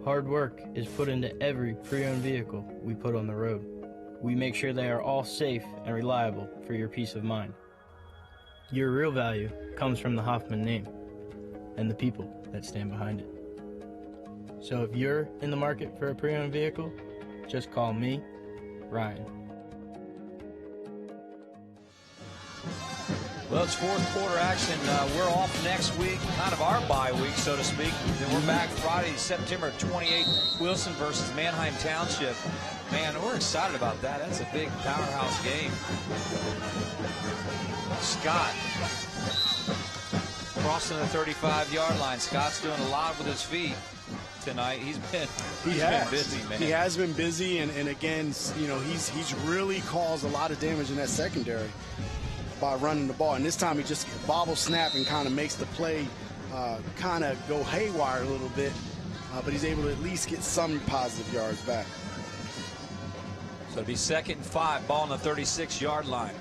Hard work is put into every pre-owned vehicle we put on the road. We make sure they are all safe and reliable for your peace of mind. Your real value comes from the Hoffman name and the people that stand behind it. So if you're in the market for a pre-owned vehicle, just call me, Ryan. Well, it's fourth quarter action. We're off next week, kind of our bye week, so to speak. Then we're back Friday, September 28th, Wilson versus Manheim Township. Man, we're excited about that. That's a big powerhouse game. Scott crossing the 35-yard line. Scott's doing a lot with his feet tonight. He's been busy, man. He has been busy, and again, you know, he's really caused a lot of damage in that secondary by running the ball. And this time he just bobble snap and kind of makes the play kind of go haywire a little bit, but he's able to at least get some positive yards back. So it'll be 2nd and 5, ball on the 36-yard line.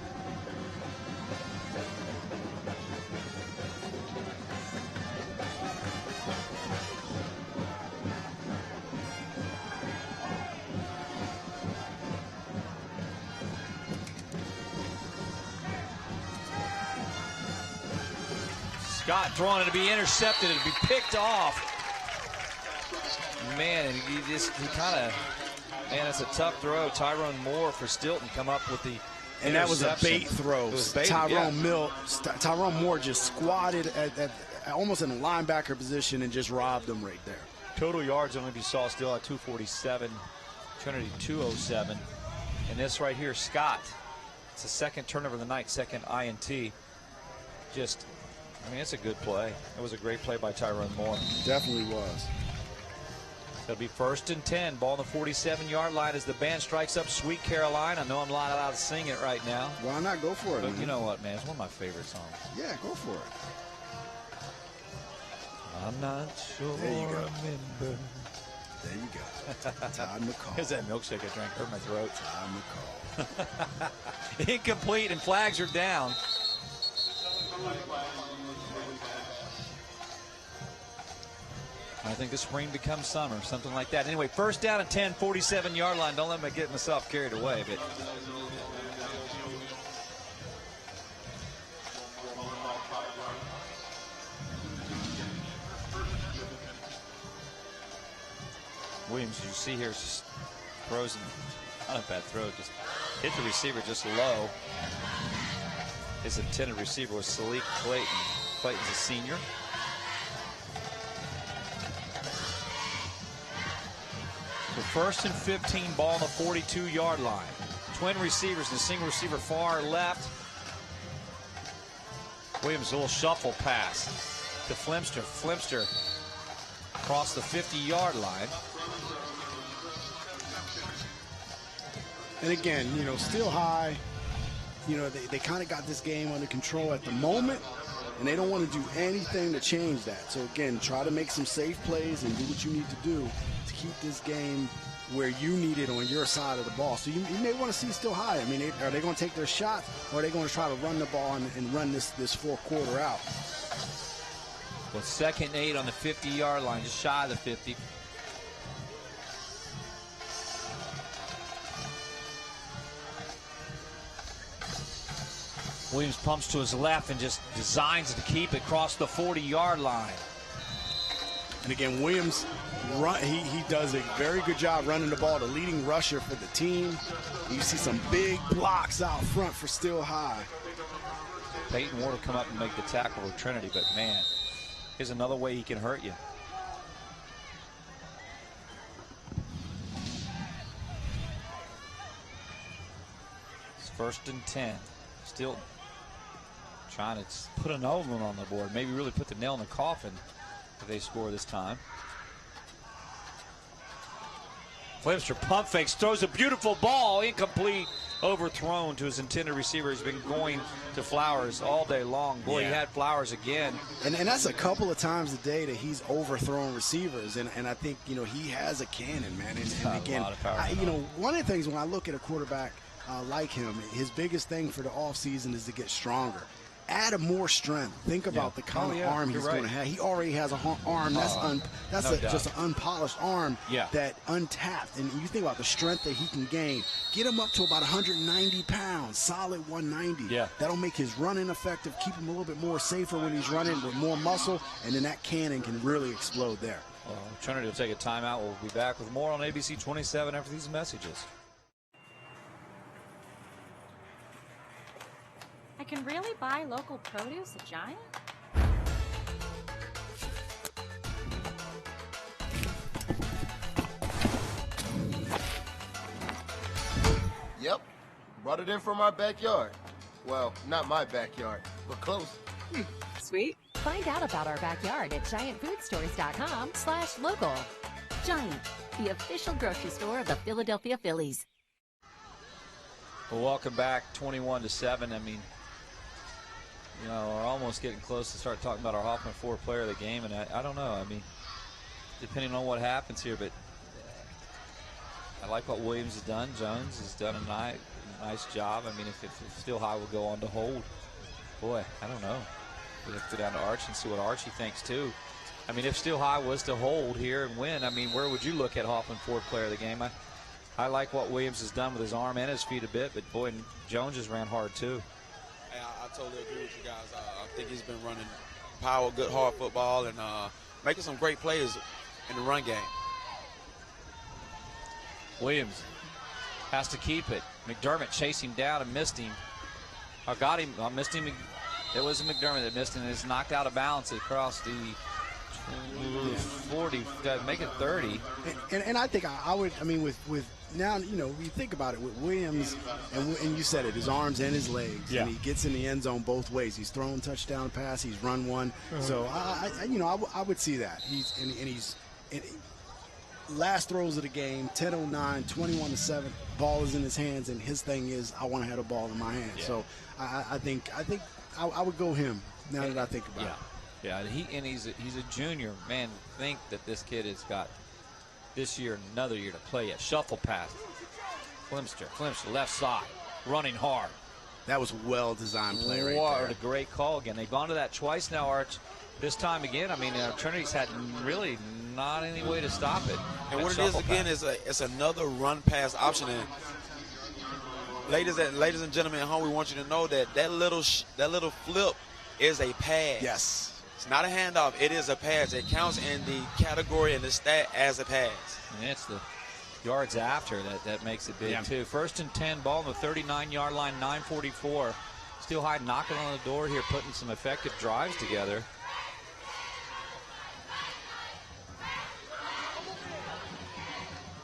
Scott throwing it to be intercepted and be picked off. Man, and he kind of, man, it's a tough throw. Tyrone Moore for Stilton come up with the And that was a bait throw. Tyrone Moore just squatted at almost in a linebacker position and just robbed him right there. Total yards only be saw still at 247. Trinity 207. And this right here, Scott. It's the second turnover of the night, second INT. Just, I mean, it's a good play. It was a great play by Tyrone Moore. Definitely was. It'll be 1st and 10. Ball on the 47-yard line as the band strikes up Sweet Caroline. I know I'm not allowed to sing it right now. Why not? Go for it, But man. you know what, man? It's one of my favorite songs. Yeah, go for it. I'm not sure. There you go. Remember. There you go. Todd McCall. Here's that milkshake I drank. Hurt my throat. Todd McCall. Incomplete, and flags are down. I think the spring becomes summer, something like that. Anyway, 1st down and 10, 47-yard line. Don't let me get myself carried away. But Williams, you see here, just throws, not a bad throw, just hit the receiver just low. His intended receiver was Salik Clayton. Clayton's a senior. So 1st and 15, ball on the 42-yard line. Twin receivers and a single receiver far left. Williams, a little shuffle pass to Flimster. Flimster across the 50-yard line. And again, you know, still high. You know, they kind of got this game under control at the moment, and they don't want to do anything to change that. So again, try to make some safe plays and do what you need to do to keep this game where you need it on your side of the ball. So you may want to see still high. I mean, are they going to take their shots, or are they going to try to run the ball and run this fourth quarter out? Well, 2nd and 8 on the 50-yard line, just shy of the 50. Williams pumps to his left and just designs to keep it across the 40-yard line. And again, Williams, he does a very good job running the ball, the leading rusher for the team. You see some big blocks out front for still high. Peyton Ward will come up and make the tackle with Trinity, but man, here's another way he can hurt you. It's 1st and 10. Still trying to put another one on the board. Maybe really put the nail in the coffin if they score this time. Flimster pump fakes, throws a beautiful ball, incomplete, overthrown to his intended receiver. He's been going to Flowers all day long. Boy, Yeah. he had Flowers again. And that's a couple of times a day that he's overthrown receivers, and I think, you know, he has a cannon, man. And again, a lot of power. you know, one of the things when I look at a quarterback like him, his biggest thing for the offseason is to get stronger. Add more strength. Think about the kind of arm he's going to have. He already has an arm that's just an unpolished arm that untapped. And you think about the strength that he can gain. Get him up to about 190 pounds, solid 190. Yeah. That'll make his running effective, keep him a little bit more safer when he's running with more muscle, and then that cannon can really explode there. Trinity will take a timeout. We'll be back with more on ABC 27 after these messages. I can really buy local produce at Giant? Yep, brought it in from our backyard. Well, not my backyard, but close. Sweet. Find out about our backyard at giantfoodstores.com/local. Giant, the official grocery store of the Philadelphia Phillies. Well, welcome back, 21-7. I mean, we're almost getting close to start talking about our Hoffman Ford player of the game, and I don't know. I mean, depending on what happens here, but I like what Williams has done. Jones has done a nice job. I mean, if Still High will go on to hold, boy, I don't know. We'll have to go down to Arch and see what Archie thinks, too. I mean, if Still High was to hold here and win, I mean, where would you look at Hoffman Ford player of the game? I like what Williams has done with his arm and his feet a bit, but, boy, Jones has ran hard, too. Hey, I totally agree with you guys. I think he's been running power, good, hard football, and making some great plays in the run game. Williams has to keep it. McDermott chased him down and missed him. I got him. I missed him. It was McDermott that missed him. It's knocked out of bounds across the 40, make it 30. And I think I would. I mean, with now, you think about it with Williams, and you said it, his arms and his legs, and he gets in the end zone both ways. He's thrown touchdown pass. He's run one. So I would see that. He's last throws of the game, 10:09, 21-7. Ball is in his hands, and his thing is, I want to have a ball in my hand. Yeah. So I think I would go him now that I think about it. Yeah, he's a junior. Man, think that this kid has got this year another year to play. A shuffle pass, Flimster, left side, running hard. That was a well-designed play right there. What a great call again. They've gone to that twice now, Arch. This time again, I mean, Trinity's had really not any way to stop it. And what it is again is it's another run pass option. And ladies and gentlemen at home, we want you to know that little flip is a pass. Yes. It's not a handoff. It is a pass. It counts in the category and the stat as a pass. And it's the yards after that makes it big, too. 1st and 10, ball on the 39-yard line, 9:44. Still High knocking on the door here, putting some effective drives together.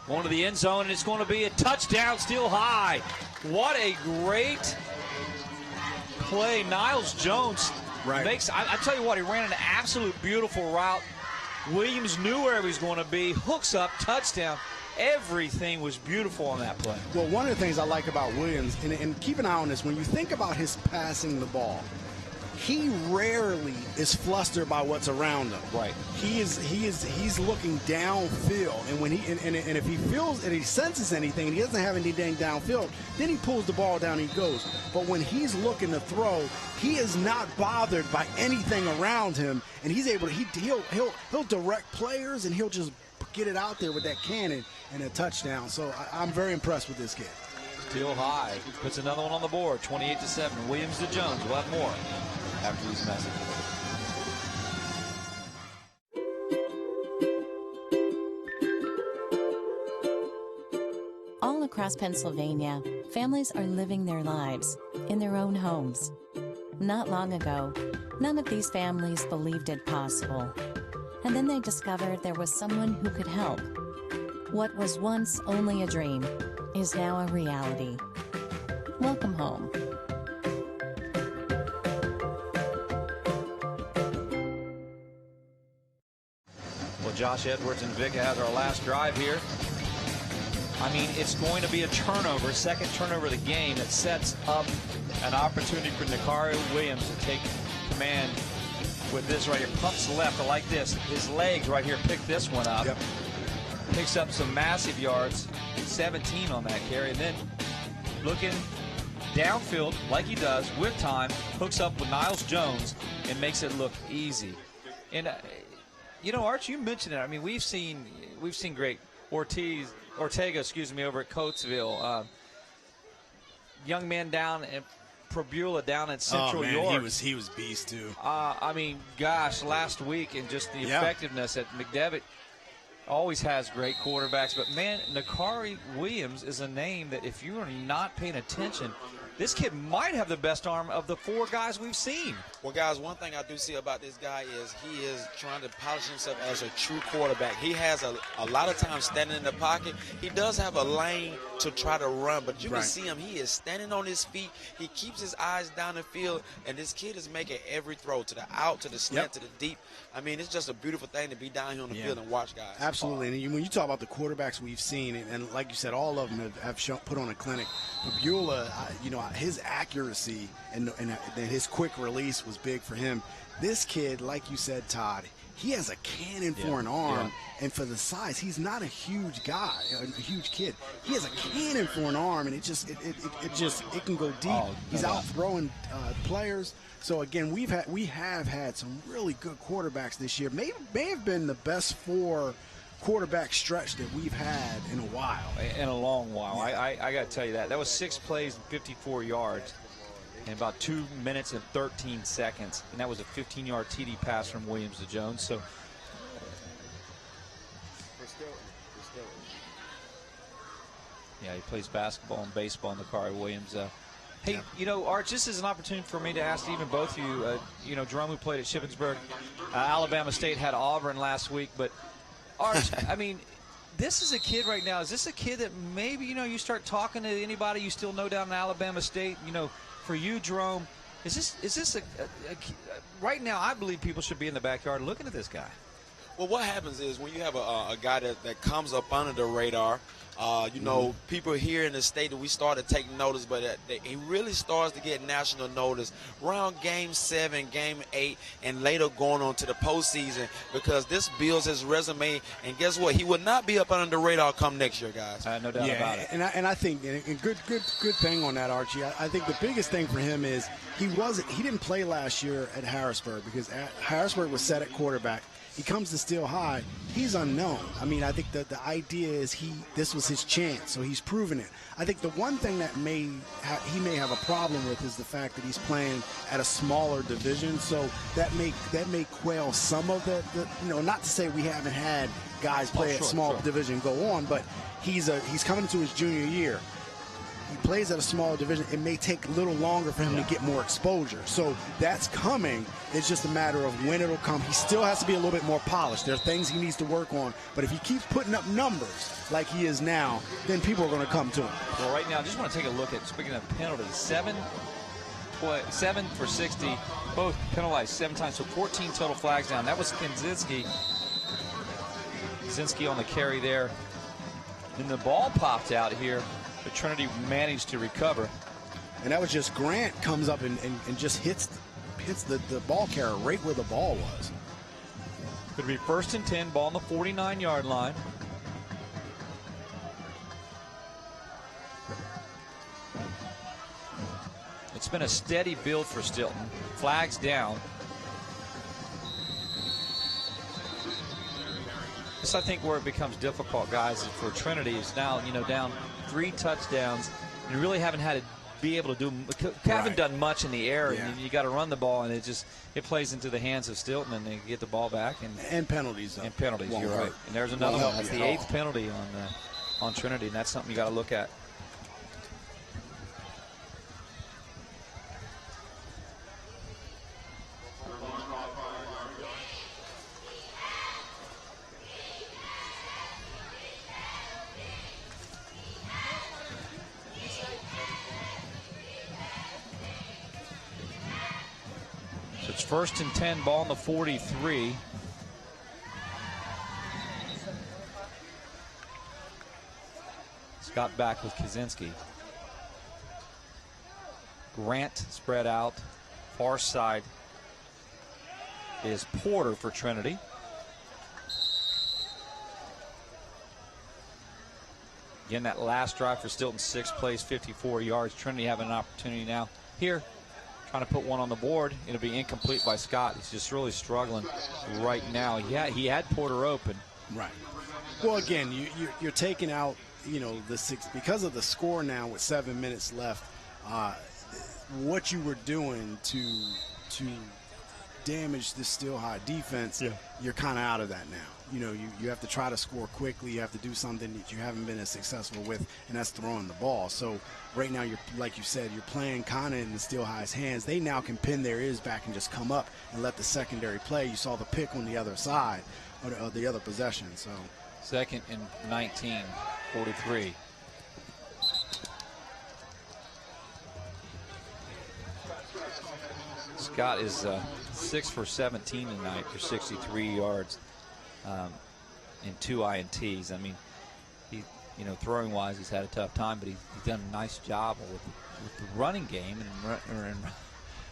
Going to the end zone, and it's going to be a touchdown, Still High. What a great play. Niles Jones makes, I tell you what, he ran an absolute beautiful route. Williams knew where he was going to be, hooks up, touchdown. Everything was beautiful on that play. Well, one of the things I like about Williams, and keep an eye on this, when you think about his passing the ball, he rarely is flustered by what's around him. Right. He's looking downfield, and when and if he feels and he senses anything, and he doesn't have anything downfield, then he pulls the ball down and he goes. But when he's looking to throw, he is not bothered by anything around him, and he's able to he'll direct players, and he'll just get it out there with that cannon and a touchdown. So I'm very impressed with this kid. Still High puts another one on the board, 28-7. Williams to Jones. We'll have more after these messages. All across Pennsylvania, families are living their lives in their own homes. Not long ago, none of these families believed it possible. And then they discovered there was someone who could help. What was once only a dream is now a reality. Welcome home. Well, Josh Edwards and Vic has our last drive here. I mean, it's going to be a turnover, second turnover of the game that sets up an opportunity for Nakari Williams to take command with this right here. Pumps left, I like this. His legs right here pick this one up. Yep. Picks up some massive yards, 17 on that carry, and then looking downfield like he does with time, hooks up with Niles Jones and makes it look easy. And Arch, you mentioned it. I mean, we've seen great Ortega, over at Coatesville. Young man down at Probula down in Central York. He was beast too. I mean, gosh, last week and just the effectiveness at McDevitt always has great quarterbacks, but man, Nakari Williams is a name that if you are not paying attention, this kid might have the best arm of the 4 guys we've seen. Well, guys, one thing I do see about this guy is he is trying to polish himself as a true quarterback. He has a lot of times standing in the pocket. He does have a lane to try to run, but you can see him. He is standing on his feet. He keeps his eyes down the field, and this kid is making every throw, to the out, to the slant, to the deep. I mean, it's just a beautiful thing to be down here on the field and watch guys. Absolutely. And when you talk about the quarterbacks we've seen, and like you said, all of them have put on a clinic. But Beulah, you know, his accuracy and his quick release was big for him. This kid, like you said, Todd, he has a cannon for an arm, and for the size, he's not a huge guy, a huge kid. He has a cannon for an arm, and it can go deep. He's out throwing players. So again, we have had some really good quarterbacks this year. May have been the best 4 quarterback stretch that we've had in a while. In a long while. I got to tell you that was 6 plays and 54 yards. In about 2 minutes and 13 seconds. And that was a 15-yard TD pass from Williams to Jones. So yeah, he plays basketball and baseball in Nakari Williams. Hey, you know, Arch, this is an opportunity for me to ask even both of you. You know, Jerome, who played at Shippensburg, Alabama State had Auburn last week. But, Arch, I mean, this is a kid right now. Is this a kid that maybe, you know, you start talking to anybody you still know down in Alabama State, you know, for you, Jerome, is this a right now, I believe people should be in the backyard looking at this guy. Well, what happens is when you have a guy that comes up under the radar, you know, people here in the state that we started taking notice, but he really starts to get national notice around Game 7, Game 8, and later going on to the postseason, because this builds his resume. And guess what? He will not be up under the radar come next year, guys. No doubt about it. And I think a good thing on that, Archie. I think the biggest thing for him is he didn't play last year at Harrisburg because Harrisburg was set at quarterback. He comes to Steel High, he's unknown. I mean, I think that the idea is this was his chance, so he's proven it. I think the one thing that he may have a problem with is the fact that he's playing at a smaller division, so that may quail some of the you know, not to say we haven't had guys play at small division go on, but he's coming into his junior year. He plays at a smaller division. It may take a little longer for him to get more exposure. So that's coming. It's just a matter of when it'll come. He still has to be a little bit more polished. There are things he needs to work on. But if he keeps putting up numbers like he is now, then people are going to come to him. Well, right now, I just want to take a look at, speaking of penalties, 7 for 60, both penalized 7 times, so 14 total flags down. That was Kaczynski on the carry there. Then the ball popped out here. But Trinity managed to recover. And that was just Grant comes up and just hits the ball carrier right where the ball was. Could be 1st and 10, ball on the 49-yard line. It's been a steady build for Stilton. Flags down. This, I think, where it becomes difficult, guys, is for Trinity is now, you know, down 3 touchdowns. You really haven't had to be able to do, haven't done much in the air, and you got to run the ball, and it plays into the hands of Stilton, and they get the ball back. And penalties. And penalties, you're right. And there's another one. That's the 8th penalty on Trinity, and that's something you got to look at. It's 1st and 10, ball on the 43. Scott back with Kaczynski. Grant spread out. Far side is Porter for Trinity. Again, that last drive for Stilton, 6 plays, 54 yards. Trinity having an opportunity now here. Trying to put one on the board. It'll be incomplete by Scott. He's just really struggling right now. He had Porter open. Right. Well, again, you're taking out, you know, the 6 because of the score now with 7 minutes left. What you were doing to damaged this Still High defense, you're kind of out of that now. You know, you have to try to score quickly. You have to do something that you haven't been as successful with, and that's throwing the ball. So right now, you're, like you said, you're playing kind of in the Still High's hands. They now can pin their ears back and just come up and let the secondary play. You saw the pick on the other side of the other possession. So 2nd and 19, 43. Scott is 6 for 17 tonight for 63 yards and 2 INTs. I mean, he, you know, throwing wise, he's had a tough time, but he's done a nice job with the running game and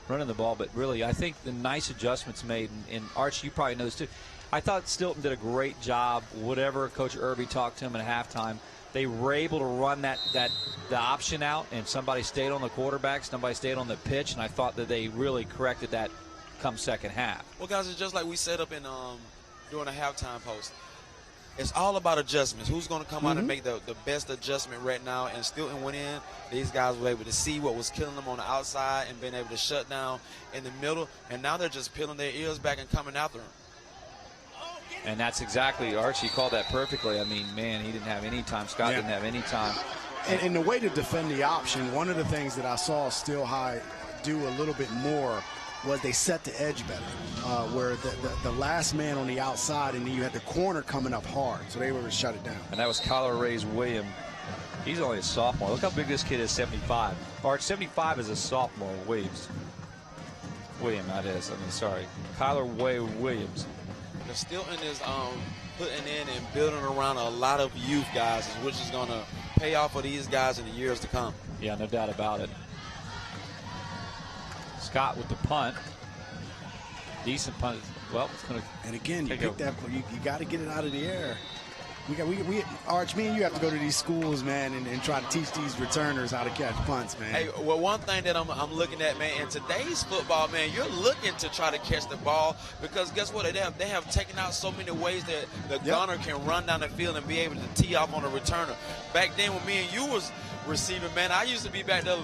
running the ball. But really, I think the nice adjustments made, and Arch, you probably know this too. I thought Stilton did a great job. Whatever Coach Irby talked to him at halftime, they were able to run the option out, and somebody stayed on the quarterback, somebody stayed on the pitch, and I thought that they really corrected that come second half. Well, guys, it's just like we set up in during the halftime post. It's all about adjustments. Who's going to come out and make the best adjustment right now? And Stilton went in. These guys were able to see what was killing them on the outside and being able to shut down in the middle. And now they're just peeling their ears back and coming after him. And that's exactly, Archie called that perfectly. I mean, man, he didn't have any time. Scott didn't have any time. And the way to defend the option, one of the things that I saw Still High do a little bit more was they set the edge better, where the last man on the outside, and then you had the corner coming up hard, so they were able to shut it down. And that was Kyler Ray's William. He's only a sophomore. Look how big this kid is, 75. Arch, 75 is a sophomore, William, that is. I mean, sorry. Kyler Way Williams. Stilton is putting in and building around a lot of youth guys, which is going to pay off for these guys in the years to come. Yeah, no doubt about it. Scott with the punt. Decent punt. Well, it's going to. And again, you pick that. You got to get it out of the air. Arch, me and you have to go to these schools, man, and try to teach these returners how to catch punts, man. Hey, well, one thing that I'm looking at, man, in today's football, man, you're looking to try to catch the ball because guess what? They have taken out so many ways that the gunner can run down the field and be able to tee off on a returner. Back then when me and you was receiving, man, I used to be back there,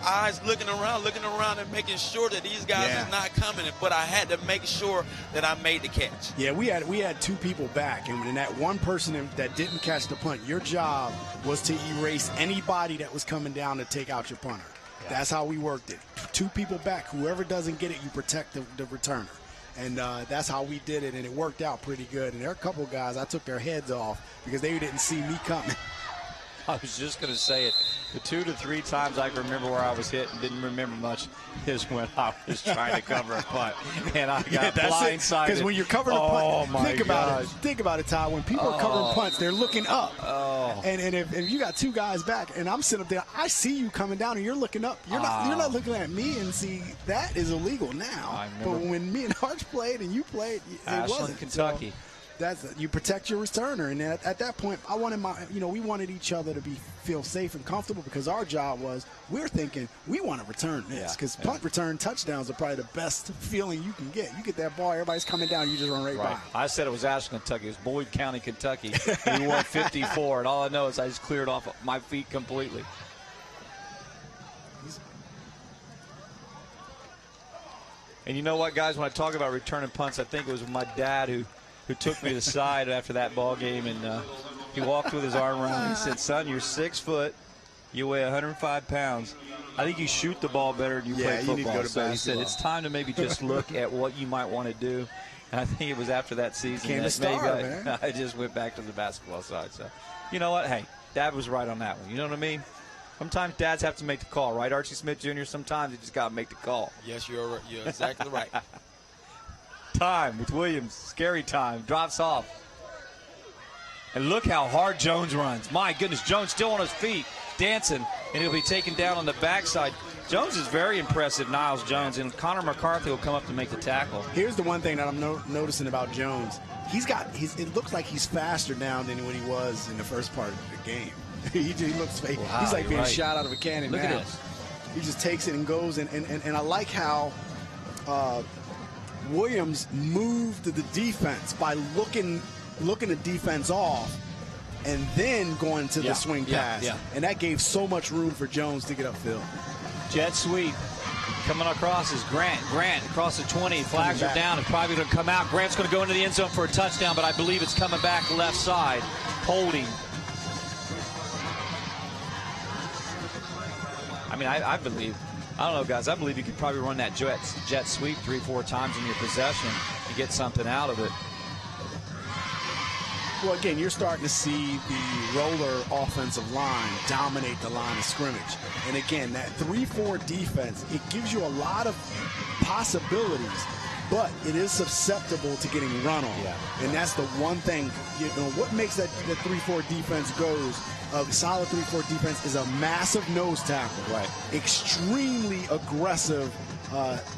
eyes looking around and making sure that these guys is not coming, but I had to make sure that I made the catch. Yeah, we had 2 people back, and when that one person that didn't catch the punt, your job was to erase anybody that was coming down to take out your punter. Yeah. That's how we worked it. 2 people back. Whoever doesn't get it, you protect the returner. And that's how we did it, and it worked out pretty good. And there are a couple guys, I took their heads off because they didn't see me coming. I was just going to say it. The 2 to 3 times I can remember where I was hit and didn't remember much is when I was trying to cover a punt. And I got blindsided. Because when you're covering a punt, think about it, Todd. When people are covering punts, they're looking up. And if you got 2 guys back and I'm sitting up there, I see you coming down and you're looking up. You're not looking at me and see that is illegal now. But when me and Arch played and you played, it wasn't. Kentucky. So you protect your returner, and at that point, I wanted we wanted each other to feel safe and comfortable because our job was we're thinking we want to return this because punt return touchdowns are probably the best feeling you can get. You get that ball, everybody's coming down, you just run right by. I said it was Ashland, Kentucky. It was Boyd County, Kentucky. We won 54, and all I know is I just cleared off my feet completely. And you know what, guys? When I talk about returning punts, I think it was my dad who took me to the side after that ball game, and he walked with his arm around me. He said, "Son, you're 6 foot, you weigh 105 pounds. I think you shoot the ball better than you play football." You need to go to so he said, "It's time to maybe just look at what you might want to do." And I think it was after that season that I just went back to the basketball side. So, you know what? Hey, Dad was right on that one. You know what I mean? Sometimes dads have to make the call, right, Archie Smith Jr.? Sometimes you just got to make the call. Yes, you're exactly right. Time with Williams. Scary time. Drops off. And look how hard Jones runs. My goodness, Jones still on his feet, dancing, and he'll be taken down on the backside. Jones is very impressive, Niles Jones, and Connor McCarthy will come up to make the tackle. Here's the one thing that I'm noticing about Jones. It looks like he's faster now than when he was in the first part of the game. he looks fake. Wow, he's like being shot out of a cannon. Look now. At this. He just takes it and goes, and I like how Williams moved the defense by looking the defense off and then going to the swing pass. And that gave so much room for Jones to get upfield. Jet sweep. Coming across is Grant. Grant across the 20. Flags are down. It's probably going to come out. Grant's going to go into the end zone for a touchdown, but I believe it's coming back left side. Holding. I mean, I believe, I don't know, guys, I believe you could probably run that jet sweep 3-4 times in your possession and get something out of it. Well, again, you're starting to see the roller offensive line dominate the line of scrimmage. And again, that 3-4 defense, it gives you a lot of possibilities, but it is susceptible to getting run on. Yeah. And that's the one thing, what makes that 3-4 defense goes, a solid 3-4 defense is a massive nose tackle. Right. Extremely aggressive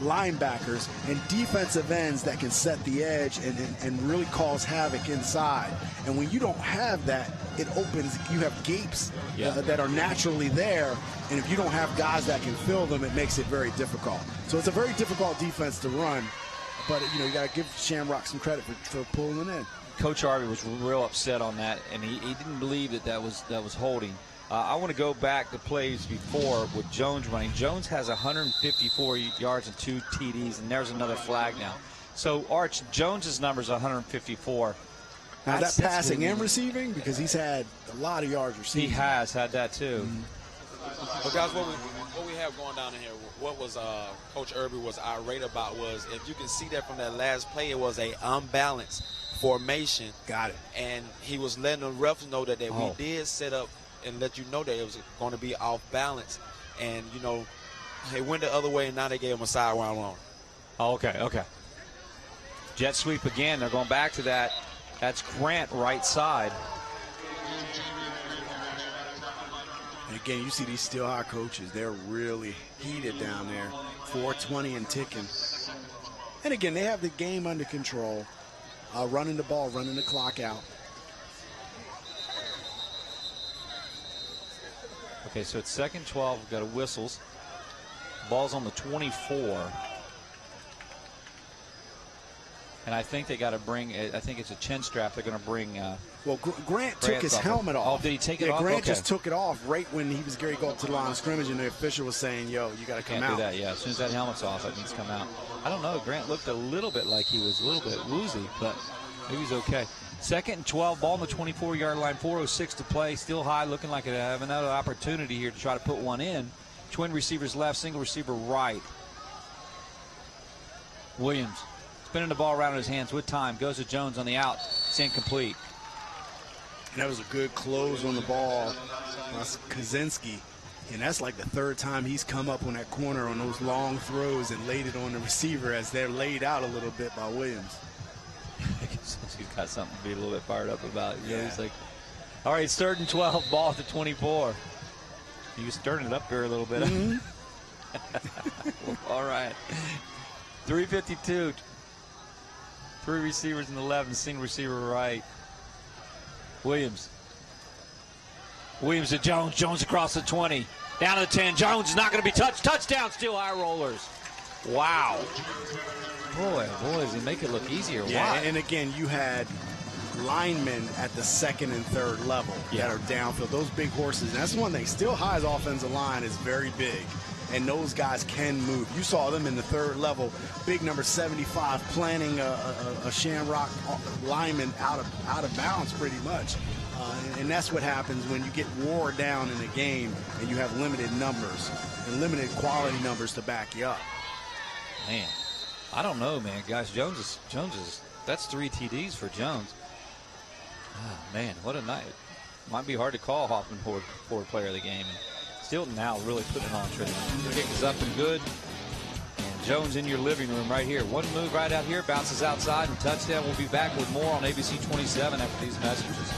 linebackers and defensive ends that can set the edge and really cause havoc inside. And when you don't have that, it opens, you have gapes that are naturally there. And if you don't have guys that can fill them, it makes it very difficult. So it's a very difficult defense to run. But, you got to give Shamrock some credit for pulling it in. Coach Harvey was real upset on that, and he didn't believe that was holding. I want to go back to plays before with Jones running. Jones has 154 yards and 2 TDs, and there's another flag now. So, Arch, Jones's number is 154. Now, that's passing and receiving, because he's had a lot of yards receiving. He has had that, too. But, guys, what we have going down in here, what was Coach Irby was irate about was, if you can see that from that last play, it was a unbalanced formation. Got it. And he was letting the refs know that we did set up and let you know that it was going to be off balance. And, they went the other way, and now they gave him a sidewind run. Oh, okay. Jet sweep again. They're going back to that. That's Grant right side. And again, you see these Steel High coaches, they're really heated down there. 4:20 and ticking. And again, they have the game under control. Running the ball, running the clock out. Okay, so it's 2nd 12. We've got a whistles. Ball's on the 24. And I think they got to bring, I think it's a chin strap they're going to bring. Well, Grant took his helmet off. Oh, did he take it off? Grant just took it off right when he was going to go up to the line of scrimmage, and the official was saying, yo, you got to come out. Can't do that, yeah. As soon as that helmet's off, it needs to come out. I don't know. Grant looked a little bit like he was a little bit woozy, but maybe he's okay. 2nd and 12, ball on the 24-yard line, 4:06 to play. Still High, looking like they have another opportunity here to try to put one in. Twin receivers left, single receiver right. Williams spinning the ball around in his hands with time. Goes to Jones on the out. It's incomplete. And that was a good close on the ball. That's Kaczynski. And that's like the 3rd time he's come up on that corner on those long throws and laid it on the receiver as they're laid out a little bit by Williams. He's got something to be a little bit fired up about. He's like, all right, it's 3rd and 12, ball at the 24. He was stirring it up here a little bit. All right. 3:52. 3 receivers in the 11, single receiver right. Williams to Jones. Jones across the 20. Down to the 10. Jones is not going to be touched. Touchdown, Steel High Rollers. Wow. Boy, does he make it look easier. Yeah, Why? and again, you had linemen at the 2nd and 3rd level that are downfield. Those big horses. And that's one thing. Steel High's offensive line is very big, and those guys can move. You saw them in the 3rd level. Big number 75 planting a Shamrock lineman out of bounds pretty much. And that's what happens when you get wore down in a game and you have limited numbers and limited quality numbers to back you up. Man, I don't know, man. Guys, Jones is that's 3 TDs for Jones. Oh, man, what a night. Might be hard to call Hoffman forward player of the game. And Stilton now really putting it on Trinity. Kick is up and good. And Jones in your living room right here. One move right out here, bounces outside, and touchdown. We'll be back with more on ABC 27 after these messages.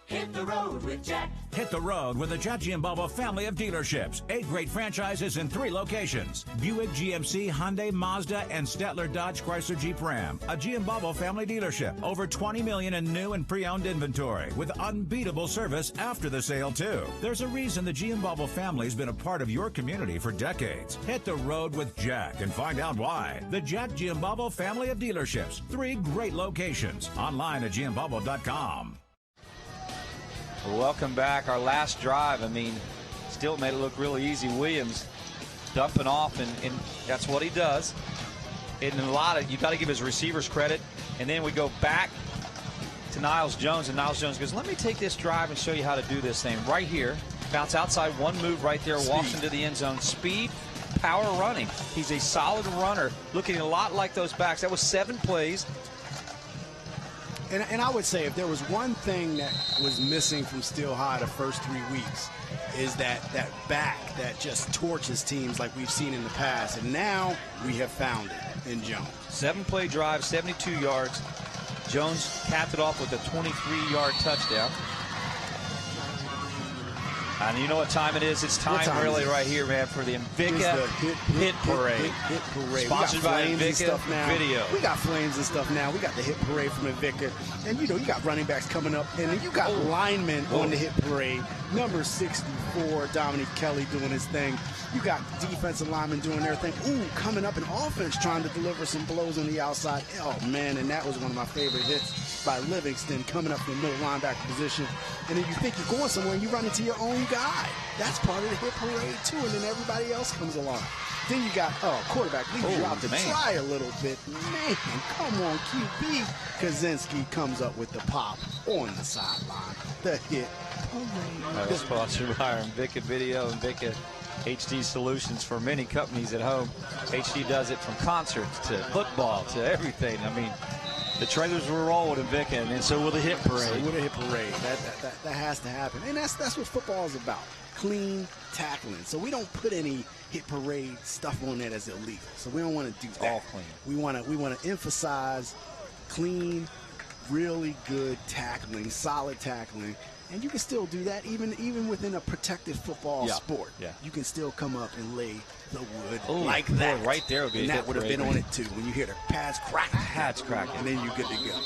Hit the road with Jack. Hit the road with the Jack Giambalvo family of dealerships. 8 great franchises in 3 locations. Buick, GMC, Hyundai, Mazda, and Statler Dodge Chrysler Jeep Ram. A Giambalvo family dealership. Over $20 million in new and pre-owned inventory with unbeatable service after the sale, too. There's a reason the Giambalvo family's been a part of your community for decades. Hit the road with Jack and find out why. The Jack Giambalvo family of dealerships. 3 great locations. Online at Giambalvo.com. Welcome back. Our last drive. I mean, it's Still made it look really easy. Williams dumping off, and that's what he does. And you got to give his receivers credit. And then we go back to Niles Jones, and Niles Jones goes, let me take this drive and show you how to do this thing right here. Bounce outside, one move right there, walks into the end zone. Speed, power running. He's a solid runner, looking a lot like those backs. That was 7 plays. And I would say if there was one thing that was missing from Steel High the first 3 weeks is that back that just torches teams like we've seen in the past. And now we have found it in Jones. 7-play drive, 72 yards. Jones capped it off with a 23-yard touchdown. And you know what time it is? It's time really right here, man, for the Invicta Hit Parade. Hit Parade. Sponsored by Invicta Video. We got flames and stuff now. We got the Hit Parade from Invicta. And, you know, you got running backs coming up. And then you got linemen on the Hit Parade. Number 64, Dominique Kelly doing his thing. You got defensive linemen doing their thing. Ooh, coming up in offense trying to deliver some blows on the outside. Oh, man, and that was one of my favorite hits by Livingston coming up from the middle linebacker position. And then you think you're going somewhere and you run into your own guy. That's part of the Hit Parade, too, and then everybody else comes along. Then you got, quarterback leaves you out to try a little bit. Man, come on, QB. Kaczynski comes up with the pop on the sideline. The Hit Parade. That was sponsored by our Invicta Video and Invicta HD Solutions for many companies at home. HD does it from concerts to football to everything. I mean, the trailers will roll with Invicta, and so will the Hit Parade. So will the Hit Parade. That has to happen. And that's what football is about. Clean tackling. So we don't put any Hit Parade stuff on that as illegal. So we don't want to do that. All clean. We want to emphasize clean, really good tackling, solid tackling. And you can still do that even within a protected football sport. Yeah. You can still come up and lay the wood Ooh, like boy, that. right there would be and a that Hit would have Parade. been on it too. When you hear the pads crack. Pads cracking. And then you're good to go.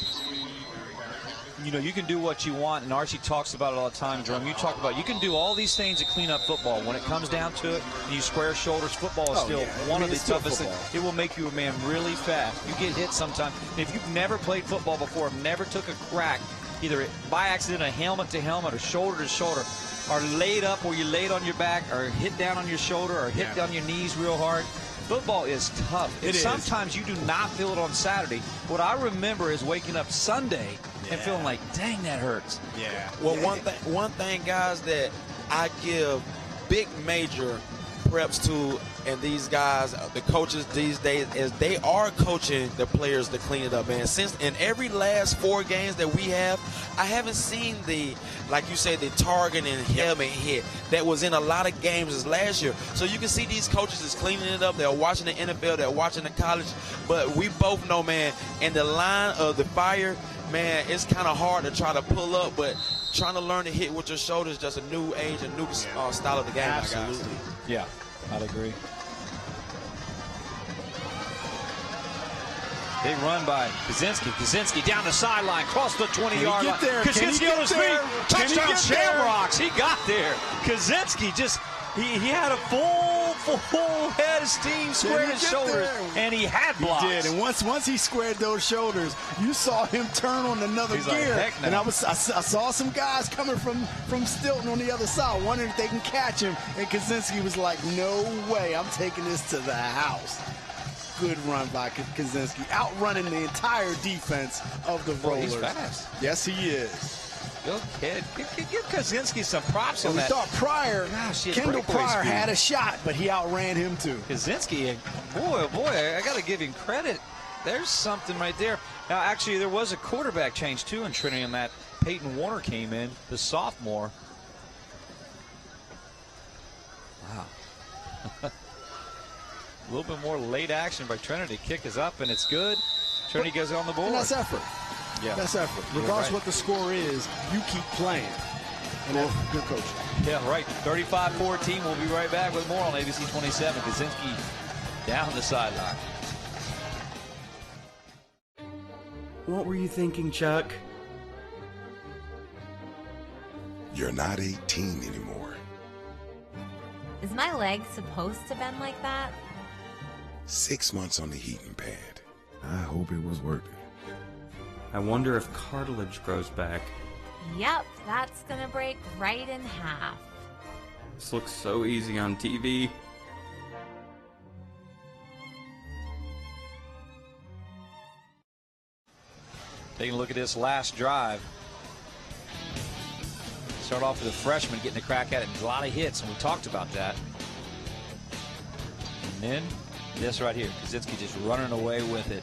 You know, you can do what you want, and Archie talks about it all the time, Jerome. You talk about you can do all these things to clean up football. When it comes down to it, you square shoulders. Football is still one of the toughest things. It will make you a man really fast. You get hit sometimes. And if you've never played football before, never took a crack, either by accident, a helmet to helmet, or shoulder to shoulder, or laid up where you laid on your back, or hit down on your shoulder, or hit down your knees real hard. Football is tough. It is. Sometimes you do not feel it on Saturday. What I remember is waking up Sunday and feeling like, dang, that hurts. Yeah. Well, one thing, guys, that I give big major preps to, and these guys, the coaches these days, is they are coaching the players to clean it up, man. Since in every last 4 games that we have, I haven't seen the, like you say, the target and helmet hit that was in a lot of games as last year. So you can see these coaches is cleaning it up. They're watching the NFL, they're watching the college. But we both know, man, in the line of the fire, man, it's kind of hard to try to pull up, but trying to learn to hit with your shoulders is just a new age, a new style of the game. Absolutely. Yeah, I'd agree. Big run by Kaczynski. Kaczynski down the sideline, cross the 20-yard line. Kaczynski on his feet. Touchdown Shamrocks. He got there. Kaczynski just, he had a full head of steam, squared his shoulders, and he had blocks. He did, and once he squared those shoulders, you saw him turn on another gear. Like, heck no. And I saw some guys coming from Stilton on the other side, wondering if they can catch him. And Kaczynski was like, no way, I'm taking this to the house. Good run by Kaczynski, outrunning the entire defense of the Rollers. He's fast. Yes, he is. Good kid. Give Kaczynski some props on we that. thought Pryor, Kendall Pryor had a shot, but he outran him too. Kaczynski, boy, I got to give him credit. There's something right there. Now, actually, there was a quarterback change too in Trinity, and that Peyton Warner came in, the sophomore. Wow. A little bit more late action by Trinity. Kick is up, and it's good. Trinity goes on the board. And that's effort. Yeah. That's effort. Regardless of what the score is, you keep playing. And that's good coaching. Yeah, right. 35-14. We'll be right back with more on ABC 27. Kaczynski down the sideline. What were you thinking, Chuck? You're not 18 anymore. Is my leg supposed to bend like that? 6 months on the heating pad. I hope it was worth it. I wonder if cartilage grows back. Yep, that's gonna break right in half. This looks so easy on TV. Taking a look at this last drive. Start off with a freshman getting a crack at it, and a lot of hits, and we talked about that. And then this right here, Kaczynski just running away with it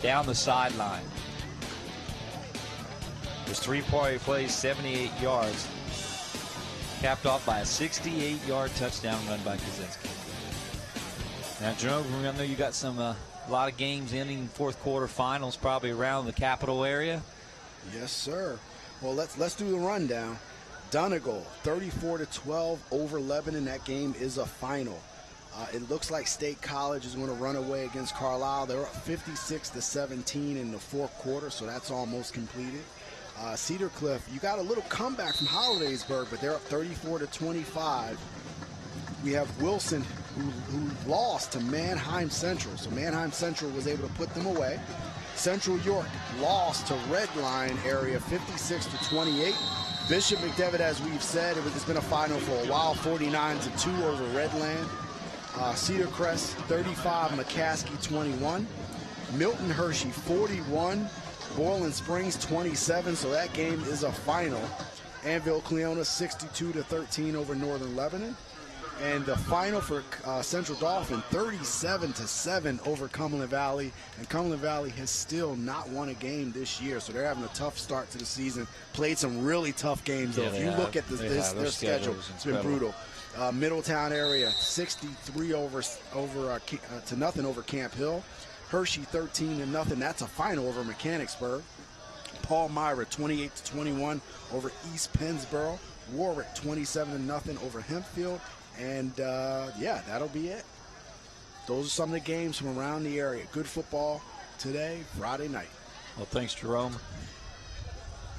down the sideline. There's 3 plays, 78 yards, capped off by a 68-yard touchdown run by Kaczynski. Now, Jerome, I know you got some a lot of games ending fourth quarter finals probably around the Capital area. Yes, sir. Well, let's do the rundown. Donegal, 34-12 over Lebanon. That game is a final. It looks like State College is going to run away against Carlisle. They're up 56-17 in the fourth quarter, so that's almost completed. Cedar Cliff, you got a little comeback from Hollidaysburg, but they're up 34-25. We have Wilson, who lost to Manheim Central. So Manheim Central was able to put them away. Central York lost to Redline area 56-28. Bishop McDevitt, as we've said, it's been a final for a while, 49-2 over Redland. Cedar Crest 35, McCaskey 21. Milton Hershey 41, Boylan Springs 27, so that game is a final. Anvil Cleona 62-13 over Northern Lebanon. And the final for Central Dauphin, 37-7 over Cumberland Valley. And Cumberland Valley has still not won a game this year, so they're having a tough start to the season. Played some really tough games, though. Yeah, if you look at their schedule, it's been brutal. Middletown area, 63 to nothing over Camp Hill. Hershey 13-0. That's a final over Mechanicsburg. Paul Myra 28-21 over East Pennsboro. Warwick 27-0 over Hempfield. And, yeah, that'll be it. Those are some of the games from around the area. Good football today, Friday night. Well, thanks, Jerome.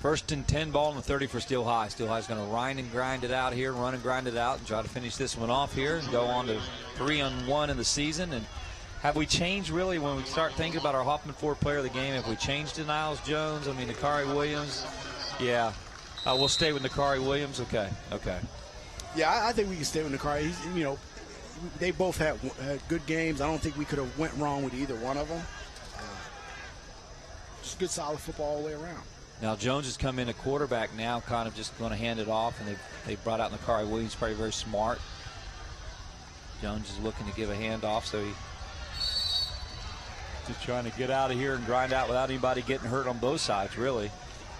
1st and 10 ball on the 30 for Steel High. Steel High's going to run and grind it out here, and try to finish this one off here and go on to 3-1 in the season. And have we changed, really, when we start thinking about our Hoffman Ford player of the game? Have we changed to Niles Jones? I mean, Nakari Williams? Yeah. We'll stay with Nakari Williams? Okay. Yeah, I think we can stay with Nakari. They both had good games. I don't think we could have went wrong with either one of them. Just good, solid football all the way around. Now, Jones has come in a quarterback now, kind of just going to hand it off, and they've brought out Nakari Williams, probably very smart. Jones is looking to give a handoff, so he's just trying to get out of here and grind out without anybody getting hurt on both sides, really.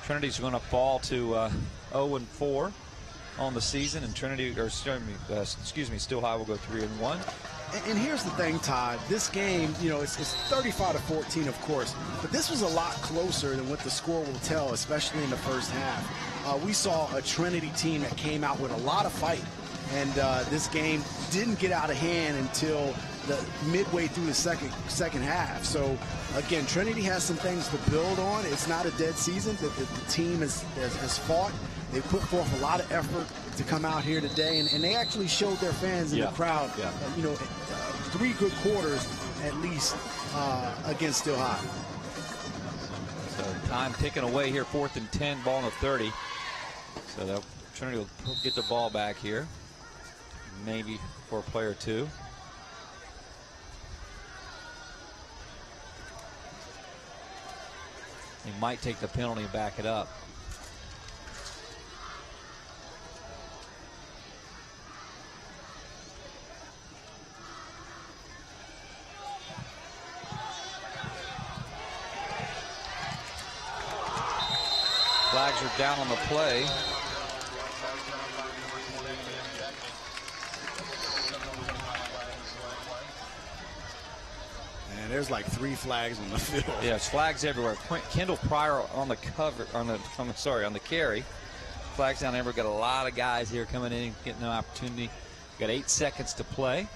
Trinity's going to fall to 0-4 on the season, and Steel High will go 3-1. And here's the thing, Todd. This game, it's 35-14, of course, but this was a lot closer than what the score will tell, especially in the first half. We saw a Trinity team that came out with a lot of fight, and this game didn't get out of hand until the midway through the second half. So, again, Trinity has some things to build on. It's not a dead season. The team has fought. They put forth a lot of effort to come out here today, and they actually showed their fans in the crowd, 3 good quarters at least against Steel High. So time ticking away here, 4th and 10, ball on the 30. So Trinity will get the ball back here, maybe for a play or two. They might take the penalty and back it up. Flags are down on the play. And there's like 3 flags on the field. Yes, flags everywhere. Kendall Pryor on the cover, on the carry. Flags down there. We've got a lot of guys here coming in, getting an opportunity. Got 8 seconds to play.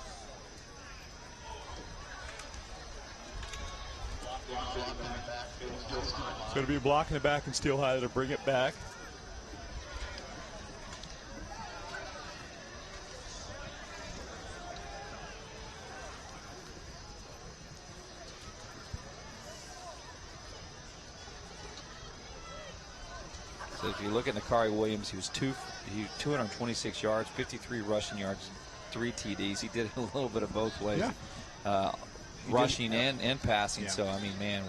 It's going to be blocking it back and Steel High to bring it back. If you look at Nakari Williams, he was 226 yards, 53 rushing yards, 3 TDs. He did a little bit of both ways, rushing and passing. So, I mean, man,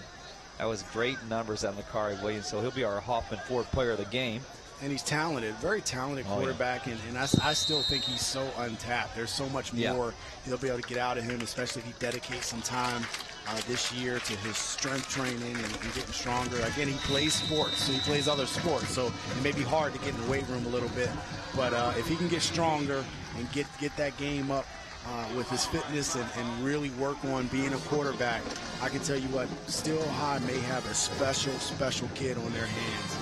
that was great numbers on Nakari Williams. So he'll be our Hoffman Ford player of the game. And he's talented, very talented quarterback, and I still think he's so untapped. There's so much more he'll be able to get out of him, especially if he dedicates some time this year to his strength training and getting stronger. Again, he plays sports, so he plays other sports, so it may be hard to get in the weight room a little bit. But if he can get stronger and get that game up with his fitness and really work on being a quarterback, I can tell you what, Still High may have a special kid on their hands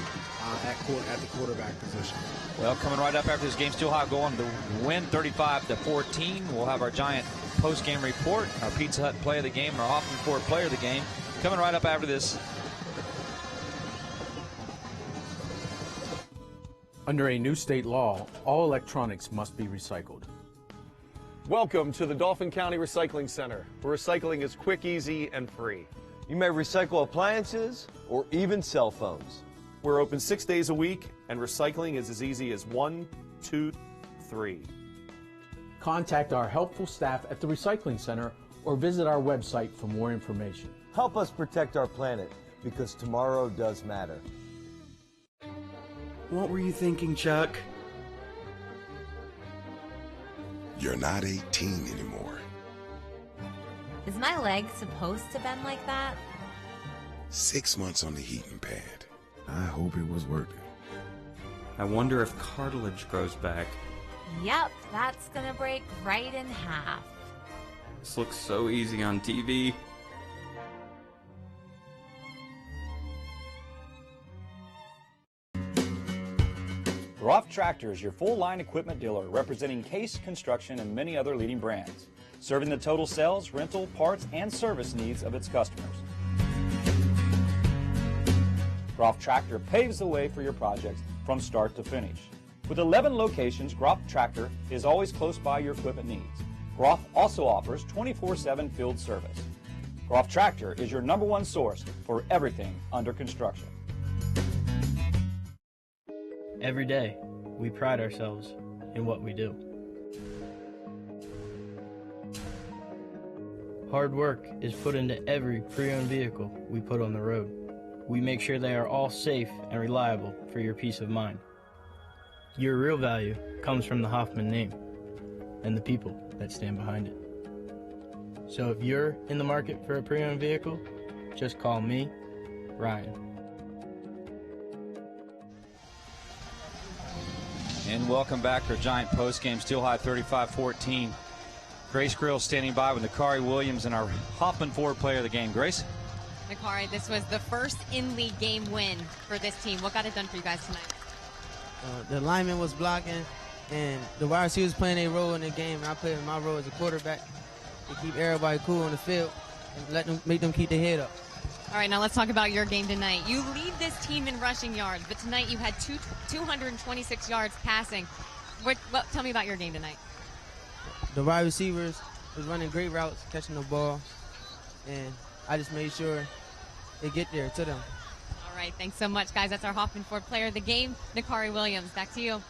at the quarterback position. Well, coming right up after this game, Still High going to win 35-14. We'll have our Giant post-game report, our Pizza Hut play of the game, and our Hoffman Ford player of the game coming right up after this. Under a new state law, all electronics must be recycled. Welcome to the Dauphin County Recycling Center, where recycling is quick, easy, and free. You may recycle appliances or even cell phones. We're open 6 days a week, and recycling is as easy as 1, 2, 3. Contact our helpful staff at the Recycling Center or visit our website for more information. Help us protect our planet, because tomorrow does matter. What were you thinking, Chuck? You're not 18 anymore. Is my leg supposed to bend like that? 6 months on the heating pad. I hope it was worth it. I wonder if cartilage grows back. Yep, that's gonna break right in half. This looks so easy on TV. Groff Tractor is your full-line equipment dealer representing Case Construction and many other leading brands, serving the total sales, rental, parts, and service needs of its customers. Groff Tractor paves the way for your projects from start to finish. With 11 locations, Groff Tractor is always close by your equipment needs. Groff also offers 24/7 field service. Groff Tractor is your #1 source for everything under construction. Every day, we pride ourselves in what we do. Hard work is put into every pre-owned vehicle we put on the road. We make sure they are all safe and reliable for your peace of mind. Your real value comes from the Hoffman name and the people that stand behind it. So if you're in the market for a pre-owned vehicle, just call me, Ryan. And welcome back to our Giant postgame. Still High 35-14. Grace Grill standing by with Nakari Williams and our Hoffman Ford player of the game. Grace? Nakari, this was the first in-league game win for this team. What got it done for you guys tonight? The lineman was blocking, and the wide receivers was playing their role in the game, and I played my role as a quarterback to keep everybody cool on the field and make them keep their head up. All right, now let's talk about your game tonight. You lead this team in rushing yards, but tonight you had 226 yards passing. Tell me about your game tonight. The wide receivers was running great routes, catching the ball, and I just made sure they get there to them. All right, thanks so much, guys. That's our Hoffman Ford player of the game, Nakari Williams. Back to you.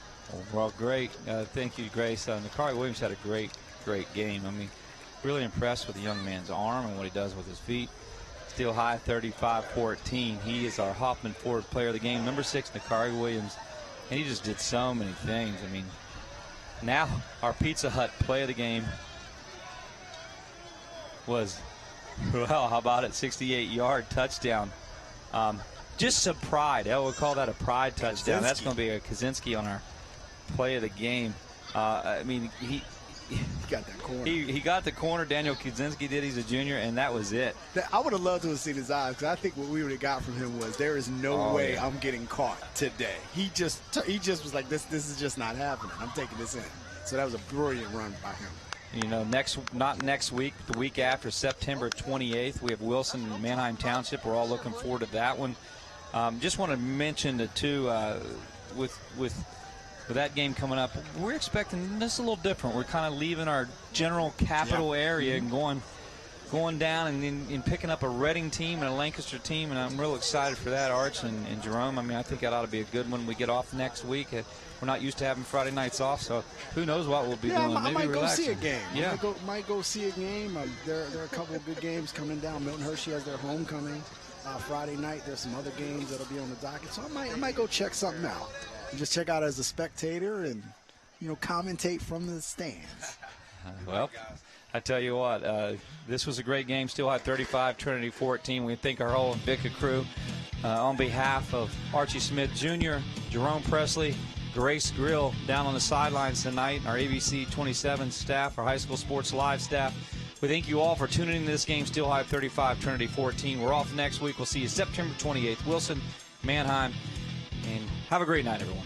Well, great. Thank you, Grace. Nakari Williams had a great game. I mean, really impressed with the young man's arm and what he does with his feet. Still High 35-14. He is our Hoffman Ford player of the game. Number 6, Nakari Williams. And he just did so many things. I mean, now our Pizza Hut play of the game was, well, how about it? 68-yard touchdown. Just some pride. We'll call that a pride touchdown. That's going to be a Kaczynski on our play of the game. I mean, he got that corner. He got the corner. Daniel Kaczynski did. He's a junior, and that was it. I would have loved to have seen his eyes, because I think what we would have got from him was, there is no way I'm getting caught today. He just was like, this is just not happening. I'm taking this in. So that was a brilliant run by him. You know, not next week, the week after, September 28th, we have Wilson and Manheim Township. We're all looking forward to that one. Just want to mention the two with that game coming up. We're expecting this a little different. We're kind of leaving our general capital area and going going down and picking up a Reading team and a Lancaster team, and I'm real excited for that, Arch and Jerome. I mean, I think that ought to be a good one. We get off next week. We're not used to having Friday nights off, so who knows what we'll be doing. I might go see a game. Yeah. Might go see a game. There are a couple of good games coming down. Milton Hershey has their homecoming Friday night. There's some other games that'll be on the docket, so I might go check something out. And just check out as a spectator and, commentate from the stands. Well, I tell you what, this was a great game. Steel High 35, Trinity 14. We thank our whole Invicta crew on behalf of Archie Smith Jr., Jerome Presley, Grace Grill down on the sidelines tonight, our ABC 27 staff, our High School Sports Live staff. We thank you all for tuning into this game, Steel High 35, Trinity 14. We're off next week. We'll see you September 28th, Wilson, Manheim, and have a great night, everyone.